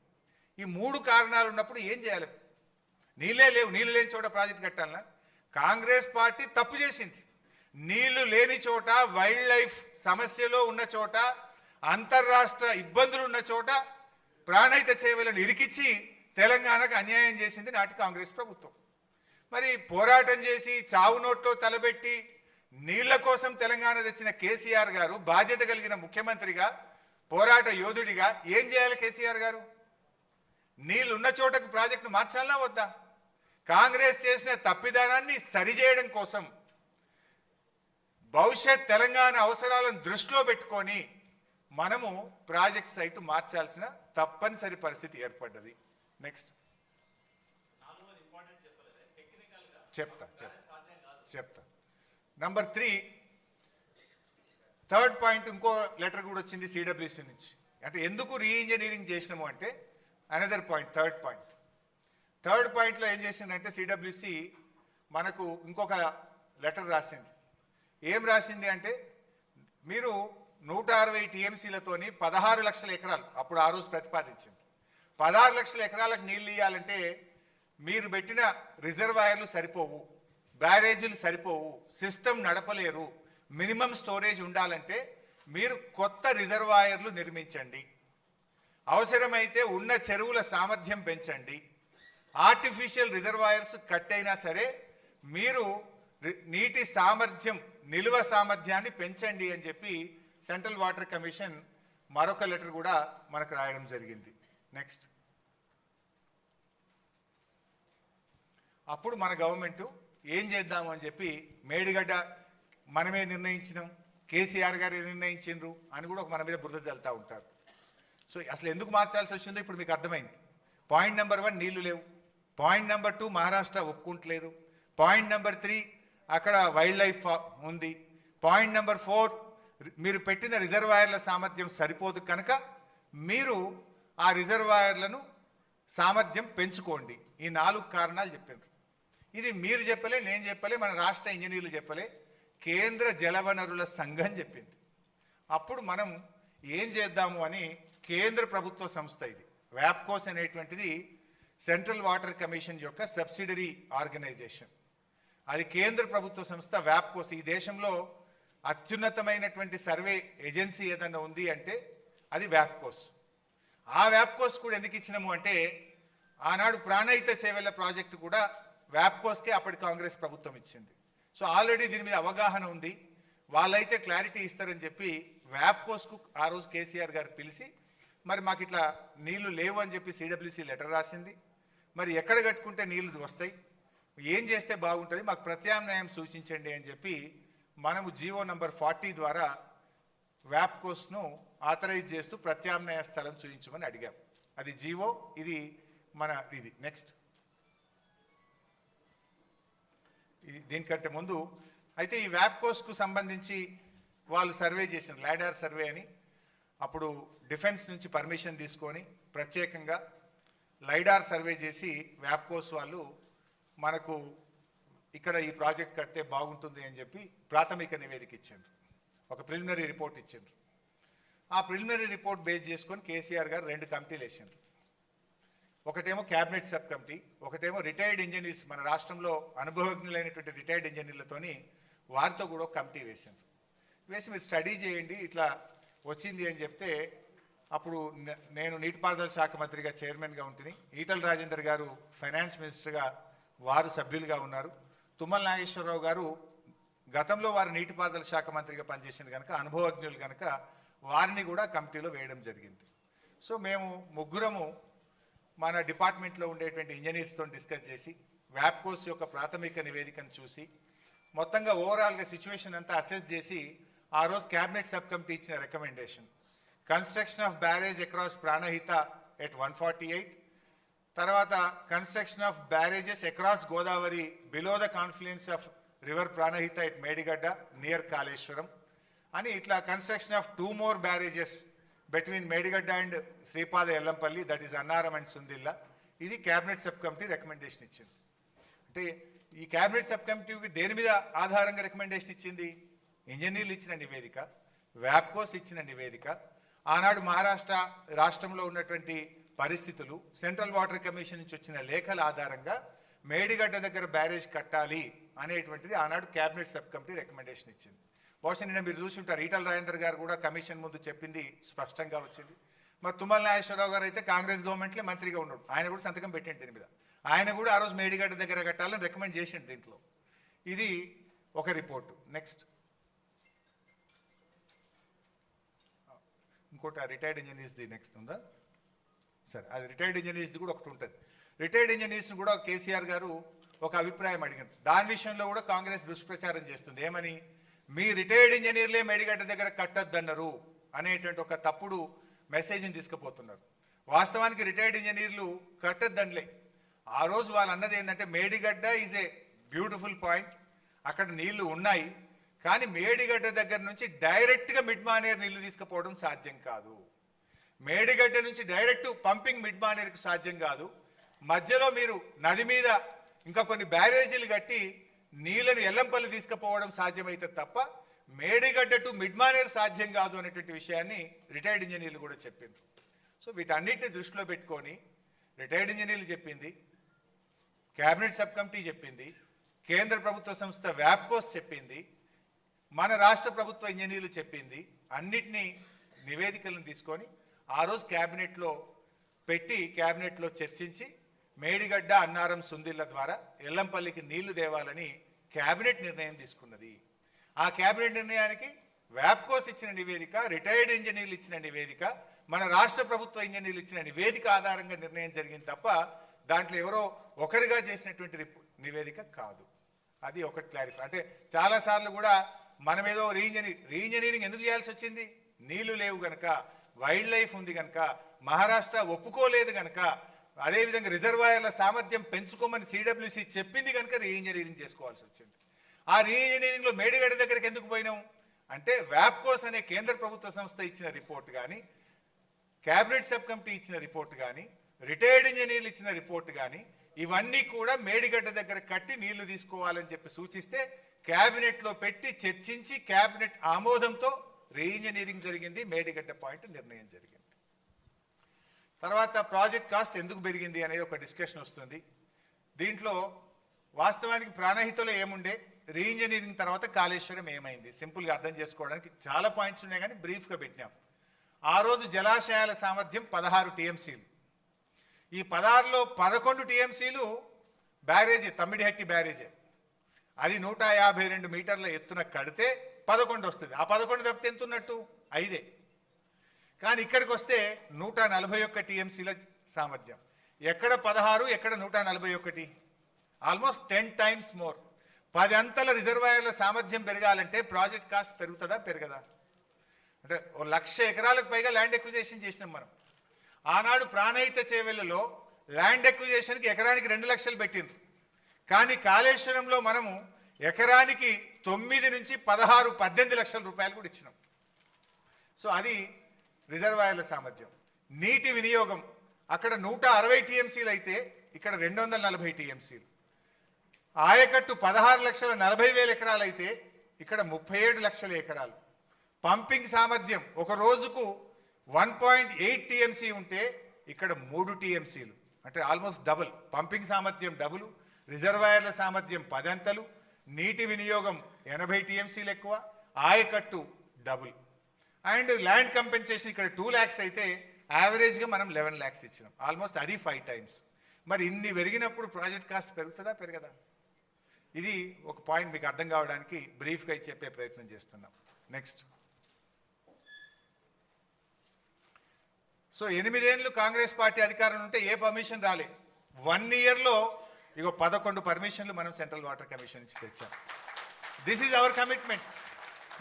ఈ 3 కారణాలు ఉన్నప్పుడు ఏం చేయాలి? నీళ్ళే లేవు, నీళ్ళు లేని చోట ప్రాజెక్ట్ కట్టాలన్నా? కాంగ్రెస్ పార్టీ తప్పు చేసింది. నీళ్లు లేని చోట, వైల్డ్ లైఫ్ సమస్యలో ఉన్న చోట, అంతర్రాష్ట్ర ఇబ్బందులు ఉన్న చోట ప్రాణహిత చేవలను ఇరికిచ్చి తెలంగాణకు అన్యాయం చేసింది నాటి కాంగ్రెస్ ప్రభుత్వం. మరి పోరాటం చేసి చావు నోట్లో తలబెట్టి నీళ్ల కోసం తెలంగాణ తెచ్చిన కేసీఆర్ గారు బాధ్యత కలిగిన ముఖ్యమంత్రిగా, పోరాట యోధుడిగా ఏం చేయాలి కేసీఆర్ గారు? నీళ్లు ఉన్న చోటకు ప్రాజెక్టు మార్చాలనా వద్దా? కాంగ్రెస్ చేసిన తప్పిదానాన్ని సరిచేయడం కోసం భవిష్యత్ తెలంగాణ అవసరాలను దృష్టిలో పెట్టుకొని మనము ప్రాజెక్ట్ సైట్ మార్చాల్సిన తప్పనిసరి పరిస్థితి ఏర్పడ్డది. నెక్స్ట్ చెప్తా. నంబర్ 3, థర్డ్ పాయింట్, ఇంకో లెటర్ కూడా వచ్చింది సిడబ్ల్యూసి నుంచి. అంటే ఎందుకు రీఇంజనీరింగ్ చేసినాము అంటే అనదర్ పాయింట్, థర్డ్ పాయింట్లో ఏం చేసిందంటే సిడబ్ల్యూసి మనకు ఇంకొక లెటర్ రాసింది. ఏం రాసింది అంటే మీరు 160 టీఎంసీలతోని 16 లక్షల ఎకరాలు అప్పుడు ఆ రోజు ప్రతిపాదించింది. 16 లక్షల ఎకరాలకు నీళ్ళు ఇవ్వాలంటే మీరు పెట్టిన రిజర్వాయర్లు సరిపోవు, బ్యారేజీలు సరిపోవు, సిస్టమ్ నడపలేరు. మినిమం స్టోరేజ్ ఉండాలంటే మీరు కొత్త రిజర్వాయర్లు నిర్మించండి, అవసరమైతే ఉన్న చెరువుల సామర్థ్యం పెంచండి, ఆర్టిఫిషియల్ రిజర్వాయర్స్ కట్టైనా సరే మీరు నీటి సామర్థ్యం, నిల్వ సామర్థ్యాన్ని పెంచండి అని చెప్పి సెంట్రల్ వాటర్ కమిషన్ మరొక లెటర్ కూడా మనకు రాయడం జరిగింది. నెక్స్ట్, అప్పుడు మన గవర్నమెంట్ ఏం చేద్దాము అని చెప్పి మేడిగడ్డ మనమే నిర్ణయించినాం, కేసీఆర్ గారు నిర్ణయించిండ్రు అని కూడా మన మీద బురద చల్లుతూ ఉంటారు. సో అసలు ఎందుకు మార్చాల్సి వచ్చిందో ఇప్పుడు మీకు అర్థమైంది. పాయింట్ నెంబర్ 1 నీళ్లు లేవు, పాయింట్ నెంబర్ 2 మహారాష్ట్ర ఒప్పుకుంటలేదు, పాయింట్ నెంబర్ 3 అక్కడ వైల్డ్ లైఫ్ ఉంది, పాయింట్ నెంబర్ 4 మీరు పెట్టిన రిజర్వాయర్ల సామర్థ్యం సరిపోదు కనుక మీరు ఆ రిజర్వాయర్లను సామర్థ్యం పెంచుకోండి. ఈ 4 కారణాలు చెప్పారు. ఇది మీరు చెప్పలే, నేను చెప్పలే, మన రాష్ట్ర ఇంజనీర్లు చెప్పలే, కేంద్ర జలవనరుల సంఘం చెప్పింది. అప్పుడు మనం ఏం చేద్దాము అని కేంద్ర ప్రభుత్వ సంస్థ, ఇది వ్యాప్కోస్ అనేటువంటిది సెంట్రల్ వాటర్ కమిషన్ యొక్క సబ్సిడరీ ఆర్గనైజేషన్, అది కేంద్ర ప్రభుత్వ సంస్థ వ్యాప్కోస్. ఈ దేశంలో అత్యున్నతమైనటువంటి సర్వే ఏజెన్సీ ఏదన్నా ఉంది అంటే అది వ్యాప్కోస్. ఆ వ్యాప్కోస్ కూడా ఎందుకు ఇచ్చినాము అంటే ఆనాడు ప్రాణహిత చేవెళ్ల ప్రాజెక్టు కూడా వ్యాప్కోస్కే అప్పటి కాంగ్రెస్ ప్రభుత్వం ఇచ్చింది. సో ఆల్రెడీ దీని మీద అవగాహన ఉంది, వాళ్ళైతే క్లారిటీ ఇస్తారని చెప్పి వ్యాప్కోస్కు ఆ రోజు కేసీఆర్ గారు పిలిచి మరి మాకు ఇట్లా నీళ్లు లేవు అని చెప్పి సిడబ్ల్యూసి లెటర్ రాసింది. మరి ఎక్కడ కట్టుకుంటే నీళ్లు వస్తాయి, ఏం చేస్తే బాగుంటుంది, మాకు ప్రత్యామ్నాయం సూచించండి అని చెప్పి మనము జీవో నంబర్ 40 ద్వారా వ్యాప్కోస్ను ఆథరైజ్ చేస్తూ ప్రత్యామ్నాయ స్థలం చూపించమని అడిగాం. అది జీవో, ఇది మన ఇది నెక్స్ట్. దీనికంటే ముందు అయితే ఈ వ్యాప్కోస్కు సంబంధించి వాళ్ళు సర్వే చేసిన లాడార్ సర్వే అని, అప్పుడు డిఫెన్స్ నుంచి పర్మిషన్ తీసుకొని ప్రత్యేకంగా లైడార్ సర్వే చేసి వ్యాప్కోస్ వాళ్ళు మనకు ఇక్కడ ఈ ప్రాజెక్ట్ కడితే బాగుంటుంది అని చెప్పి ప్రాథమిక నివేదిక ఇచ్చిండ్రు, ఒక ప్రిలిమినరీ రిపోర్ట్ ఇచ్చిండ్రు. ఆ ప్రిలిమినరీ రిపోర్ట్ బేస్ చేసుకొని కేసీఆర్ గారు 2 కమిటీలు వేసిండ్రు. ఒకటేమో క్యాబినెట్ సబ్ కమిటీ, ఒకటేమో రిటైర్డ్ ఇంజనీర్స్, మన రాష్ట్రంలో అనుభవజ్ఞులైనటువంటి రిటైర్డ్ ఇంజనీర్లతోని వారితో కూడా ఒక కమిటీ వేసిండ్రు. వేసి మీరు స్టడీ చేయండి ఇట్లా వచ్చింది అని చెప్తే, అప్పుడు నేను నీటిపారుదల శాఖ మంత్రిగా చైర్మన్గా ఉంటుంది, ఈటల రాజేందర్ గారు ఫైనాన్స్ మినిస్టర్గా వారు సభ్యులుగా ఉన్నారు, తుమ్మల నాగేశ్వరరావు గారు గతంలో వారు నీటిపారుదల శాఖ మంత్రిగా పనిచేసింది కనుక అనుభవజ్ఞులు కనుక వారిని కూడా కమిటీలో వేయడం జరిగింది. సో మేము ముగ్గురము మన డిపార్ట్మెంట్లో ఉండేటువంటి ఇంజనీర్స్తో డిస్కస్ చేసి వ్యాప్కోస్ యొక్క ప్రాథమిక నివేదికను చూసి మొత్తంగా ఓవరాల్గా సిచ్యువేషన్ అంతా అసెస్ చేసి ఆ రోజు క్యాబినెట్ సబ్ కమిటీ ఇచ్చిన recommendation construction of barrage across Pranahita at 148, తర్వాత construction of barrages across Godavari below the confluence of river Pranahita at Medigadda near Kaleshwaram అని, ఇట్లా construction of 2 more barrages between Medigadda and Sripada Yellampalli, that is Annaram and Sundilla. ఇది cabinet sub committee recommendation ఇచ్చింది. అంటే ఈ cabinet sub కమిటీకి దేని మీద ఆధారంగా రికమెండేషన్ ఇచ్చింది? ఇంజనీర్లు ఇచ్చిన నివేదిక, వ్యాప్కోస్ ఇచ్చిన నివేదిక, ఆనాడు మహారాష్ట్ర రాష్ట్రంలో ఉన్నటువంటి పరిస్థితులు, సెంట్రల్ వాటర్ కమిషన్ నుంచి వచ్చిన లేఖల ఆధారంగా మేడిగడ్డ దగ్గర బ్యారేజ్ కట్టాలి అనేటువంటిది ఆనాడు క్యాబినెట్ సబ్ కమిటీ రికమెండేషన్ ఇచ్చింది. బహుశా నిన్న మీరు చూసుంటారు, ఈటల రాజేందర్ గారు కూడా కమిషన్ ముందు చెప్పింది స్పష్టంగా వచ్చింది. మరి తుమ్మల నాగేశ్వరరావు గారు అయితే కాంగ్రెస్ గవర్నమెంట్లో మంత్రిగా ఉన్నాడు, ఆయన కూడా సంతకం పెట్టండి దీని మీద. ఆయన కూడా ఆ రోజు మేడిగడ్డ దగ్గర కట్టాలని రికమెండ్ చేసిండు దీంట్లో. ఇది ఒక రిపోర్టు. నెక్స్ట్ ఇంకోటి రిటైర్డ్ ఇంజనీర్స్ది నెక్స్ట్ ఉందా సరే, అది రిటైర్డ్ ఇంజనీర్స్ది కూడా ఒకటి ఉంటుంది. రిటైర్డ్ ఇంజనీర్స్ని కూడా కేసీఆర్ గారు ఒక అభిప్రాయం అడిగారు. దాని విషయంలో కూడా కాంగ్రెస్ దుష్ప్రచారం చేస్తుంది. ఏమని? మీ రిటైర్డ్ ఇంజనీర్లే మేడిగడ్డ దగ్గర కట్టొద్దన్నారు అనేటువంటి ఒక తప్పుడు మెసేజ్ని తీసుకుపోతున్నారు. వాస్తవానికి రిటైర్డ్ ఇంజనీర్లు కట్టొద్దనిలే. ఆ రోజు వాళ్ళు అన్నది ఏంటంటే Medigadda is a beautiful point, అక్కడ నీళ్లు ఉన్నాయి, కానీ మేడిగడ్డ దగ్గర నుంచి డైరెక్ట్గా మిడ్ మానేర్ నీళ్లు తీసుకుపోవడం సాధ్యం కాదు. మేడిగడ్డ నుంచి డైరెక్ట్ పంపింగ్ మిడ్ మానేర్కు సాధ్యం కాదు. మధ్యలో మీరు నది మీద ఇంకా కొన్ని బ్యారేజీలు కట్టి నీళ్ళని ఎల్లంపల్లి తీసుకుపోవడం సాధ్యమైతే తప్ప మేడిగడ్డ టు మిడ్ మానేర్ సాధ్యం కాదు అనేటువంటి విషయాన్ని రిటైర్డ్ ఇంజనీర్లు కూడా చెప్పిండ్రు. సో వీటన్నిటిని దృష్టిలో పెట్టుకొని రిటైర్డ్ ఇంజనీర్లు చెప్పింది, క్యాబినెట్ సబ్ కమిటీ చెప్పింది, కేంద్ర ప్రభుత్వ సంస్థ వ్యాప్కోస్ చెప్పింది, మన రాష్ట్ర ప్రభుత్వ ఇంజనీర్లు చెప్పింది, అన్నిటినీ నివేదికలను తీసుకొని ఆ రోజు క్యాబినెట్లో పెట్టి క్యాబినెట్లో చర్చించి మేడిగడ్డ అన్నారం సుందిళ్ళ ద్వారా ఎల్లంపల్లికి నీళ్లు దేవాలని క్యాబినెట్ నిర్ణయం తీసుకున్నది. ఆ క్యాబినెట్ నిర్ణయానికి వ్యాప్కోస్ ఇచ్చిన నివేదిక, రిటైర్డ్ ఇంజనీర్లు ఇచ్చిన నివేదిక, మన రాష్ట్ర ప్రభుత్వ ఇంజనీర్లు ఇచ్చిన నివేదిక ఆధారంగా నిర్ణయం జరిగింది తప్ప దాంట్లో ఎవరో ఒకరిగా చేసినటువంటి నివేదిక కాదు. అది ఒకటి క్లారిఫై. అంటే చాలాసార్లు కూడా మనం ఏదో రీఇంజనీరింగ్ ఎందుకు చేయాల్సి వచ్చింది? నీళ్లు లేవు గనక, వైల్డ్ లైఫ్ ఉంది కనుక, మహారాష్ట్ర ఒప్పుకోలేదు కనుక, అదేవిధంగా రిజర్వాయర్ల సామర్థ్యం పెంచుకోమని సిడబ్ల్యూసి చెప్పింది కనుక రీఇంజనీరింగ్ చేసుకోవాల్సి వచ్చింది. ఆ రీఇంజనీరింగ్లో మేడిగడ్డ దగ్గరికి ఎందుకు పోయినాం అంటే వ్యాప్కోస్ అనే కేంద్ర ప్రభుత్వ సంస్థ ఇచ్చిన రిపోర్ట్ కానీ, క్యాబినెట్ సబ్ కమిటీ ఇచ్చిన రిపోర్ట్ కానీ, రిటైర్డ్ ఇంజనీర్లు ఇచ్చిన రిపోర్ట్ కానీ ఇవన్నీ కూడా మేడిగడ్డ దగ్గర కట్టి నీళ్లు తీసుకోవాలని చెప్పి సూచిస్తే క్యాబినెట్లో పెట్టి చర్చించి క్యాబినెట్ ఆమోదంతో రీఇంజనీరింగ్ జరిగింది, మేడిగడ్డ పాయింట్ నిర్ణయం జరిగింది. తర్వాత ప్రాజెక్ట్ కాస్ట్ ఎందుకు పెరిగింది అనేది ఒక డిస్కషన్ వస్తుంది. దీంట్లో వాస్తవానికి ప్రాణహితలో ఏముండే, రీఇంజనీరింగ్ తర్వాత కాళేశ్వరం ఏమైంది, సింపుల్గా అర్థం చేసుకోవడానికి చాలా పాయింట్స్ ఉన్నాయి కానీ బ్రీఫ్గా పెట్టినాం. ఆ రోజు జలాశయాల సామర్థ్యం 16 టీఎంసీలు. ఈ 16లో 11 టీఎంసీలు బ్యారేజీ, తమ్మిడిహట్టి బ్యారేజీ. అది 152 మీటర్ల ఎత్తున కడితే 11 వస్తుంది. ఆ 11 తప్పితే ఎంత ఉన్నట్టు? 5. కానీ ఇక్కడికి వస్తే 141 టీఎంసీల సామర్థ్యం. ఎక్కడ 16, ఎక్కడ 141? Almost 10 times more. 10 అంతల రిజర్వాయర్ల సామర్థ్యం పెరగాలంటే ప్రాజెక్ట్ కాస్ట్ పెరుగుతుందా పెరగదా? అంటే 1,00,000 ఎకరాలకు పైగా ల్యాండ్ ఎక్విజేషన్ చేసినాం మనం. ఆనాడు ప్రాణహిత చేవెళ్లలో ల్యాండ్ ఎక్విజేషన్కి ఎకరానికి 2 లక్షలు పెట్టిండ్రు. కానీ కాళేశ్వరంలో మనము ఎకరానికి 9 నుంచి 16, 18 లక్షల రూపాయలు కూడా ఇచ్చినాం. సో అది రిజర్వాయర్ల సామర్థ్యం. నీటి వినియోగం అక్కడ 160 టీఎంసీలు అయితే ఇక్కడ 240 టీఎంసీలు. ఆయకట్టు 16,40,000 ఎకరాలు అయితే ఇక్కడ 37 లక్షల ఎకరాలు. పంపింగ్ సామర్థ్యం ఒక రోజుకు 1.8 టీఎంసీ ఉంటే ఇక్కడ 3 టీఎంసీలు, అంటే ఆల్మోస్ట్ డబుల్. పంపింగ్ సామర్థ్యం డబుల్, రిజర్వాయర్ల సామర్థ్యం 10 అంతలు, నీటి వినియోగం 80 టీఎంసీలు ఎక్కువ, ఆయకట్టు డబుల్. అండ్ ల్యాండ్ కంపెన్సేషన్ ఇక్కడ 2 lakhs అయితే యావరేజ్గా మనం 11 lakhs ఇచ్చినాం. ఆల్మోస్ట్ అది 5 times. మరి ఇన్ని పెరిగినప్పుడు ప్రాజెక్ట్ కాస్ట్ పెరుగుతుందా పెరగదా? ఇది ఒక పాయింట్ మీకు అర్థం కావడానికి బ్రీఫ్గా చెప్పే ప్రయత్నం చేస్తున్నాం. నెక్స్ట్. సో 8 ఏళ్ళు కాంగ్రెస్ పార్టీ అధికారంలో ఉంటే ఏ పర్మిషన్ రాలే. 1 yearలో 11 పర్మిషన్లు మనం సెంట్రల్ వాటర్ కమిషన్ నుంచి తెచ్చాం. This is our commitment.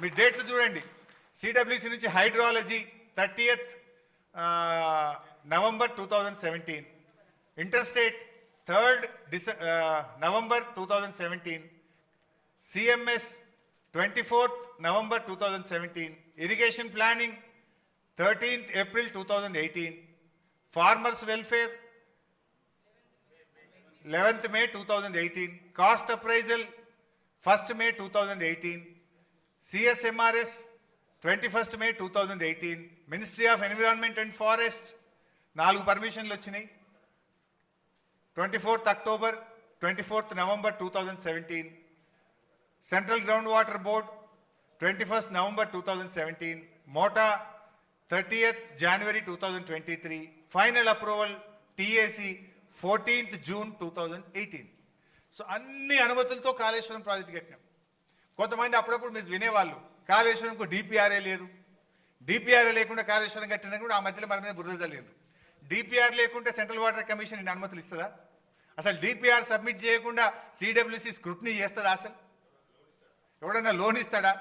మీ డేట్లు చూడండి. సిడబ్ల్యూసి నుంచి hydrology 30th November 2017, interstate 3rd November 2017, CMS 24th November 2017, irrigation planning 13th April 2018, farmers welfare 11th May 2018, cost appraisal 1st May 2018, CSMRS 21st May 2018, ministry of environment and forest 4 పర్మిషన్లు వచ్చినాయి. 24th October, 24th November 2017, central ground water board 21st November 2017, MoTA 30th January 2023, final approval TAC 14th June 2018. So అన్ని అనుమతులతో Kaleshwaram project కట్టినాం. కొంతమంది అప్పుడప్పుడు మీరు వినేవాళ్ళు కాళేశ్వరంకు డిపిఆర్ఏ లేదు, డిపిఆర్ఏ లేకుండా కాళేశ్వరం కట్టినా కూడా ఆ మధ్యలో మన మీద బురద జల్లేదు. డిపిఆర్ లేకుంటే సెంట్రల్ వాటర్ కమిషన్ ఇన్ని అనుమతులు ఇస్తుందా? అసలు డిపిఆర్ సబ్మిట్ చేయకుండా సిడబ్ల్యూసి స్క్రూటినీ చేస్తుందా? అసలు ఎవడన్నా లోన్ ఇస్తాడా?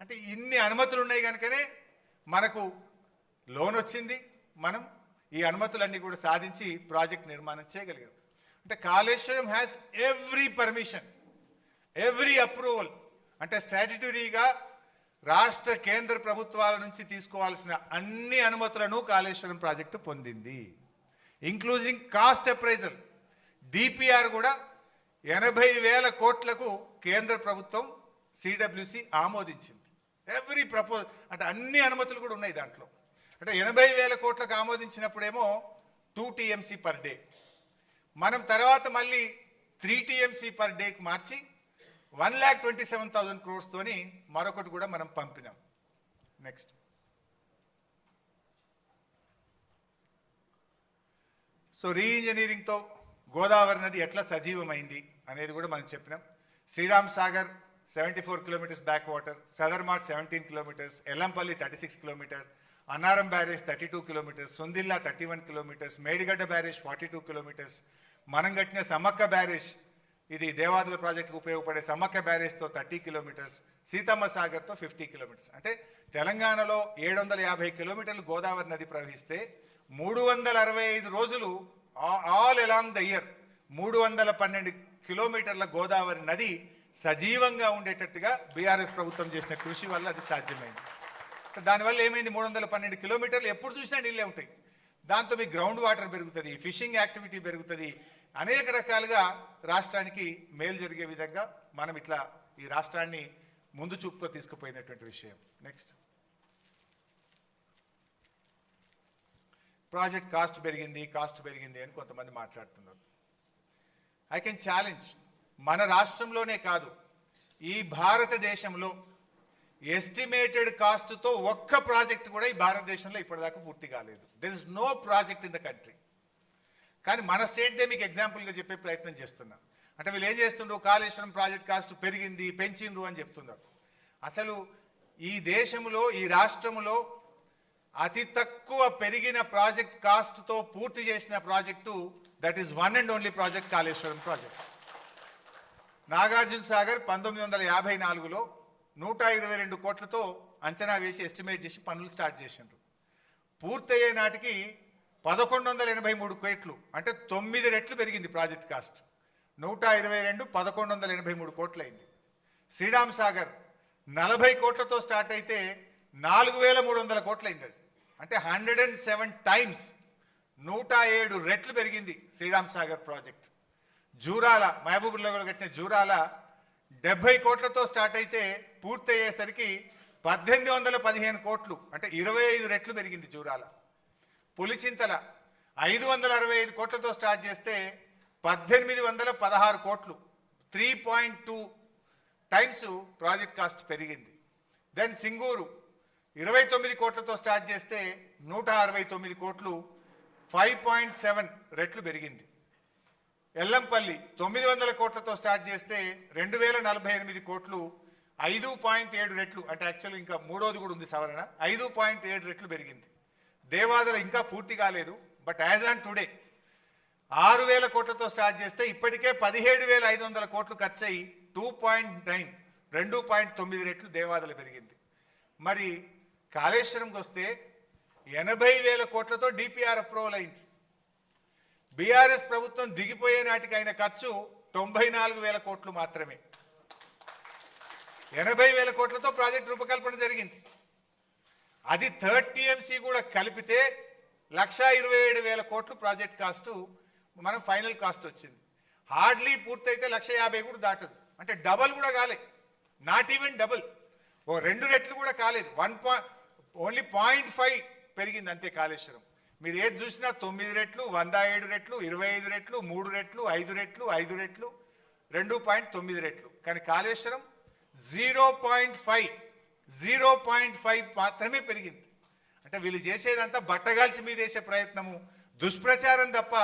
అంటే ఇన్ని అనుమతులు ఉన్నాయి కనుకనే మనకు లోన్ వచ్చింది. మనం ఈ అనుమతులన్నీ కూడా సాధించి ప్రాజెక్ట్ నిర్మాణం చేయగలిగాం. అంటే Kaleshwaram has every permission, every approval. అంటే స్టాట్యుటరీగా రాష్ట్ర కేంద్ర ప్రభుత్వాల నుంచి తీసుకోవాల్సిన అన్ని అనుమతులను కాళేశ్వరం ప్రాజెక్టు పొందింది, ఇంక్లూజింగ్ కాస్ట్ అప్రైజల్. డిపిఆర్ కూడా 80,000 కోట్లకు కేంద్ర ప్రభుత్వం సిడబ్ల్యూసి ఆమోదించింది. ఎవ్రీ అంటే అన్ని అనుమతులు కూడా ఉన్నాయి దాంట్లో. అంటే 80,000 కోట్లకు ఆమోదించినప్పుడేమో 2 టీఎంసీ పర్ డే, మనం తర్వాత మళ్ళీ 3 టీఎంసీ పర్ డేకి మార్చి 1,27,000 crores తోని మరొకటి కూడా మనం పంపినాం. నెక్స్ట్. సో రీఇంజనీరింగ్తో గోదావరి నది ఎట్లా సజీవమైంది అనేది కూడా మనం చెప్పినాం. Sriram Sagar 74 kilometers back water, Sadarmat 17 kilometers, Yellampalli 36 kilometers, Annaram barrage 32 kilometers, Sundilla 31 kilometers, Medigadda barrage 42 kilometers, మనం కట్టిన సమ్మక్క బ్యారేజ్, ఇది దేవాదుల ప్రాజెక్టుకు ఉపయోగపడే సమ్మక్క బ్యారేజ్తో 30 kilometers, సీతమ్మ సాగర్తో 50 kilometers. అంటే తెలంగాణలో 750 kilometers గోదావరి నది ప్రవహిస్తే 365 రోజులు all along the year 312 kilometers Godavari నది సజీవంగా ఉండేటట్టుగా బీఆర్ఎస్ ప్రభుత్వం చేసిన కృషి వల్ల అది సాధ్యమైంది. దానివల్ల ఏమైంది? 312 kilometers ఎప్పుడు చూసినా నీళ్ళే ఉంటాయి. దాంతో మీ గ్రౌండ్ వాటర్ పెరుగుతుంది, ఫిషింగ్ యాక్టివిటీ పెరుగుతుంది, అనేక రకాలుగా రాష్ట్రానికి మేలు జరిగే విధంగా మనం ఇట్లా ఈ రాష్ట్రాన్ని ముందు చూపుతో తీసుకుపోయినటువంటి విషయం. నెక్స్ట్. ప్రాజెక్ట్ కాస్ట్ పెరిగింది అని కొంతమంది మాట్లాడుతున్నారు. ఐ కెన్ ఛాలెంజ్, మన రాష్ట్రంలోనే కాదు ఈ భారతదేశంలో ఎస్టిమేటెడ్ కాస్ట్తో ఒక్క ప్రాజెక్ట్ కూడా ఈ భారతదేశంలో ఇప్పటిదాకా పూర్తి కాలేదు. There is no project in the country. కానీ మన స్టేట్దే మీకు ఎగ్జాంపుల్గా చెప్పే ప్రయత్నం చేస్తున్నా. అంటే వీళ్ళు ఏం చేస్తుండ్రు? కాళేశ్వరం ప్రాజెక్ట్ కాస్ట్ పెరిగింది, పెంచిండ్రు అని చెప్తున్నారు. అసలు ఈ దేశంలో, ఈ రాష్ట్రంలో అతి తక్కువ పెరిగిన ప్రాజెక్ట్ కాస్ట్తో పూర్తి చేసిన project that is one and only project Kaleshwaram project. Nagarjuna Sagar 1954లో 122 కోట్లతో అంచనా వేసి ఎస్టిమేట్ చేసి పనులు స్టార్ట్ చేసిండ్రు. పూర్తయ్యే నాటికి 1183 కోట్లు, అంటే 9 రెట్లు పెరిగింది ప్రాజెక్ట్ కాస్ట్. 122 1183 కోట్లు అయింది. శ్రీరామ్ సాగర్ 40 కోట్లతో స్టార్ట్ అయితే 4300 కోట్లు అయింది. అది అంటే 107 టైమ్స్ 107 రెట్లు పెరిగింది శ్రీరామ్ సాగర్ ప్రాజెక్ట్. జూరాల మహబూబ్నగర్లో కట్టిన జూరాల 70 కోట్లతో స్టార్ట్ అయితే పూర్తయ్యేసరికి 1815 కోట్లు, అంటే 25 రెట్లు పెరిగింది జూరాల. పులిచింతల 565 కోట్లతో స్టార్ట్ చేస్తే 1816 కోట్లు, 3.2 టైమ్స్ ప్రాజెక్ట్ కాస్ట్ పెరిగింది. దెన్ సింగూరు 29 కోట్లతో స్టార్ట్ చేస్తే 169 కోట్లు, 5.7 రెట్లు పెరిగింది. ఎల్లంపల్లి 900 కోట్లతో స్టార్ట్ చేస్తే 2048 కోట్లు, 5.7 రెట్లు, అంటే యాక్చువల్లీ ఇంకా మూడోది కూడా ఉంది సవరణ, 5.7 రెట్లు పెరిగింది. దేవాదుల ఇంకా పూర్తి కాలేదు, బట్ యాజ్ ఆన్ టుడే 6000 కోట్లతో స్టార్ట్ చేస్తే ఇప్పటికే 17,500 కోట్లు ఖర్చు అయ్యి 2.9 రెట్లు దేవాదుల పెరిగింది. మరి కాళేశ్వరంకి వస్తే 80,000 కోట్లతో డిపిఆర్ అప్రూవల్ అయింది. బీఆర్ఎస్ ప్రభుత్వం దిగిపోయే నాటికి అయిన ఖర్చు 94,000 కోట్లు మాత్రమే. 80,000 కోట్లతో ప్రాజెక్ట్ రూపకల్పన జరిగింది. అది 3rd TMC కూడా కలిపితే 1,27,000 కోట్లు ప్రాజెక్ట్ కాస్ట్ మనం ఫైనల్ కాస్ట్ వచ్చింది. హార్డ్లీ పూర్తయితే 1,50,000 కూడా దాటదు, అంటే డబల్ కూడా కాలే, నాట్ ఈవెన్ డబుల్, ఓ 2 రెట్లు కూడా కాలేదు. ఓన్లీ 0.5 పెరిగింది అంతే కాళేశ్వరం. మీరు ఏది చూసినా 9 రెట్లు, 107 రెట్లు, 25 రెట్లు, 3 రెట్లు, 5 రెట్లు, 5 రెట్లు, 2.9 రెట్లు. కానీ కాళేశ్వరం 0.5 మాత్రమే పెరిగింది. అంటే వీళ్ళు చేసేదంతా బట్టగాల్చి మీద వేసే ప్రయత్నము, దుష్ప్రచారం తప్ప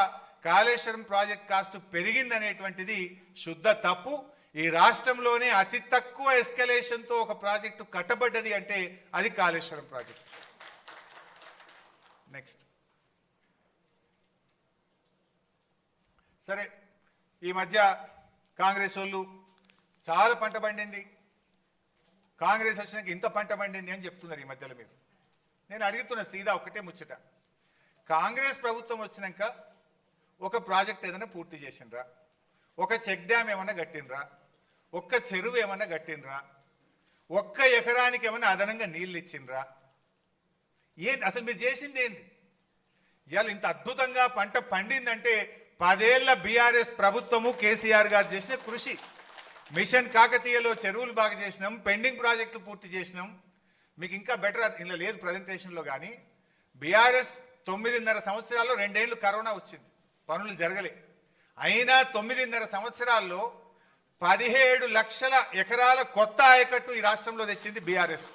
కాళేశ్వరం ప్రాజెక్ట్ కాస్ట్ పెరిగిందనేటువంటిది శుద్ధ తప్పు. ఈ రాష్ట్రంలోనే అతి తక్కువ ఎస్కలేషన్తో ఒక ప్రాజెక్టు కట్టబడ్డది అంటే అది కాళేశ్వరం ప్రాజెక్ట్. నెక్స్ట్, సరే, ఈ మధ్య కాంగ్రెస్ వాళ్ళు చాలా పంట పండింది, కాంగ్రెస్ వచ్చినాక ఇంత పంట పండింది అని చెప్తున్నారు ఈ మధ్యలో. మీరు, నేను అడుగుతున్న సీదా ఒకటే ముచ్చట, కాంగ్రెస్ ప్రభుత్వం వచ్చినాక ఒక ప్రాజెక్ట్ ఏదైనా పూర్తి చేసిండ్రా? ఒక చెక్ డ్యామ్ ఏమన్నా కట్టినరా? ఒక్క చెరువు ఏమన్నా కట్టినరా? ఒక్క ఎకరానికి ఏమన్నా అదనంగా నీళ్ళు ఇచ్చిండ్రా? ఏంది అసలు మీరు చేసింది ఏంది? ఇవాళ ఇంత అద్భుతంగా పంట పండిందంటే 10 ఏళ్ల బీఆర్ఎస్ ప్రభుత్వము కేసీఆర్ గారు చేసిన కృషి. మిషన్ కాకతీయలో చెరువులు బాగా చేసినాం, పెండింగ్ ప్రాజెక్టులు పూర్తి చేసినాం. మీకు ఇంకా బెటర్ ఇలా లేదు ప్రజెంటేషన్లో, కానీ బీఆర్ఎస్ 9.5 సంవత్సరాల్లో 2 ఏళ్ళు కరోనా వచ్చింది, పనులు జరగలే. అయినా 9.5 సంవత్సరాల్లో 17 లక్షల ఎకరాల కొత్త ఆయకట్టు ఈ రాష్ట్రంలో తెచ్చింది బీఆర్ఎస్.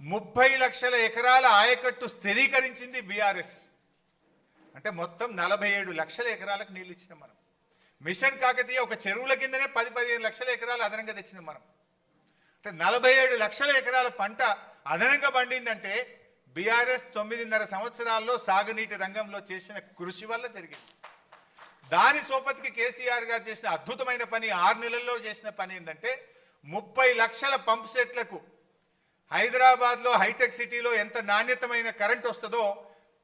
30 లక్షల ఎకరాల ఆయకట్టు స్థిరీకరించింది బీఆర్ఎస్. అంటే మొత్తం 47 లక్షల ఎకరాలకు నీళ్ళు ఇచ్చినాం మనం. మిషన్ కాకతీయ ఒక చెరువుల కిందనే 10-15 లక్షల ఎకరాలు అదనంగా తెచ్చినాం మనం. అంటే 47 లక్షల ఎకరాల పంట అదనంగా పండిందంటే బీఆర్ఎస్ 9.5 సంవత్సరాల్లో సాగునీటి రంగంలో చేసిన కృషి వల్ల జరిగింది. దాని సోపతికి కేసీఆర్ గారు చేసిన అద్భుతమైన పని, 6 నెలల్లో చేసిన పని ఏంటంటే 30 లక్షల పంప్ సెట్లకు హైదరాబాద్లో హైటెక్ సిటీలో ఎంత నాణ్యతమైన కరెంట్ వస్తుందో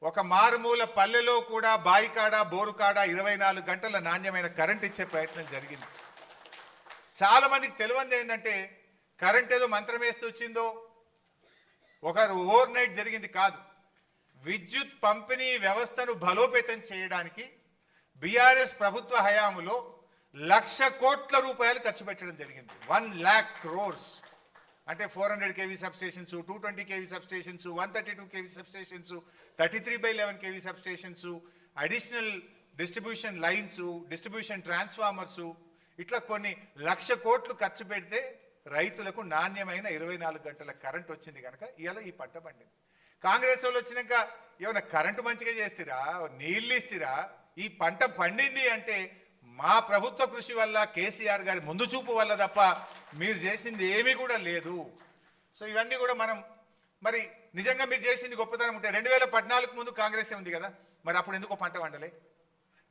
ఒక మారుమూల పల్లెలో కూడా బాయికాడ బోరుకాడ 24 గంటల నాణ్యమైన కరెంట్ ఇచ్చే ప్రయత్నం జరిగింది. చాలా మందికి తెలియంది ఏంటంటే కరెంట్ ఏదో మంత్రం వేస్తూ వచ్చిందో, ఒక ఓవర్ నైట్ జరిగింది కాదు. విద్యుత్ పంపిణీ వ్యవస్థను బలోపేతం చేయడానికి బీఆర్ఎస్ ప్రభుత్వ హయాంలో 1,00,000 కోట్ల రూపాయలు ఖర్చు పెట్టడం జరిగింది. 1 lakh crores. అంటే 400 kV substations, 220 kV substations, 132 kV substations, 33/11 kV substations, additional distribution lines, distribution transformers, ఇట్లా కొన్ని 1,00,000 కోట్లు ఖర్చు పెడితే రైతులకు నాణ్యమైన 24 గంటల కరెంట్ వచ్చింది కనుక ఇవాళ ఈ పంట పండింది. కాంగ్రెస్ వాళ్ళు వచ్చినాక ఏమైనా కరెంటు మంచిగా చేస్తారా, నీళ్ళు ఇస్తారా? ఈ పంట పండింది అంటే మా ప్రభుత్వ కృషి వల్ల, కేసీఆర్ గారి ముందు చూపు వల్ల తప్ప మీరు చేసింది ఏమీ కూడా లేదు. సో ఇవన్నీ కూడా మనం, మరి నిజంగా మీరు చేసింది గొప్పతనం ఉంటే 2014 ముందు కాంగ్రెస్ ఉంది కదా, మరి అప్పుడు ఎందుకు పంట పండలే?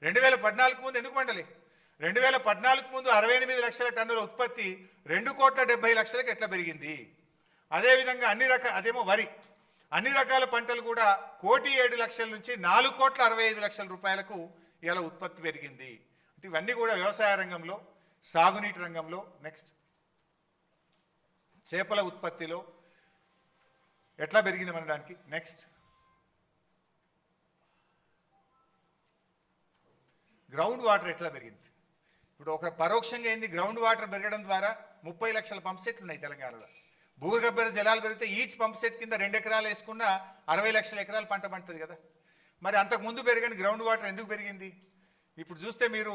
2014 ముందు ఎందుకు పండలే? 2014 ముందు 68 లక్షల టన్నుల ఉత్పత్తి 2,70,00,000కి ఎట్లా పెరిగింది? అదేవిధంగా అదేమో వరి, అన్ని రకాల పంటలు కూడా 1,07,00,000 నుంచి 4,65,00,000 రూపాయలకు ఇలా ఉత్పత్తి పెరిగింది. అంటే ఇవన్నీ కూడా వ్యవసాయ రంగంలో, సాగునీటి రంగంలో, నెక్స్ట్ చేపల ఉత్పత్తిలో ఎట్లా పెరిగింది అనడానికి, నెక్స్ట్ గ్రౌండ్ వాటర్ ఎట్లా పెరిగింది. ఇప్పుడు ఒక పరోక్షంగా ఏంది, గ్రౌండ్ వాటర్ పెరగడం ద్వారా 30 లక్షల పంప్ సెట్లు ఉన్నాయి తెలంగాణలో. భూగర్భ జలాలు పెరిగితే ఈచ్ పంప్ సెట్ కింద 2 ఎకరాలు వేసుకున్న 60 లక్షల ఎకరాలు పంట పండుతుంది కదా. మరి అంతకు ముందు పెరగని గ్రౌండ్ వాటర్ ఎందుకు పెరిగింది? ఇప్పుడు చూస్తే మీరు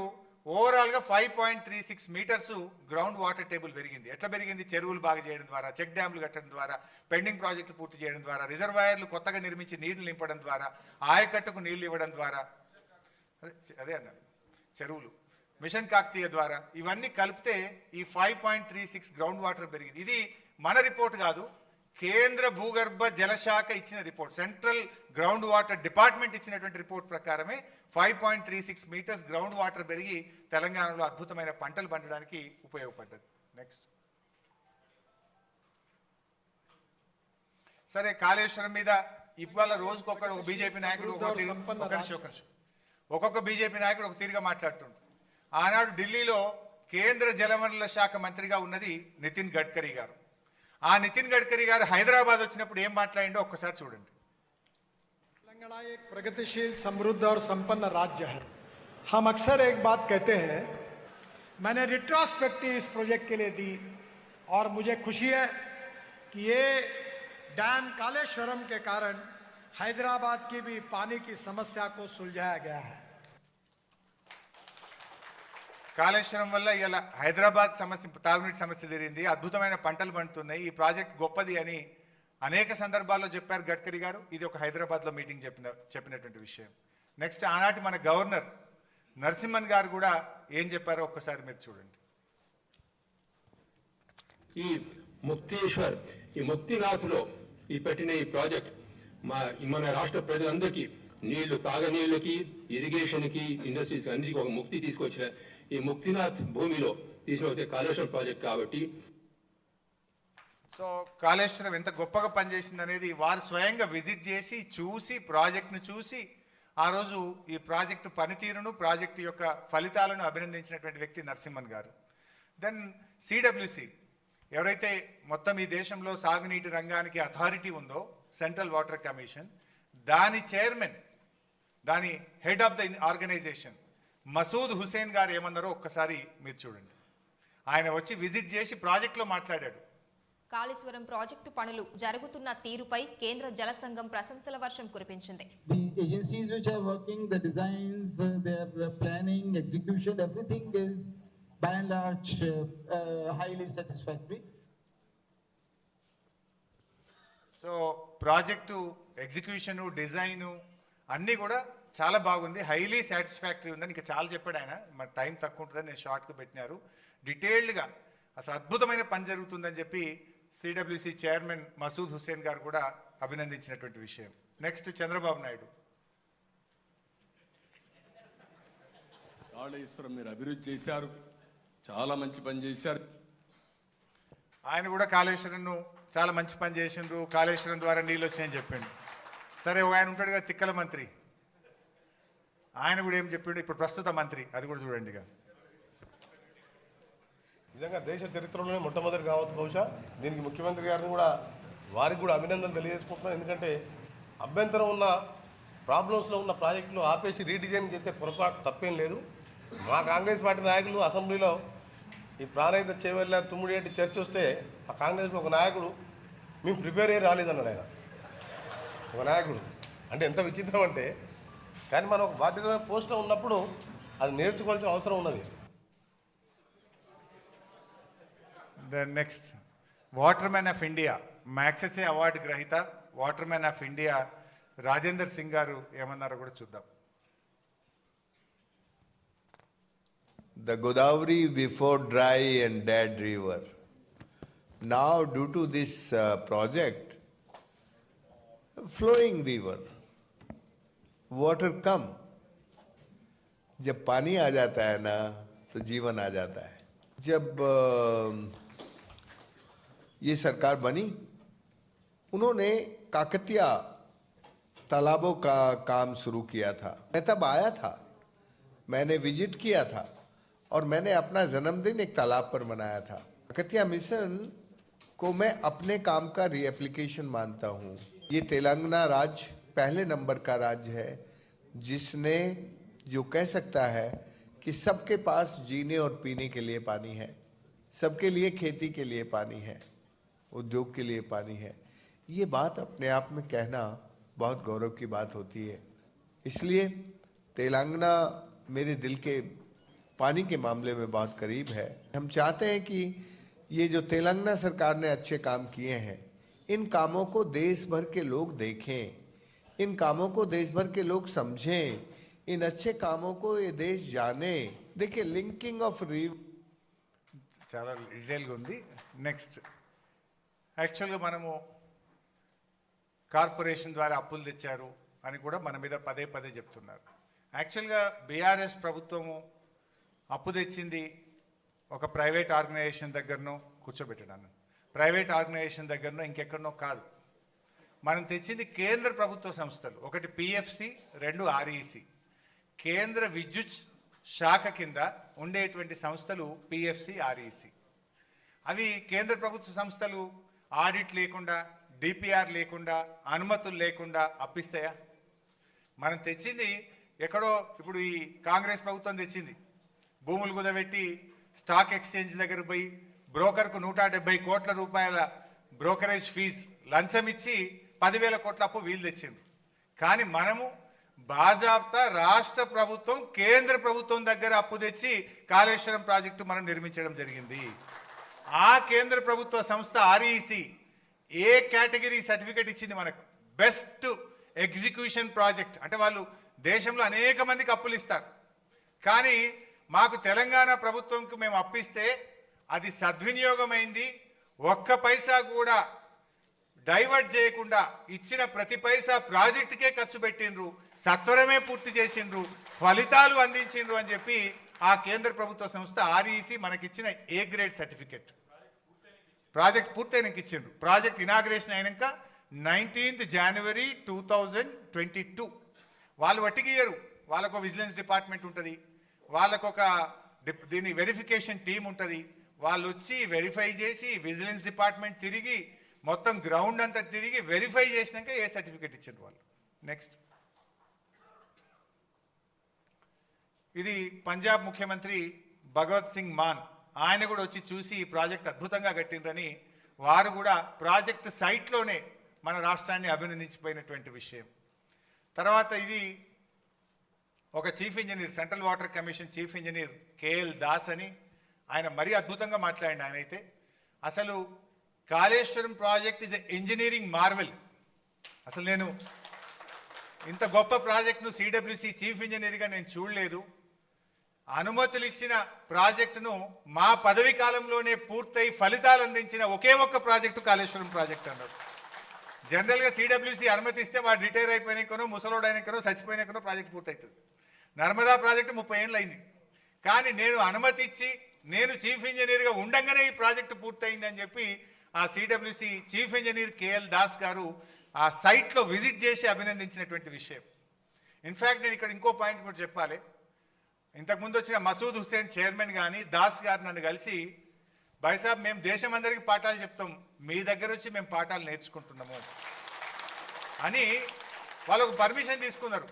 ఓవరాల్గా 5.36 మీటర్స్ గ్రౌండ్ వాటర్ టేబుల్ పెరిగింది. ఎట్లా పెరిగింది? చెరువులు బాగా చేయడం ద్వారా, చెక్ డ్యామ్లు కట్టడం ద్వారా, పెండింగ్ ప్రాజెక్టులు పూర్తి చేయడం ద్వారా, రిజర్వాయర్లు కొత్తగా నిర్మించి నీళ్లు నింపడం ద్వారా, ఆయకట్టుకు నీళ్లు ఇవ్వడం ద్వారా, అదే అన్నారు చెరువులు, మిషన్ కాకతీయ ద్వారా, ఇవన్నీ కలిపితే ఈ 5.36 గ్రౌండ్ వాటర్ పెరిగింది. ఇది మన రిపోర్ట్ కాదు, కేంద్ర భూగర్భ జలశాఖ ఇచ్చిన report, central ground water department ఇచ్చినటువంటి రిపోర్ట్ ప్రకారమే 5.36 మీటర్స్ గ్రౌండ్ వాటర్ పెరిగి తెలంగాణలో అద్భుతమైన పంటలు పండడానికి ఉపయోగపడ్డది. నెక్స్ట్, సరే కాళేశ్వరం మీద ఇవాళ రోజుకొకడు ఒక బీజేపీ నాయకుడు ఒక్కొక్క బీజేపీ నాయకుడు ఒక తీరుగా మాట్లాడుతుంటారు. ఆనాడు ఢిల్లీలో కేంద్ర జలవనరుల శాఖ మంత్రిగా ఉన్నది నితిన్ గడ్కరీ గారు. ఆ నితిన్ గడ్కరీ గారు హైదరాబాద్ వచ్చినప్పుడు ఏం మాట్లాడిండో ఒక్కసారి చూడండి. तेलंगाना एक प्रगतिशील, समृद्ध और संपन्न राज्य है. हम अक्सर एक बात कहते हैं, मैंने रिट्रोस्पेक्टिव इस प्रोजेक्ट के लिए दी और मुझे खुशी है कि ये डैम कालेश्वरम के कारण हैदराबाद की भी पानी की समस्या को सुलझाया गया है. కాళేశ్వరం వల్ల ఇలా హైదరాబాద్ సమస్య, తాగునీటి సమస్య తీరింది, అద్భుతమైన పంటలు పండుతున్నాయి, ఈ ప్రాజెక్ట్ గొప్పది అని అనేక సందర్భాల్లో చెప్పారు గడ్కరీ గారు. ఇది ఒక హైదరాబాద్లో మీటింగ్ చెప్పినటువంటి విషయం. నెక్స్ట్, ఆనాటి మన గవర్నర్ నరసింహన్ గారు కూడా ఏం చెప్పారో ఒక్కసారి మీరు చూడండి. ఈ ముక్తేశ్వర్, ఈ ముక్తినాథ్లో ఈ పెట్టిన ఈ ప్రాజెక్ట్ మన రాష్ట్ర ప్రజలందరికీ నీళ్లు, తాగనీళ్ళకి, ఇరిగేషన్కి, ఇండస్ట్రీస్ అన్నిటికీ ఒక ముక్తి తీసుకొచ్చిన ఈ ముక్తినాథ్ భూమిలో తీసుకొచ్చే కాళేశ్వరం ప్రాజెక్ట్ కాబట్టి, సో కాళేశ్వరం ఎంత గొప్పగా పనిచేసింది అనేది వారు స్వయంగా విజిట్ చేసి చూసి, ప్రాజెక్ట్ను చూసి, ఆ రోజు ఈ ప్రాజెక్టు పనితీరును, ప్రాజెక్టు యొక్క ఫలితాలను అభినందించినటువంటి వ్యక్తి నరసింహన్ గారు. దెన్ సిడబ్ల్యూసి, ఎవరైతే మొత్తం ఈ దేశంలో సాగునీటి రంగానికి అథారిటీ ఉందో, సెంట్రల్ వాటర్ కమిషన్, దాని చైర్మన్, దాని head of the organisation Masood Hussain గారు ఏమన్నారో ఒక్కసారి మీరు చూడండి. ఆయన వచ్చి విజిట్ చేసి ప్రాజెక్టులో మాట్లాడాడు. కాళేశ్వరం ప్రాజెక్టు పనులు జరుగుతున్న తీరుపై కేంద్ర జల సంఘం ప్రశంసల వర్షం కురిపించింది. The agencies which are working, the designs, their planning, execution, everything is by and large highly satisfactory. So project execution, design అన్నీ కూడా చాలా బాగుంది, హైలీ సాటిస్ఫాక్టరీ ఉందని ఇంకా చాలా చెప్పాడు ఆయన. మన టైం తక్కువ ఉంటుందని నేను షార్ట్గా పెట్టినారు. డీటెయిల్డ్గా అసలు అద్భుతమైన పని జరుగుతుందని చెప్పి సిడబ్ల్యూసి చైర్మన్ మసూద్ హుస్సేన్ గారు కూడా అభినందించినటువంటి విషయం. నెక్స్ట్, చంద్రబాబు నాయుడు. కాళేశ్వరం మీరు అభివృద్ధి చేశారు, చాలా మంచి పని చేశారు. ఆయన కూడా కాళేశ్వరంను చాలా మంచి పని చేసిండ్రు, కాళేశ్వరం ద్వారా నీళ్ళు వచ్చాయని చెప్పిండు. సరే, ఆయన ఉంటాడు కదా తిక్కల మంత్రి, ఆయన కూడా ఏం చెప్పిండు, ఇప్పుడు ప్రస్తుత మంత్రి, అది కూడా చూడండి. ఇక నిజంగా దేశ చరిత్రలోనే మొట్టమొదటి కావచ్చు బహుశా. దీనికి ముఖ్యమంత్రి గారిని కూడా, వారికి కూడా అభినందనలు తెలియజేసుకుంటున్నాను. ఎందుకంటే అభ్యంతరం ఉన్న, ప్రాబ్లమ్స్లో ఉన్న ప్రాజెక్టులు ఆపేసి రీడిజైన్ చేసే పొరపాటు తప్పేం లేదు. మా కాంగ్రెస్ పార్టీ నాయకులు అసెంబ్లీలో ఈ ప్రాణహిత చేవెళ్ళ తుమ్మిడేటి చర్చ వస్తే ఆ కాంగ్రెస్లో ఒక నాయకుడు మేము ప్రిపేర్ అయ్యి రాలేదన్నాడు. ఆయన ఒక నాయకుడు అంటే ఎంత విచిత్రం అంటే, కానీ మనం ఒక బాధ్యతమైన పోస్ట్లో ఉన్నప్పుడు అది నేర్చుకోవాల్సిన అవసరం ఉన్నది. Next, water man of India, Magsaysay award గ్రహీత water man of India Rajender Singh garu ఏమన్నారో కూడా చూద్దాం. The Godavari before dry and dead river. Now due to this project, flowing river, water come. जब पानी आ जाता है ना तो जीवन आ जाता है। जब ये सरकार बनी, उन्होंने काकतिया तालाबों का काम शुरू किया था। मैं तब आया था, मैंने विजिट किया था और मैंने अपना जन्मदिन एक तालाब पर मनाया था। काकतिया मिशन को मैं अपने काम का रीएप्लीकेशन मानता हूँ। ये तेलंगाना राज्य पहले नंबर का राज्य है जिसने जो कह सकता है कि सबके पास जीने और पीने के लिए पानी है, सबके लिए खेती के लिए पानी है, उद्योग के लिए पानी है। ये बात अपने आप में कहना बहुत गौरव की बात होती है। इसलिए तेलंगाना मेरे दिल के पानी के मामले में बहुत करीब है। हम चाहते हैं कि ये जो तेलंगाना सरकार ने अच्छे काम किए हैं, इन कामों को देश भर के लोग देखें, इन कामों को देश भर के लोग समझें, इन अच्छे कामों को ये देश जाने। देखिए, लिंकिंग ऑफ చాలా డీటెయిల్గా ఉంది. నెక్స్ట్, యాక్చువల్గా మనము కార్పొరేషన్ ద్వారా అప్పులు తెచ్చారు అని కూడా మన మీద పదే పదే చెప్తున్నారు. యాక్చువల్గా బీఆర్ఎస్ ప్రభుత్వము అప్పు తెచ్చింది ఒక ప్రైవేట్ ఆర్గనైజేషన్ దగ్గరనో కూర్చోబెట్టడాను, ప్రైవేట్ ఆర్గనైజేషన్ దగ్గరనో ఇంకెక్కడనో కాదు. మనం తెచ్చింది కేంద్ర ప్రభుత్వ సంస్థలు, ఒకటి పిఎఫ్సి, రెండు ఆర్ఈసి. కేంద్ర విద్యుత్ శాఖ కింద ఉండేటువంటి సంస్థలు పిఎఫ్సి, ఆర్ఈసి. అవి కేంద్ర ప్రభుత్వ సంస్థలు ఆడిట్ లేకుండా, డిపిఆర్ లేకుండా, అనుమతులు లేకుండా అప్పిస్తాయా? మనం తెచ్చింది ఎక్కడో, ఇప్పుడు ఈ కాంగ్రెస్ ప్రభుత్వం తెచ్చింది, భూములు కుదబెట్టి స్టాక్ ఎక్స్చేంజ్ దగ్గర పోయి బ్రోకర్కు 170 కోట్ల రూపాయల బ్రోకరేజ్ ఫీజు లంచం ఇచ్చి 10,000 కోట్ల అప్పు వీలు తెచ్చిండ్రు. కానీ మనము బాజాబ్తా రాష్ట్ర ప్రభుత్వం కేంద్ర ప్రభుత్వం దగ్గర అప్పు తెచ్చి కాళేశ్వరం ప్రాజెక్టు మనం నిర్మించడం జరిగింది. ఆ కేంద్ర ప్రభుత్వ సంస్థ ఆర్ఈసి ఏ కేటగిరీ సర్టిఫికేట్ ఇచ్చింది మనకు? Best execution project. అంటే వాళ్ళు దేశంలో అనేక మందికి అప్పులు ఇస్తారు, కానీ మాకు తెలంగాణ ప్రభుత్వంకి మేము అప్పిస్తే అది సద్వినియోగమైంది, ఒక్క పైసా కూడా డైవర్ట్ చేయకుండా ఇచ్చిన ప్రతి పైసా ప్రాజెక్టుకే ఖర్చు పెట్టిండ్రు, సత్వరమే పూర్తి చేసిండ్రు, ఫలితాలు అందించిండ్రు అని చెప్పి ఆ కేంద్ర ప్రభుత్వ సంస్థ ఆర్ఈసి మనకిచ్చిన ఏ గ్రేడ్ సర్టిఫికెట్. ప్రాజెక్ట్ పూర్తయినాక ఇచ్చిండ్రు. ప్రాజెక్ట్ ఇనాగ్రేషన్ అయినాక 19th January 2022. వాళ్ళు వట్టిగియ్యరు, వాళ్ళకు విజిలెన్స్ డిపార్ట్మెంట్ ఉంటుంది, వాళ్ళకు ఒక దీని వెరిఫికేషన్ టీం ఉంటుంది. వాళ్ళు వచ్చి వెరిఫై చేసి విజిలెన్స్ డిపార్ట్మెంట్ తిరిగి మొత్తం గ్రౌండ్ అంతా తిరిగి వెరిఫై చేసినాక ఏ సర్టిఫికేట్ ఇచ్చారు వాళ్ళు. నెక్స్ట్, ఇది పంజాబ్ ముఖ్యమంత్రి భగవత్ సింగ్ మాన్, ఆయన కూడా వచ్చి చూసి ఈ ప్రాజెక్ట్ అద్భుతంగా కట్టిండ్రని వారు కూడా ప్రాజెక్ట్ సైట్లోనే మన రాష్ట్రాన్ని అభినందించిపోయినటువంటి విషయం. తర్వాత ఇది ఒక chief engineer, central water commission chief engineer KL Das అని, ఆయన మరీ అద్భుతంగా మాట్లాడిన ఆయన అయితే, అసలు Kaleshwaram project is a engineering Marvel. అసలు నేను ఇంత గొప్ప ప్రాజెక్టును సిడబ్ల్యూసి చీఫ్ ఇంజనీర్గా నేను చూడలేదు. అనుమతులు ఇచ్చిన ప్రాజెక్టును మా పదవి కాలంలోనే పూర్తయి ఫలితాలు అందించిన ఒకే ఒక్క ప్రాజెక్టు కాళేశ్వరం ప్రాజెక్ట్ అన్నారు. జనరల్గా సిడబ్ల్యూసి అనుమతిస్తే వాడు రిటైర్ అయిపోయినాకనో, ముసలోడైనాకనో, చచ్చిపోయినాకనో ప్రాజెక్ట్ పూర్తవుతుంది. నర్మదా ప్రాజెక్టు 30 ఏళ్ళు అయింది, కానీ నేను అనుమతి ఇచ్చి నేను చీఫ్ ఇంజనీర్గా ఉండంగానే ఈ ప్రాజెక్టు పూర్తయింది అని చెప్పి ఆ CWC chief engineer KL Das గారు ఆ సైట్లో విజిట్ చేసి అభినందించినటువంటి విషయం. ఇన్ఫ్యాక్ట్ నేను ఇక్కడ ఇంకో పాయింట్ కూడా చెప్పాలి. ఇంతకుముందు వచ్చిన మసూద్ హుస్సేన్ చైర్మన్ కానీ దాస్ గారు నన్ను కలిసి, భాయ్సాబ్ మేము దేశం అందరికీ పాఠాలు చెప్తాం, మీ దగ్గర వచ్చి మేము పాఠాలు నేర్చుకుంటున్నాము అని వాళ్ళకు పర్మిషన్ తీసుకున్నారు.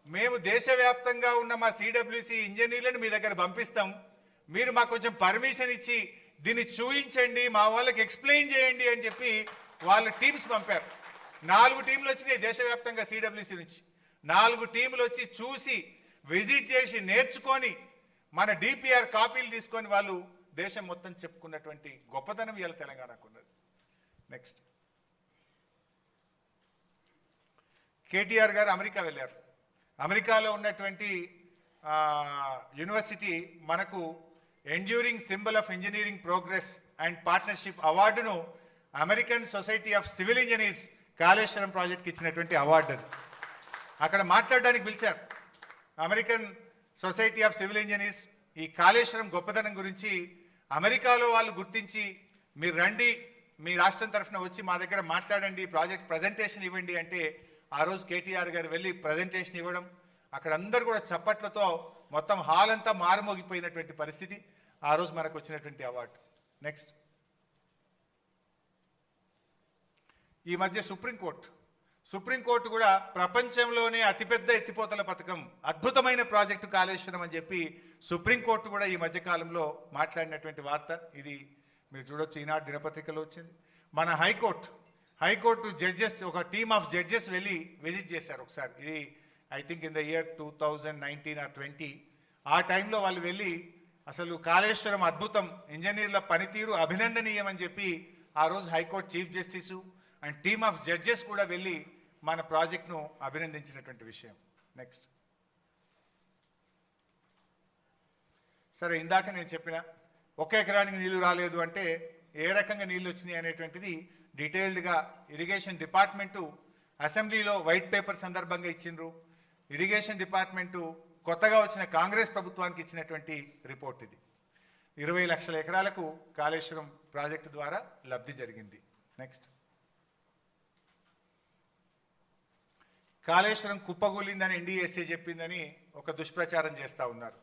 మేము దేశవ్యాప్తంగా ఉన్న మా సిడబ్ల్యూసి ఇంజనీర్లను మీ దగ్గర పంపిస్తాం, మీరు మాకు కొంచెం పర్మిషన్ ఇచ్చి దీన్ని చూయించండి, మా వాళ్ళకి ఎక్స్ప్లెయిన్ చేయండి అని చెప్పి వాళ్ళ టీమ్స్ పంపారు. 4 టీంలు వచ్చినాయి దేశవ్యాప్తంగా సిడబ్ల్యూసి నుంచి. 4 టీంలు వచ్చి చూసి విజిట్ చేసి నేర్చుకొని మన డిపిఆర్ కాపీలు తీసుకొని వాళ్ళు దేశం మొత్తం చెప్పుకున్నటువంటి గొప్పతనం ఇవాళ తెలంగాణకు ఉన్నది. నెక్స్ట్, కేటీఆర్ గారు అమెరికా వెళ్ళారు. అమెరికాలో ఉన్నటువంటి యూనివర్సిటీ మనకు enduring symbol of engineering progress and partnership అవార్డును American society of civil engineers Kaleshwaram ప్రాజెక్ట్కి ఇచ్చినటువంటి అవార్డు అది. అక్కడ మాట్లాడడానికి పిలిచారు. American society of civil engineers ఈ కాళేశ్వరం గొప్పదనం గురించి అమెరికాలో వాళ్ళు గుర్తించి మీరు రండి, మీ రాష్ట్రం తరఫున వచ్చి మా దగ్గర మాట్లాడండి, ప్రాజెక్ట్ ప్రజెంటేషన్ ఇవ్వండి అంటే ఆ రోజు కేటీఆర్ గారు వెళ్ళి ప్రజెంటేషన్ ఇవ్వడం, అక్కడ అందరు కూడా చప్పట్లతో మొత్తం హాల్ అంతా మారుమోగిపోయినటువంటి పరిస్థితి. ఆ రోజు మనకు వచ్చినటువంటి అవార్డు. నెక్స్ట్, ఈ మధ్య సుప్రీంకోర్టు కూడా ప్రపంచంలోనే అతిపెద్ద ఎత్తిపోతల పథకం, అద్భుతమైన ప్రాజెక్టు కాళేశ్వరం అని చెప్పి సుప్రీంకోర్టు కూడా ఈ మధ్య కాలంలో మాట్లాడినటువంటి వార్త. ఇది మీరు చూడొచ్చు, ఈనాడు దినపత్రికలో వచ్చింది. మన హైకోర్టు జడ్జెస్, ఒక టీమ్ ఆఫ్ జడ్జెస్ వెళ్ళి విజిట్ చేశారు ఒకసారి. ఇది I think in the year 2019 or 20. ఆ టైంలో వాళ్ళు వెళ్ళి అసలు కాళేశ్వరం అద్భుతం, ఇంజనీర్ల పనితీరు అభినందనీయం అని చెప్పి ఆ రోజు high court chief justice and team of judges కూడా వెళ్ళి మన ప్రాజెక్ట్ను అభినందించినటువంటి విషయం. నెక్స్ట్, సరే ఇందాక నేను చెప్పిన ఒక ఎకరానికి నీళ్లు రాలేదు అంటే ఏ రకంగా నీళ్లు వచ్చినాయి అనేటువంటిది డీటెయిల్డ్గా ఇరిగేషన్ డిపార్ట్మెంటు అసెంబ్లీలో వైట్ పేపర్ సందర్భంగా ఇచ్చిండ్రు. ఇరిగేషన్ డిపార్ట్మెంటు కొత్తగా వచ్చిన కాంగ్రెస్ ప్రభుత్వానికి ఇచ్చినటువంటి రిపోర్ట్ ఇది. 20 లక్షల ఎకరాలకు కాళేశ్వరం ప్రాజెక్టు ద్వారా లబ్ధి జరిగింది. నెక్స్ట్, కాళేశ్వరం కుప్పగూలిందని ఎన్డీఎస్ఏ చెప్పిందని ఒక దుష్ప్రచారం చేస్తూ ఉన్నారు.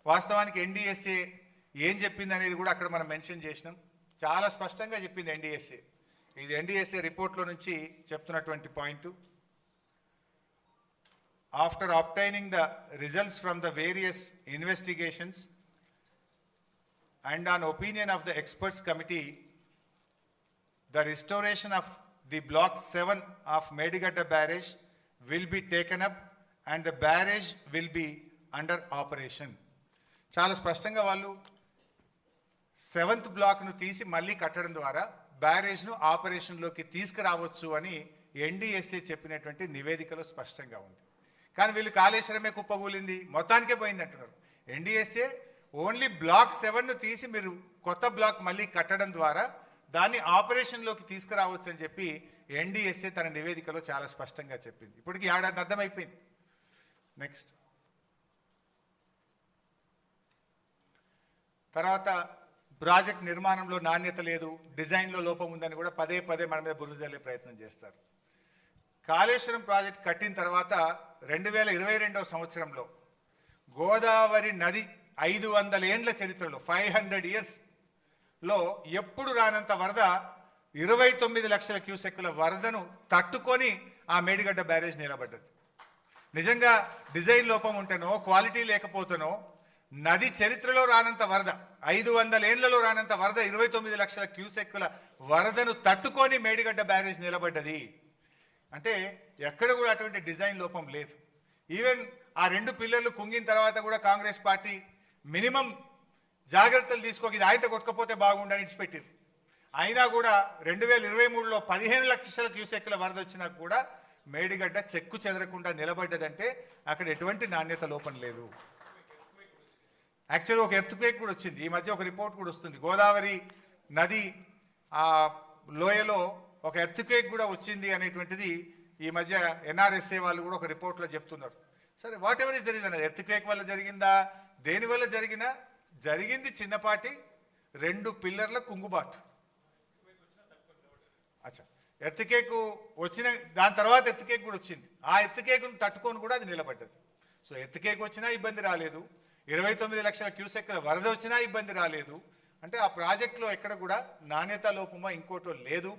వాస్తవానికి ఎన్డీఎస్ఏ ఏం చెప్పింది అనేది కూడా అక్కడ మనం మెన్షన్ చేసినాం. చాలా స్పష్టంగా చెప్పింది ఎన్డీఎస్ఏ. ఇది ఎన్డీఎస్ఏ రిపోర్ట్లో నుంచి చెప్తున్నటువంటి point. After obtaining the results from the various investigations and on opinion of the experts committee, the restoration of the block 7 of Medigadda barrage will be taken up and the barrage will be under operation. చాలా స్పష్టంగా వాళ్ళు 7th బ్లాక్ను తీసి మళ్ళీ కట్టడం ద్వారా బ్యారేజ్ను ఆపరేషన్లోకి తీసుకురావచ్చు అని ఎన్డీఎస్ఏ చెప్పినటువంటి నివేదికలో స్పష్టంగా ఉంది. కానీ వీళ్ళు కాళేశ్వరమే కుప్పగూలింది, మొత్తానికే పోయింది అంటున్నారు. ఎన్డీఎస్ఏ ఓన్లీ బ్లాక్ 7ను తీసి మీరు కొత్త బ్లాక్ మళ్ళీ కట్టడం ద్వారా దాన్ని ఆపరేషన్లోకి తీసుకురావచ్చు అని చెప్పి ఎన్డీఎస్ఏ తన నివేదికలో చాలా స్పష్టంగా చెప్పింది. ఇప్పటికి ఏడాది అర్థమైపోయింది. నెక్స్ట్, తర్వాత ప్రాజెక్ట్ నిర్మాణంలో నాణ్యత లేదు, డిజైన్లో లోపం ఉందని కూడా పదే మన మీద బురద జల్లే ప్రయత్నం చేస్తారు. కాళేశ్వరం ప్రాజెక్ట్ కట్టిన తర్వాత 2022వ సంవత్సరంలో గోదావరి నది 500 ఏండ్ల చరిత్రలో 500 yearsలో ఎప్పుడు రానంత వరద 29 లక్షల క్యూసెక్కుల వరదను తట్టుకొని ఆ మేడిగడ్డ బ్యారేజ్ నిలబడ్డది. నిజంగా డిజైన్ లోపం ఉంటేనో క్వాలిటీ లేకపోతేనో నది చరిత్రలో రానంత వరద, 500 ఏండ్లలో రానంత వరద, 29 లక్షల క్యూసెక్కుల వరదను తట్టుకొని మేడిగడ్డ బ్యారేజ్ నిలబడ్డది. అంటే ఎక్కడ కూడా అటువంటి డిజైన్ లోపం లేదు. ఈవెన్ ఆ 2 పిల్లర్లు కుంగిన తర్వాత కూడా కాంగ్రెస్ పార్టీ మినిమం జాగ్రత్తలు తీసుకోక ఇది ఆయన కొట్టకపోతే బాగుండని ఇచ్చిపెట్టారు. అయినా కూడా 2023లో 15 లక్షల క్యూసెక్కుల వరద వచ్చినా కూడా మేడిగడ్డ చెక్కు చెదరకుండా నిలబడ్డదంటే అక్కడ ఎటువంటి నాణ్యత లోపం లేదు. యాక్చువల్గా ఒక ఎర్త్క్వేక్ కూడా వచ్చింది. ఈ మధ్య ఒక రిపోర్ట్ కూడా వస్తుంది, గోదావరి నది ఆ లోయలో ఒక ఎర్త్క్వేక్ కూడా వచ్చింది అనేటువంటిది ఈ మధ్య ఎన్ఆర్ఎస్ఏ వాళ్ళు కూడా ఒక రిపోర్ట్లో చెప్తున్నారు. సరే, what ever is the reason, earthquake వల్ల జరిగిందా, దేనివల్ల జరిగింది చిన్నపాటి 2 పిల్లర్ల కుంగుబాటు. అచ్చా, ఎర్త్క్వేక్ వచ్చిన దాని తర్వాత ఎర్త్క్వేక్ కూడా వచ్చింది. ఆ ఎర్త్క్వేక్ను తట్టుకొని కూడా అది నిలబడ్డది. సో ఎర్త్క్వేక్ వచ్చినా ఇబ్బంది రాలేదు, 29 లక్షల క్యూసెక్కుల వరద వచ్చినా ఇబ్బంది రాలేదు. అంటే ఆ ప్రాజెక్టులో ఎక్కడ కూడా నాణ్యత లోపమో ఇంకోటో లేదు.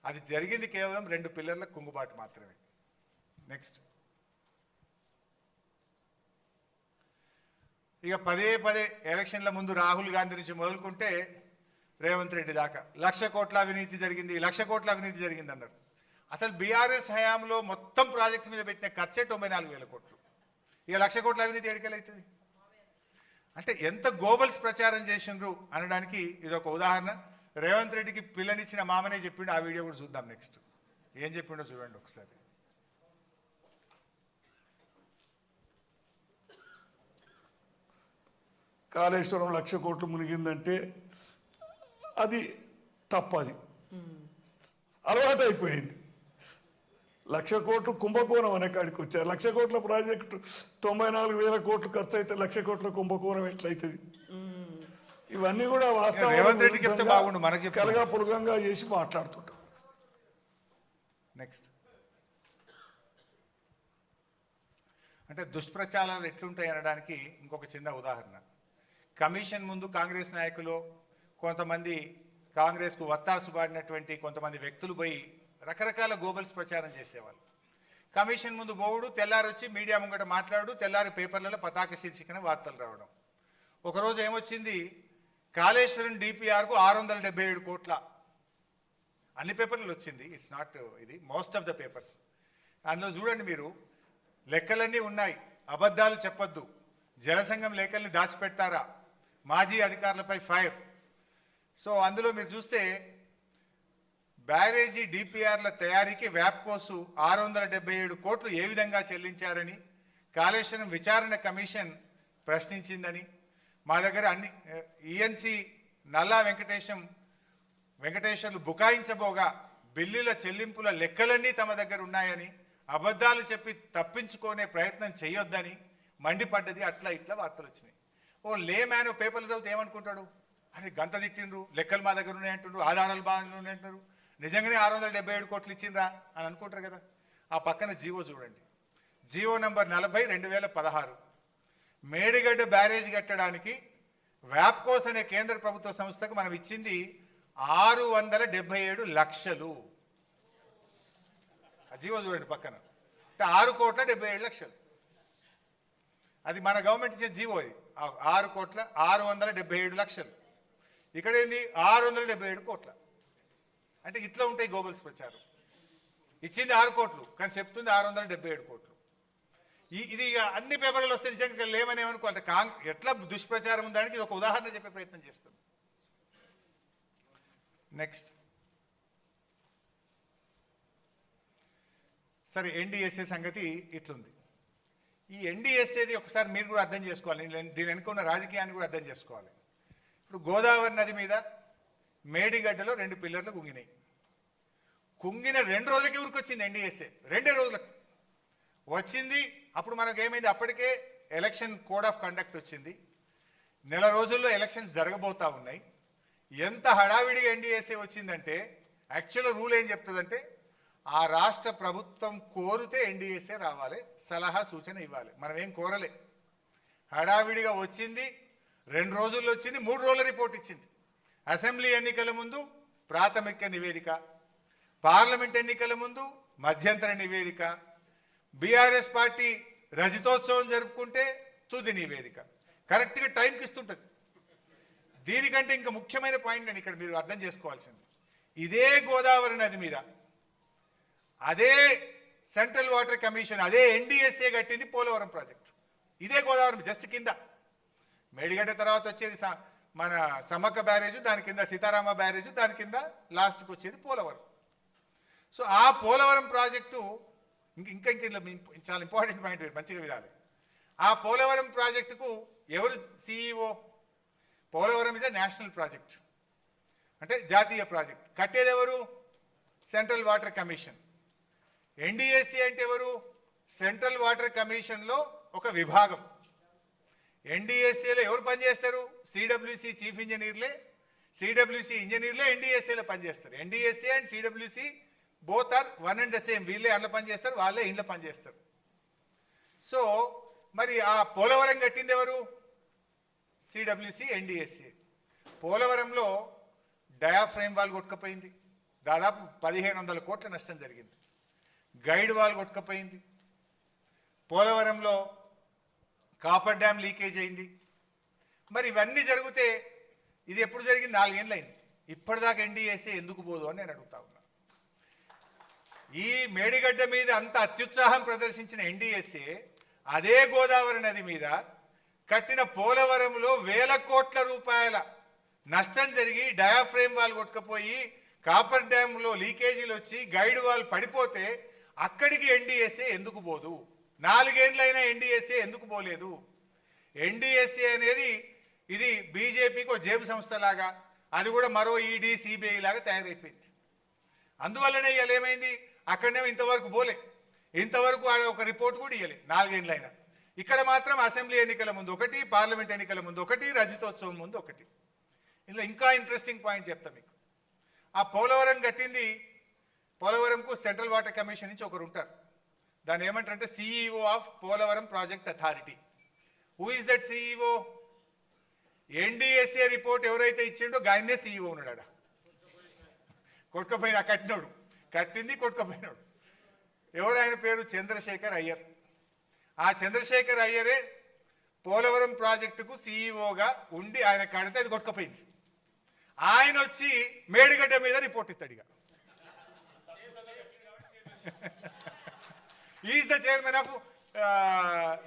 అది జరిగింది కేవలం 2 పిల్లర్ల కుంగుబాటు మాత్రమే. నెక్స్ట్, ఇక పదే ఎలక్షన్ల ముందు రాహుల్ గాంధీ నుంచి మొదలుకుంటే రేవంత్ రెడ్డి దాకా 1,00,000 కోట్ల అవినీతి జరిగింది, 1,00,000 కోట్ల అవినీతి జరిగింది అన్నారు. అసలు బీఆర్ఎస్ హయాంలో మొత్తం ప్రాజెక్టు మీద పెట్టిన ఖర్చే 94,000 కోట్లు. ఇక 1,00,000 కోట్ల అవినీతి ఎడికెళ్ళవుతుంది? అంటే ఎంత గోబల్స్ ప్రచారం చేసిండ్రు అనడానికి ఇది ఒక ఉదాహరణ. రేవంత్ రెడ్డికి పిల్లనిచ్చిన మామనే చెప్పిండు. ఆ వీడియో కూడా చూద్దాం. నెక్స్ట్ ఏం చెప్పిండో చూడండి ఒకసారి. కాళేశ్వరం 1,00,000 కోట్లు మునిగిందంటే అది తప్పది, అలవాటు అయిపోయింది. 1,00,000 కోట్లు కుంభకోణం అనే కాడికి వచ్చారు. 1,00,000 కోట్ల ప్రాజెక్టు 94,000 కోట్లు ఖర్చు అయితే 1,00,000 కోట్ల కుంభకోణం ఎట్లయితుంది? ఇవన్నీ కూడా రేవంత్ రెడ్డి చెప్తే బాగుండు, మనకి చెప్తే కలగా పులగంగా చేసి మాట్లాడుతుంటాం. నెక్స్ట్ అంటే దుష్ప్రచారాలు ఎట్లుంటాయి అనడానికి ఇంకొక చిన్న ఉదాహరణ. కమిషన్ ముందు కాంగ్రెస్ నాయకులు కొంతమంది కాంగ్రెస్కు వత్తాసు పాడినటువంటి కొంతమంది వ్యక్తులు పోయి రకరకాల గోబల్స్ ప్రచారం చేసేవాళ్ళు. కమిషన్ ముందు పోవుడు, తెల్లారి వచ్చి మీడియా ముంగట మాట్లాడు, తెల్లారి పేపర్లలో పతాక శీర్షికన వార్తలు రావడం. ఒకరోజు ఏమొచ్చింది, కాళేశ్వరం డిపిఆర్కు 677 కోట్ల, అన్ని పేపర్లు వచ్చింది, ఇట్స్ నాట్ ఇది మోస్ట్ ఆఫ్ ద పేపర్స్. అందులో చూడండి మీరు, లెక్కలన్నీ ఉన్నాయి, అబద్ధాలు చెప్పొద్దు, జలసంఘం లెక్కల్ని దాచిపెడతారా, మాజీ అధికారులపై ఫైర్. సో అందులో మీరు చూస్తే బ్యారేజీ డిపిఆర్ల తయారీకి వ్యాప్కోసు 677 కోట్లు ఏ విధంగా చెల్లించారని కాళేశ్వరం విచారణ కమిషన్ ప్రశ్నించిందని, మా దగ్గర అన్ని ఈఎన్సి నల్లా వెంకటేశ్వర్లు బుకాయించబోగా బిల్లుల చెల్లింపుల లెక్కలన్నీ తమ దగ్గర ఉన్నాయని, అబద్ధాలు చెప్పి తప్పించుకునే ప్రయత్నం చేయొద్దని మండిపడ్డది. అట్లా ఇట్లా వార్తలు వచ్చినాయి. ఓ లే మ్యాన్ పేపర్లు చదివితే ఏమనుకుంటాడు, అరే గంత తిట్టిండ్రు, లెక్కలు మా దగ్గర ఉన్నాయంటుండ్రు, ఆధారాలు బాగా ఉన్నాయంటారు, నిజంగానే 677 కోట్లు ఇచ్చిండ్రా అని అనుకుంటారు కదా. ఆ పక్కన జీవో చూడండి, జీవో నంబర్ 40/2016 మేడిగడ్డ బ్యారేజ్ కట్టడానికి వ్యాప్కోస్ అనే కేంద్ర ప్రభుత్వ సంస్థకు మనం ఇచ్చింది 677 లక్షలు. ఆ జీవో చూడండి పక్కన, అంటే 6,77,00,000. అది మన గవర్నమెంట్ ఇచ్చే జీవో, అది 6,677,00,000. ఇక్కడ ఏంది 677 కోట్ల. అంటే ఇట్లా ఉంటాయి గోబల్స్ ప్రచారం. ఇచ్చింది 6 కోట్లు కానీ చెప్తుంది 677 కోట్లు. ఇది అన్ని పేపర్లు వస్తే నిజంగా లేవని ఏమనుకో, అంటే ఎట్లా దుష్ప్రచారం ఉందానికి ఇది ఒక ఉదాహరణ చెప్పే ప్రయత్నం చేస్తుంది. నెక్స్ట్ సరే, ఎన్డీఎస్ఏ సంగతి ఇట్లుంది. ఈ ఎన్డీఎస్ఏది ఒకసారి మీరు కూడా అర్థం చేసుకోవాలి, దీని వెనుక ఉన్న రాజకీయాన్ని కూడా అర్థం చేసుకోవాలి. ఇప్పుడు గోదావరి నది మీద మేడిగడ్డలో 2 పిల్లర్లు కుంగినాయి. కుంగిన 2 రోజులకి ఊరికొచ్చింది ఎన్డీఎస్ఏ, 2 రోజులకు వచ్చింది. అప్పుడు మనకు ఏమైంది, అప్పటికే ఎలక్షన్ కోడ్ ఆఫ్ కండక్ట్ వచ్చింది, నెల రోజుల్లో ఎలక్షన్స్ జరగబోతా ఉన్నాయి. ఎంత హడావిడిగా ఎన్డీఎస్ఏ వచ్చిందంటే, యాక్చువల్ రూల్ ఏం చెప్తుందంటే ఆ రాష్ట్ర ప్రభుత్వం కోరితే ఎన్డీఎస్ఏ రావాలి, సలహా సూచన ఇవ్వాలి. మనం ఏం కోరలే, హడావిడిగా వచ్చింది, 2 రోజుల్లో వచ్చింది, 3 రోజుల రిపోర్ట్ ఇచ్చింది. అసెంబ్లీ ఎన్నికల ముందు ప్రాథమిక నివేదిక, పార్లమెంట్ ఎన్నికల ముందు మధ్యంతర నివేదిక, బీఆర్ఎస్ పార్టీ రజతోత్సవం జరుపుకుంటే తుది నివేదిక. కరెక్ట్గా టైంకి ఇస్తుంటుంది. దీనికంటే ఇంకా ముఖ్యమైన పాయింట్ నేను ఇక్కడ మీరు అర్థం చేసుకోవాల్సింది, ఇదే గోదావరి నది మీద అదే సెంట్రల్ వాటర్ కమిషన్, అదే ఎన్డీఎస్ఏ కట్టింది పోలవరం ప్రాజెక్టు. ఇదే గోదావరి జస్ట్ కింద, మేడిగడ్డ తర్వాత వచ్చేది మన సమ్మక్క బ్యారేజ్, దాని కింద సీతారామ బ్యారేజ్, దాని కింద లాస్ట్కి వచ్చేది పోలవరం. సో ఆ పోలవరం ప్రాజెక్టు ఇంకా చాలా ఇంపార్టెంట్ పాయింట్, మంచిగా వినాలి. ఆ పోలవరం ప్రాజెక్టుకు ఎవరు CEO? Polavaram is a national project, అంటే జాతీయ ప్రాజెక్ట్. కట్టేది ఎవరు? Central water commission. ఎన్డీఎస్సీ అంటే ఎవరు? సెంట్రల్ వాటర్ కమిషన్లో ఒక విభాగం. ఎన్డీఎస్సీలో ఎవరు పనిచేస్తారు? సిడబ్ల్యూసీ చీఫ్ ఇంజనీర్లే, సిడబ్ల్యూసీ ఇంజనీర్లే ఎన్డీఎస్సీలో పనిచేస్తారు. NDSC and CWC both are one and the same. వీళ్ళే అందులో పనిచేస్తారు, వాళ్ళే ఇంట్లో పనిచేస్తారు. సో మరి ఆ పోలవరం కట్టింది ఎవరు? CWC, NDSC. పోలవరంలో డయాఫ్రేమ్ వాల్ కొట్టుకపోయింది, దాదాపు 1,500 కోట్ల నష్టం జరిగింది. గైడ్ వాల్ కొట్టుకపోయింది. పోలవరంలో కాపర్ డ్యామ్ లీకేజ్ అయింది. మరి ఇవన్నీ జరిగితే ఇది ఎప్పుడు జరిగింది? 4 ఏళ్ళు అయింది. ఇప్పటిదాకా ఎన్డీఎస్ఏ ఎందుకు పోదు అని నేను అడుగుతా ఉన్నా. ఈ మేడిగడ్డ మీద అంత అత్యుత్సాహం ప్రదర్శించిన ఎన్డీఎస్ఏ అదే గోదావరి నది మీద కట్టిన పోలవరంలో 1,000 కోట్ల రూపాయల నష్టం జరిగి డయాఫ్రేమ్ వాల్ కొట్టుకుపోయి కాపర్ డ్యామ్లో లీకేజీలు వచ్చి గైడ్ వాల్ పడిపోతే అక్కడికి ఎన్డీఎస్ఏ ఎందుకు పోదు? 4 ఏళ్ళైనా ఎన్డీఎస్ఏ ఎందుకు పోలేదు? ఎన్డీఎస్ఏ అనేది ఇది బీజేపీకి ఒక జేబు సంస్థలాగా, అది కూడా మరో ఈడీ సిబిఐ లాగా తయారైపోయింది. అందువల్లనే ఇవాళ ఏమైంది, అక్కడనేమో ఇంతవరకు పోలే, ఇంతవరకు ఆడ ఒక రిపోర్ట్ కూడా ఇవ్వలే 4 ఏళ్ళైనా. ఇక్కడ మాత్రం అసెంబ్లీ ఎన్నికల ముందు ఒకటి, పార్లమెంట్ ఎన్నికల ముందు ఒకటి, రజతోత్సవం ముందు ఒకటి. ఇలా ఇంకా ఇంట్రెస్టింగ్ పాయింట్ చెప్తా మీకు. ఆ పోలవరం కట్టింది, పోలవరంకు సెంట్రల్ వాటర్ కమిషన్ నుంచి ఒకరు ఉంటారు. దాన్ని ఏమంటారంటే CEO of Polavaram project authority. Who is that CEO? NDSA report ఎవరైతే ఇచ్చిండో గాయనే సిఇఓ ఉన్నాడా? కొట్టుకపోయినా కట్టినోడు, కట్టింది కొట్టుకపోయినాడు. ఎవరు ఆయన పేరు? చంద్రశేఖర్ అయ్యర్. ఆ చంద్రశేఖర్ అయ్యరే పోలవరం ప్రాజెక్టుకు సిఇఓగా ఉండి ఆయన కడితే అది కొట్టుకపోయింది. ఆయన వచ్చి మేడిగడ్డ మీద రిపోర్ట్ ఇస్తాడు. ఇక is the chairman of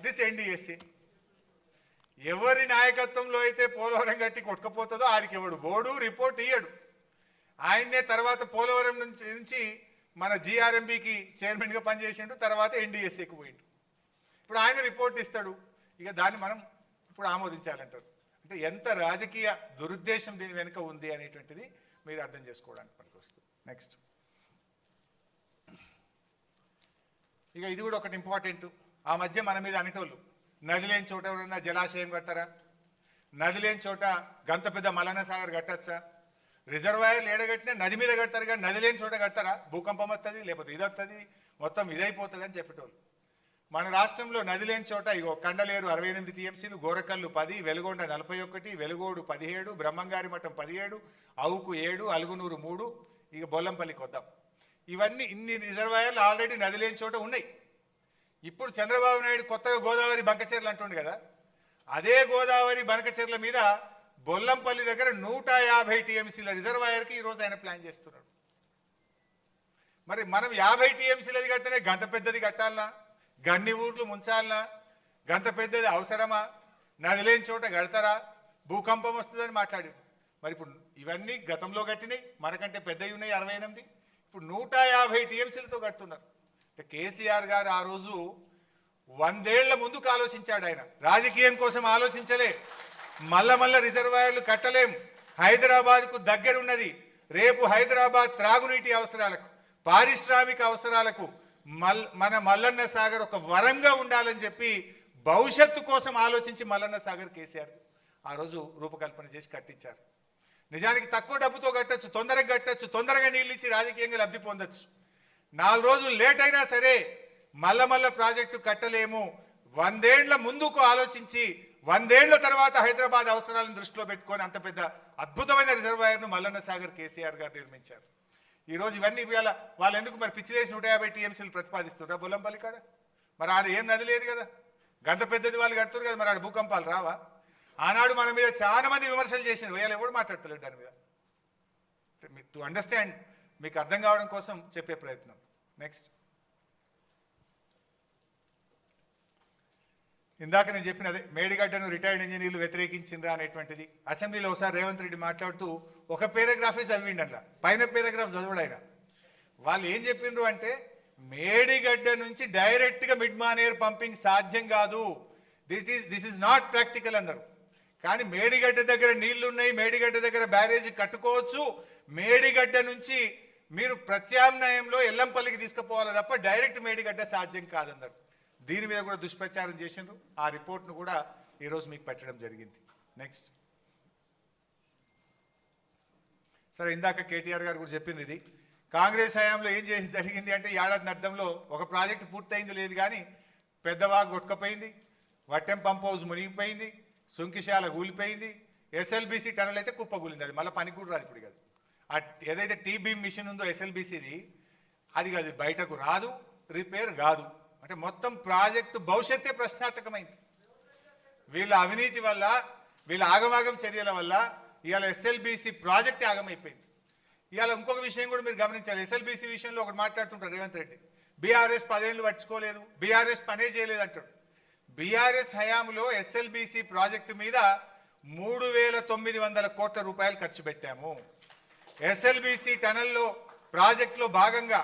this NDSC. ఎవరి నాయకత్వంలో అయితే పోలవరం కట్టి కొట్టుకపోతుందో ఆడికి ఎవడు బోర్డు రిపోర్ట్ ఇయ్యడు. ఆయన్నే తర్వాత పోలవరం నుంచి మన జిఆర్ఎంబికి చైర్మన్గా పనిచేసిండు, తర్వాత ఎన్డిఎస్సికి పోయిండు. ఇప్పుడు ఆయన రిపోర్ట్ ఇస్తాడు, ఇక దాన్ని మనం ఇప్పుడు ఆమోదించాలంటారు. అంటే ఎంత రాజకీయ దురుద్దేశం దీని వెనుక ఉంది అనేటువంటిది మీరు అర్థం చేసుకోవడానికి పనికొస్తుంది. నెక్స్ట్, ఇక ఇది కూడా ఒకటి ఇంపార్టెంట్. ఆ మధ్య మన మీద అనేటోళ్ళు నది లేని చోట ఎవరైనా జలాశయం కట్టారా, నది లేని చోట గంత పెద్ద మల్లన్న సాగర్ కట్టచ్చా, రిజర్వాయర్లు ఏడగట్టినా నది మీద కడతారు కానీ నది లేని చోట కడతారా, భూకంపం వస్తుంది లేకపోతే ఇది వస్తుంది మొత్తం ఇదైపోతుంది అని చెప్పేటోళ్ళు. మన రాష్ట్రంలో నది లేని చోట ఇగో కండలేరు 68 టీఎంసీలు, గోరకల్లు 10, వెలుగొండ 41, వెలుగోడు 17, బ్రహ్మంగారి మఠం 17, అవుకు 7, అలుగునూరు 3, ఇక బొల్లంపల్లికి వద్దాం. ఇవన్నీ ఇన్ని రిజర్వాయర్లు ఆల్రెడీ నది లేని చోట ఉన్నాయి. ఇప్పుడు చంద్రబాబు నాయుడు కొత్తగా గోదావరి బంకచెర్లు అంటుండు కదా, అదే గోదావరి బంకచెర్ల మీద బొల్లంపల్లి దగ్గర 150 టీఎంసీల రిజర్వాయర్కి ఈరోజు ఆయన ప్లాన్ చేస్తున్నాడు. మరి మనం 50 టీఎంసీలది కడితేనే గంత పెద్దది కట్టాలనా, గన్ని ఊర్లు ముంచాలనా, గంత పెద్దది అవసరమా, నది లేని చోట కడతారా, భూకంపం వస్తుందని మాట్లాడారు. మరి ఇప్పుడు ఇవన్నీ గతంలో కట్టినాయి, మనకంటే పెద్దవి ఉన్నాయి 68, ఇప్పుడు 150 టీఎంసీలతో కడుతున్నారు. అంటే కేసీఆర్ గారు ఆ రోజు 100 ఏళ్ల ముందుకు ఆలోచించాడు. ఆయన రాజకీయం కోసం ఆలోచించలే. మళ్ళా రిజర్వాయర్లు కట్టలేం, హైదరాబాద్కు దగ్గరున్నది. రేపు హైదరాబాద్ త్రాగునీటి అవసరాలకు, పారిశ్రామిక అవసరాలకు మన మల్లన్న సాగర్ ఒక వరంగా ఉండాలని చెప్పి భవిష్యత్తు కోసం ఆలోచించి మల్లన్న సాగర్ కేసీఆర్ ఆ రోజు రూపకల్పన చేసి కట్టించారు. నిజానికి తక్కువ డబ్బుతో కట్టచ్చు, తొందరగా కట్టచ్చు, తొందరగా నీళ్ళు ఇచ్చి రాజకీయంగా లబ్ధి పొందొచ్చు. 4 రోజులు లేట్ అయినా సరే మళ్ళా ప్రాజెక్టు కట్టలేము. 100 ఏళ్ల ముందుకు ఆలోచించి 100 ఏళ్ల తర్వాత హైదరాబాద్ అవసరాలను దృష్టిలో పెట్టుకొని అంత పెద్ద అద్భుతమైన రిజర్వాయర్ను మల్లన్న సాగర్ కేసీఆర్ గారు నిర్మించారు. ఈరోజు ఇవన్నీ వాళ్ళు ఎందుకు మరి పిచ్చిదేసి 150 టీఎంసీలు ప్రతిపాదిస్తున్నారు బొల్లంపల్లి కాడ? మరి ఆడ ఏం నది లేదు కదా, గంత పెద్దది వాళ్ళు కడుతున్నారు కదా, మరి ఆడ భూకంపాలు రావా? ఆనాడు మన మీద చాలా మంది విమర్శలు చేసినారు, వేళ ఎవరు మాట్లాడతలేడు దాని మీద. టు అండర్స్టాండ్, మీకు అర్థం కావడం కోసం చెప్పే ప్రయత్నం. నెక్స్ట్, ఇందాక నేను చెప్పినదే మేడిగడ్డను రిటైర్డ్ ఇంజనీర్లు వ్యతిరేకించిండ్రా అనేటువంటిది. అసెంబ్లీలో ఒకసారి రేవంత్ రెడ్డి మాట్లాడుతూ ఒక పేరాగ్రాఫే చదివిండి, అట్లా పైన పేరాగ్రాఫ్ చదవడు ఆయన. వాళ్ళు ఏం చెప్పిండ్రు అంటే మేడిగడ్డ నుంచి డైరెక్ట్గా మిడ్ మానేర్ పంపింగ్ సాధ్యం కాదు, దిస్ ఈజ్ నాట్ ప్రాక్టికల్ అన్నారు. కానీ మేడిగడ్డ దగ్గర నీళ్లు ఉన్నాయి, మేడిగడ్డ దగ్గర బ్యారేజీ కట్టుకోవచ్చు, మేడిగడ్డ నుంచి మీరు ప్రత్యామ్నాయంలో ఎల్లంపల్లికి తీసుకుపోవాలి తప్ప డైరెక్ట్ మేడిగడ్డ సాధ్యం కాదన్నారు. దీని మీద కూడా దుష్ప్రచారం చేసిండ్రు. ఆ రిపోర్ట్ను కూడా ఈరోజు మీకు పెట్టడం జరిగింది. నెక్స్ట్, సరే ఇందాక కేటీఆర్ గారు కూడా చెప్పింది, ఇది కాంగ్రెస్ హయాంలో ఏం చేసి జరిగింది అంటే ఏడాది అర్థంలో ఒక ప్రాజెక్టు పూర్తయింది లేదు కానీ పెద్దవాగు కొట్టుకపోయింది, వట్టెం పంప్ హౌస్ మునిగిపోయింది, సుంకిశాల కూలిపోయింది, ఎస్ఎల్బీసీ టనల్ అయితే కుప్పగూలింది. అది మళ్ళీ పని కూడా రాదు ఇప్పుడు కాదు. ఆ ఏదైతే టీబీమ్ మిషన్ ఉందో ఎస్ఎల్బీసీది అది కాదు, బయటకు రాదు, రిపేర్ కాదు. అంటే మొత్తం ప్రాజెక్టు భవిష్యత్తే ప్రశ్నార్థకమైంది. వీళ్ళ అవినీతి వల్ల, వీళ్ళ ఆగమాగం చర్యల వల్ల ఇవాళ ఎస్ఎల్బీసీ ప్రాజెక్ట్ ఆగమైపోయింది. ఇవాళ ఇంకొక విషయం కూడా మీరు గమనించాలి. ఎస్ఎల్బీసీ విషయంలో ఒకటి మాట్లాడుతుంటారు రేవంత్ రెడ్డి, బీఆర్ఎస్ 10 ఏళ్ళు పట్టించుకోలేదు, బీఆర్ఎస్ పనే చేయలేదు అంటాడు. బీఆర్ఎస్ హయాంలో ఎస్ఎల్బీసీ ప్రాజెక్టు మీద 3,900 కోట్ల రూపాయలు ఖర్చు పెట్టాము. ఎస్ఎల్బీసీ టనల్లో ప్రాజెక్టులో భాగంగా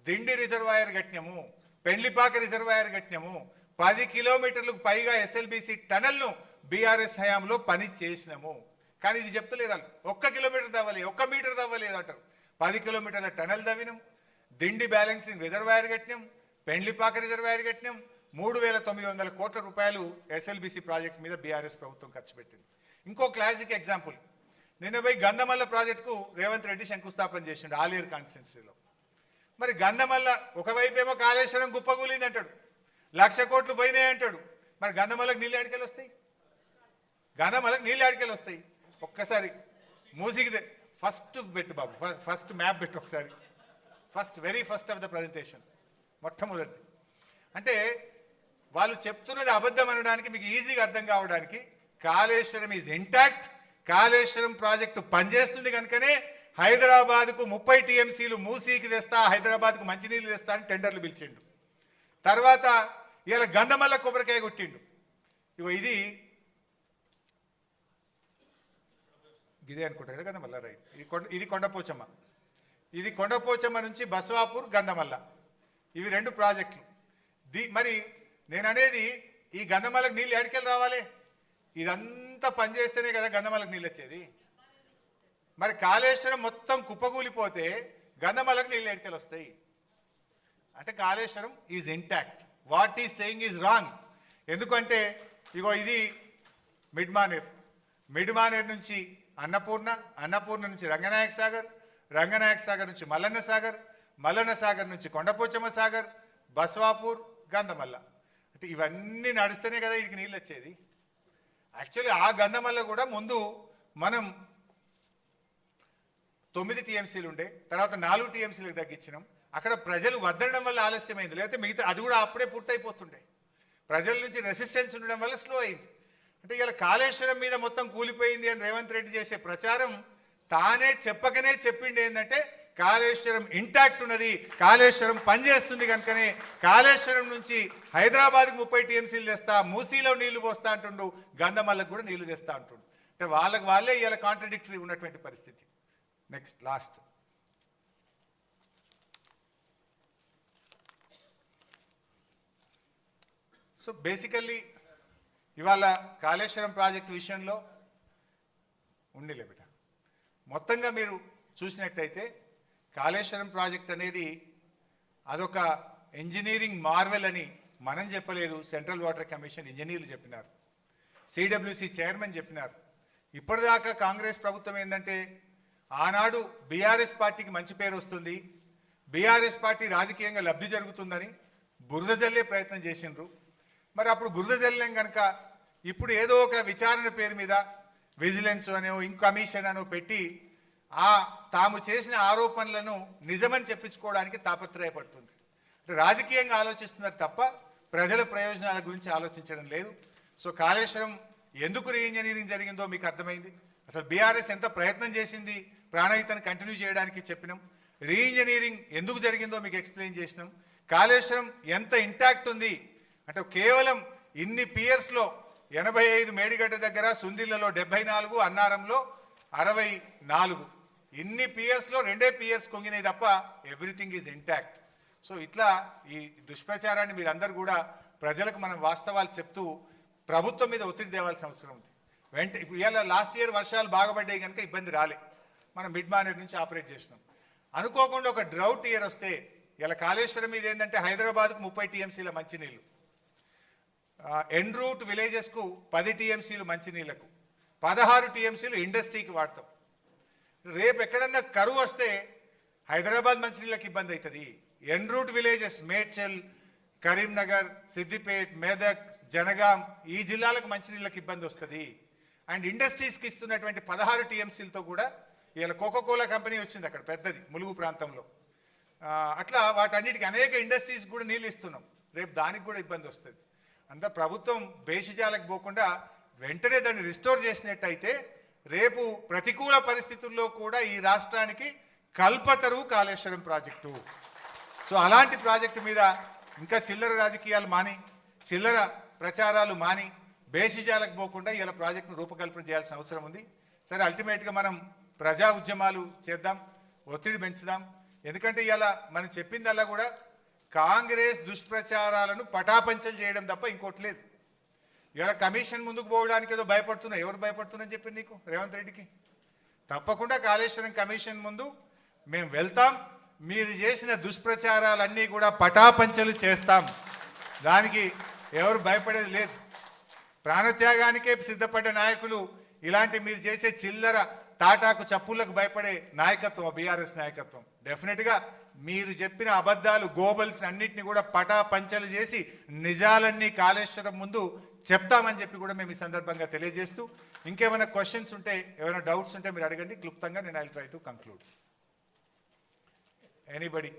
దిండి రిజర్వాయర్ కట్టినాము, పెండ్లిపాక రిజర్వాయర్ కట్టినాము, 10 కిలోమీటర్లకు పైగా ఎస్ఎల్బీసీ టనల్ను బీఆర్ఎస్ హయాంలో పని చేసినాము. కానీ ఇది చెప్తలేరు వాళ్ళు, 1 కిలోమీటర్ తవ్వలేదు, 1 మీటర్ తవ్వలేదు అంటారు. 10 కిలోమీటర్ల టనల్ తవ్వినాం, దిండి బ్యాలెన్సింగ్ రిజర్వాయర్ కట్టినాం, పెండ్లిపాక రిజర్వాయర్ కట్టినాం, 3,900 కోట్ల రూపాయలు ఎస్ఎల్బిసి ప్రాజెక్ట్ మీద బీఆర్ఎస్ ప్రభుత్వం ఖర్చు పెట్టింది. ఇంకో క్లాసిక్ ఎగ్జాంపుల్, నిన్న పోయి గంధమల్ల ప్రాజెక్టుకు రేవంత్ రెడ్డి శంకుస్థాపన చేసిండు ఆలేరు కాన్స్టిట్యున్సీలో. మరి గంధమల్ల ఒకవైపు ఏమో కాళేశ్వరం గుప్పగూలింది అంటాడు, 1,00,000 కోట్లు పోయినాయి అంటాడు. మరి గంధమల్లకు నీళ్ళు ఆడికెళ్ళి వస్తాయి? గంధమల్లకు నీళ్ళు ఆడికెళ్ళి వస్తాయి? ఒక్కసారి మూసికి ఫస్ట్ పెట్టు బాబు, ఫస్ట్ మ్యాప్ పెట్టు ఒకసారి, very first of the presentation, మొట్టమొదటి. అంటే వాళ్ళు చెప్తున్నది అబద్ధం అనడానికి మీకు ఈజీగా అర్థం కావడానికి Kaleshwaram is intact, Kaleshwaram project పనిచేస్తుంది కనుకనే హైదరాబాద్కు 30 టీఎంసీలు మూసీకి తెస్తా, హైదరాబాద్కు మంచినీళ్ళు తెస్తా అని టెండర్లు పిలిచిండు. తర్వాత ఇలా గంధమల్ల కొబ్బరికాయ కొట్టిండు. ఇగో ఇదే అనుకుంటా కదా గంధమల్ల, రైట్. ఇది కొండపోచమ్మ, ఇది కొండపోచమ్మ నుంచి బసవాపూర్ గంధమల్ల, ఇవి 2 ప్రాజెక్టులు. మరి నేను అనేది ఈ గంధమల్లకు నీళ్ళు ఎక్కడికెళ్ళి రావాలి? ఇదంతా పనిచేస్తేనే కదా గంధమల్లకు నీళ్ళు వచ్చేది. మరి కాళేశ్వరం మొత్తం కుప్పగూలిపోతే గంధమల్లకు నీళ్ళు ఎక్కడికెళ్ళి వస్తాయి? అంటే Kaleshwaram is intact, what is saying is wrong. ఎందుకంటే ఇగో ఇది మిడ్మానేర్ నుంచి అన్నపూర్ణ నుంచి రంగనాయక సాగర్ నుంచి మల్లన్న సాగర్ నుంచి కొండపోచమ్మ సాగర్, బసవాపూర్, గంధమల్ల. అంటే ఇవన్నీ నడిస్తేనే కదా వీడికి నీళ్ళు వచ్చేది. యాక్చువల్లీ ఆ గంధమల్ల కూడా ముందు మనం 9 టీఎంసీలు ఉండే, తర్వాత 4 టీఎంసీలకు తగ్గించినాం. అక్కడ ప్రజలు వద్దడం వల్ల ఆలస్యమైంది, లేకపోతే మిగతా అది కూడా అప్పుడే పూర్తయిపోతుండే. ప్రజల నుంచి రెసిస్టెన్స్ ఉండడం వల్ల స్లో అయింది. అంటే ఇలా కాళేశ్వరం మీద మొత్తం కూలిపోయింది అని రేవంత్ రెడ్డి చేసే ప్రచారం తానే చెప్పకనే చెప్పిండి ఏంటంటే కాళేశ్వరం ఇంటాక్ట్ ఉన్నది, కాళేశ్వరం పనిచేస్తుంది కనుకనే కాళేశ్వరం నుంచి హైదరాబాద్కి 30 టీఎంసీలు తెస్తా, మూసీలో నీళ్లు పోస్తా అంటుండు, గంధమల్లకు కూడా నీళ్లు తెస్తా అంటుండు. అంటే వాళ్ళే ఇలా కాంట్రడిక్టరీ ఉన్నటువంటి పరిస్థితి. నెక్స్ట్ లాస్ట్, సో బేసికల్లీ ఇవాళ కాళేశ్వరం ప్రాజెక్టు విషయంలో ఉండిలే బిడ్డ, మొత్తంగా మీరు చూసినట్టయితే కాళేశ్వరం ప్రాజెక్ట్ అనేది అదొక ఇంజనీరింగ్ మార్వెల్ అని మనం చెప్పలేదు, సెంట్రల్ వాటర్ కమిషన్ ఇంజనీర్లు చెప్పినారు, సిడబ్ల్యూసి చైర్మన్ చెప్పినారు. ఇప్పటిదాకా కాంగ్రెస్ ప్రభుత్వం ఏంటంటే ఆనాడు బీఆర్ఎస్ పార్టీకి మంచి పేరు వస్తుంది, బీఆర్ఎస్ పార్టీ రాజకీయంగా లబ్ధి జరుగుతుందని బురద జల్లే ప్రయత్నం చేసిండ్రు. మరి అప్పుడు బురద జల్లేం కనుక ఇప్పుడు ఏదో ఒక విచారణ పేరు మీద విజిలెన్స్ అనో కమిషన్ అనో పెట్టి తాము చేసిన ఆరోపణలను నిజమని చెప్పించుకోవడానికి తాపత్రయపడుతుంది. అంటే రాజకీయంగా ఆలోచిస్తున్నారు తప్ప ప్రజల ప్రయోజనాల గురించి ఆలోచించడం లేదు. సో కాళేశ్వరం ఎందుకు రీఇంజనీరింగ్ జరిగిందో మీకు అర్థమైంది. అసలు బీఆర్ఎస్ ఎంత ప్రయత్నం చేసింది ప్రాణహితను కంటిన్యూ చేయడానికి చెప్పినాం. రీఇంజనీరింగ్ ఎందుకు జరిగిందో మీకు ఎక్స్ప్లెయిన్ చేసినాం. కాళేశ్వరం ఎంత ఇంటాక్ట్ ఉంది అంటే కేవలం ఇన్ని పియర్స్లో 85 మేడిగడ్డ దగ్గర, సుందిళ్లలో 74, అన్నారంలో 64, ఇన్ని పియర్స్లో 2 పియర్స్ కొంగినాయి తప్ప ఎవ్రీథింగ్ ఈజ్ ఇంటాక్ట్. సో ఇట్లా ఈ దుష్ప్రచారాన్ని మీరందరూ కూడా ప్రజలకు మనం వాస్తవాలు చెప్తూ ప్రభుత్వం మీద ఒత్తిడి తేవాల్సిన అవసరం ఉంది. ఇప్పుడు ఇవాళ లాస్ట్ ఇయర్ వర్షాలు బాగుపడ్డాయి కనుక ఇబ్బంది రాలే, మనం మిడ్మానేర్ నుంచి ఆపరేట్ చేసినాం. అనుకోకుండా ఒక డ్రౌట్ ఇయర్ వస్తే ఇలా కాళేశ్వరం మీద ఏంటంటే హైదరాబాద్కు 30 టీఎంసీల మంచినీళ్ళు, ఎన్ రూట్ విలేజెస్కు 10 టీఎంసీలు మంచినీళ్లకు, 16 టీఎంసీలు ఇండస్ట్రీకి వాడతాం. రేపు ఎక్కడన్నా కరువు వస్తే హైదరాబాద్ మంచినీళ్ళకి ఇబ్బంది అవుతుంది. ఎన్ రూట్ విలేజెస్ మేడ్చల్, కరీంనగర్, సిద్దిపేట్, మెదక్, జనగాం ఈ జిల్లాలకు మంచినీళ్ళకి ఇబ్బంది వస్తుంది. అండ్ ఇండస్ట్రీస్కి ఇస్తున్నటువంటి 16 టీఎంసీలతో కూడా ఇలా కోకోకోలా కంపెనీ వచ్చింది అక్కడ పెద్దది ములుగు ప్రాంతంలో. అట్లా వాటన్నిటికీ అనేక ఇండస్ట్రీస్ కూడా నీళ్ళు ఇస్తున్నాం. రేపు దానికి కూడా ఇబ్బంది వస్తుంది. అంతా ప్రభుత్వం బేషిజాలకు పోకుండా వెంటనే దాన్ని రిస్టోర్ చేసినట్టయితే రేపు ప్రతికూల పరిస్థితుల్లో కూడా ఈ రాష్ట్రానికి కల్పతరువు కాళేశ్వరం ప్రాజెక్టు. సో అలాంటి ప్రాజెక్టు మీద ఇంకా చిల్లర రాజకీయాలు మాని, చిల్లర ప్రచారాలు మాని, బేషిజాలకు పోకుండా ఇలా ప్రాజెక్టును రూపకల్పన చేయాల్సిన అవసరం ఉంది. సరే, అల్టిమేట్గా మనం ప్రజా ఉద్యమాలు చేద్దాం, ఒత్తిడి పెంచుదాం. ఎందుకంటే ఇలా మనం చెప్పిందల్లా కూడా కాంగ్రెస్ దుష్ప్రచారాలను పటాపంచలు చేయడం తప్ప ఇంకోటి లేదు. ఇలా కమిషన్ ముందుకు పోవడానికి ఏదో భయపడుతున్నా, ఎవరు భయపడుతున్నారని చెప్పింది నీకు రేవంత్ రెడ్డికి? తప్పకుండా కాళేశ్వరం కమిషన్ ముందు మేము వెళ్తాం, మీరు చేసిన దుష్ప్రచారాలన్నీ కూడా పటాపంచలు చేస్తాం. దానికి ఎవరు భయపడేది లేదు. ప్రాణత్యాగానికే సిద్ధపడ్డ నాయకులు ఇలాంటి మీరు చేసే చిల్లర తాటాకు చప్పులకు భయపడే నాయకత్వం బీఆర్ఎస్ నాయకత్వం. డెఫినెట్గా మీరు చెప్పిన అబద్ధాలు గోబల్స్ అన్నిటిని కూడా పటాపంచలు చేసి నిజాలన్నీ కాళేశ్వరం ముందు చెప్తామని చెప్పి కూడా మేము ఈ సందర్భంగా తెలియజేస్తూ, ఇంకేమైనా క్వశ్చన్స్ ఉంటే ఏమైనా డౌట్స్ ఉంటే మీరు అడగండి. క్లుప్తంగా నేను I will try to conclude. Anybody?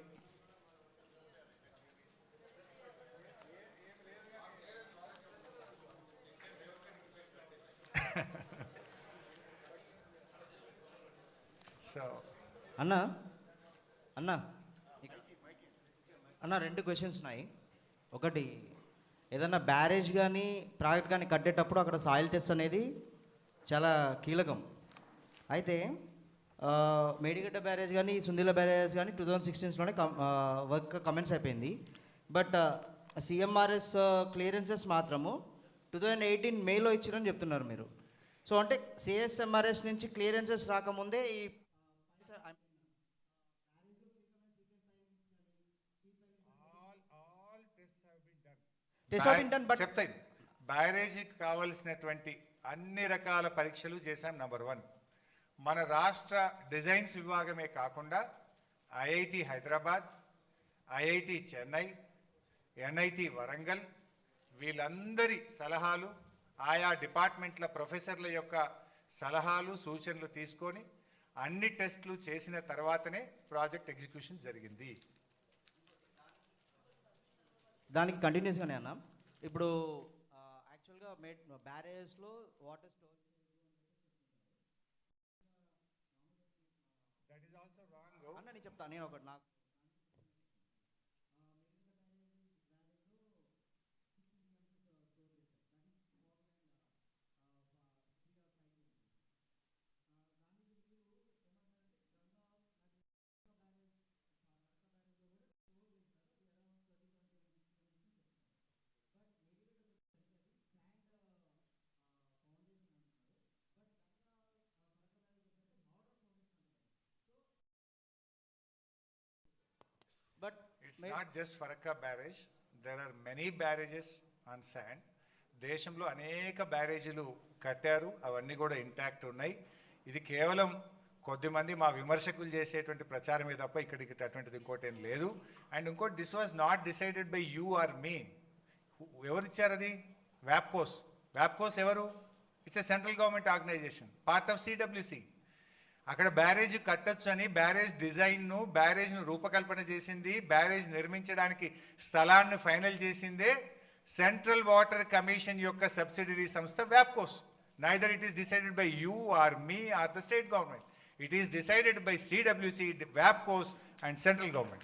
So అన్న అన్న అన్న 2 క్వశ్చన్స్ ఉన్నాయి. ఒకటి, ఏదన్నా బ్యారేజ్ కానీ ప్రాజెక్ట్ కానీ కట్టేటప్పుడు అక్కడ సాయిల్ టెస్ట్ అనేది చాలా కీలకం. అయితే మేడిగడ్డ బ్యారేజ్ కానీ సుందిల బ్యారేజ్ కానీ 2016లోనే వర్క్ కమెంట్స్ అయిపోయింది. బట్ సిఎంఆర్ఎస్ క్లియరెన్సెస్ మాత్రము 2018 మేలో ఇచ్చారని చెప్తున్నారు మీరు. సో అంటే సిఎస్ఎంఆర్ఎస్ నుంచి క్లియరెన్సెస్ రాకముందే ఈ చెప్తాయి. బ్యారేజీకి కావలసినటువంటి అన్ని రకాల పరీక్షలు చేశాం. నంబర్ 1, మన రాష్ట్ర డిజైన్స్ విభాగమే కాకుండా IIT Hyderabad, IIT Chennai, NIT Warangal వీళ్ళందరి సలహాలు, ఆయా డిపార్ట్మెంట్ల ప్రొఫెసర్ల యొక్క సలహాలు సూచనలు తీసుకొని అన్ని టెస్టులు చేసిన తర్వాతనే ప్రాజెక్ట్ ఎగ్జిక్యూషన్ జరిగింది. దానికి కంటిన్యూస్గానే అన్న, ఇప్పుడు యాక్చువల్గా బ్యారేజ్లో వాటర్ స్టోర్ అన్న నేను చెప్తాను. నేను ఒకటి నాకు But it's not just Farakka barrage. There are many barrages on sand. దేశంలో అనేక బ్యారేజీలు కట్టారు, అవన్నీ కూడా ఇంటాక్ట్ ఉన్నాయి. ఇది కేవలం కొద్దిమంది మా విమర్శకులు చేసేటువంటి ప్రచారమే తప్ప ఇక్కడికి అటువంటిది ఇంకోటి ఏం లేదు. అండ్ ఇంకోటి, this was not decided by you or me. ఎవరు ఇచ్చారు అది? వ్యాప్కోస్. వ్యాప్కోస్ ఎవరు? It's a central government organisation, part of CWC. అక్కడ బ్యారేజ్ కట్టొచ్చు అని బ్యారేజ్ డిజైన్ను, బ్యారేజ్ను రూపకల్పన చేసింది, బ్యారేజ్ నిర్మించడానికి స్థలాన్ని ఫైనల్ చేసిందే సెంట్రల్ వాటర్ కమిషన్ యొక్క సబ్సిడరీ సంస్థ వ్యాప్కోస్. Neither it is decided by you or me or the state government. It is decided by CWC, WAPCOS and central government.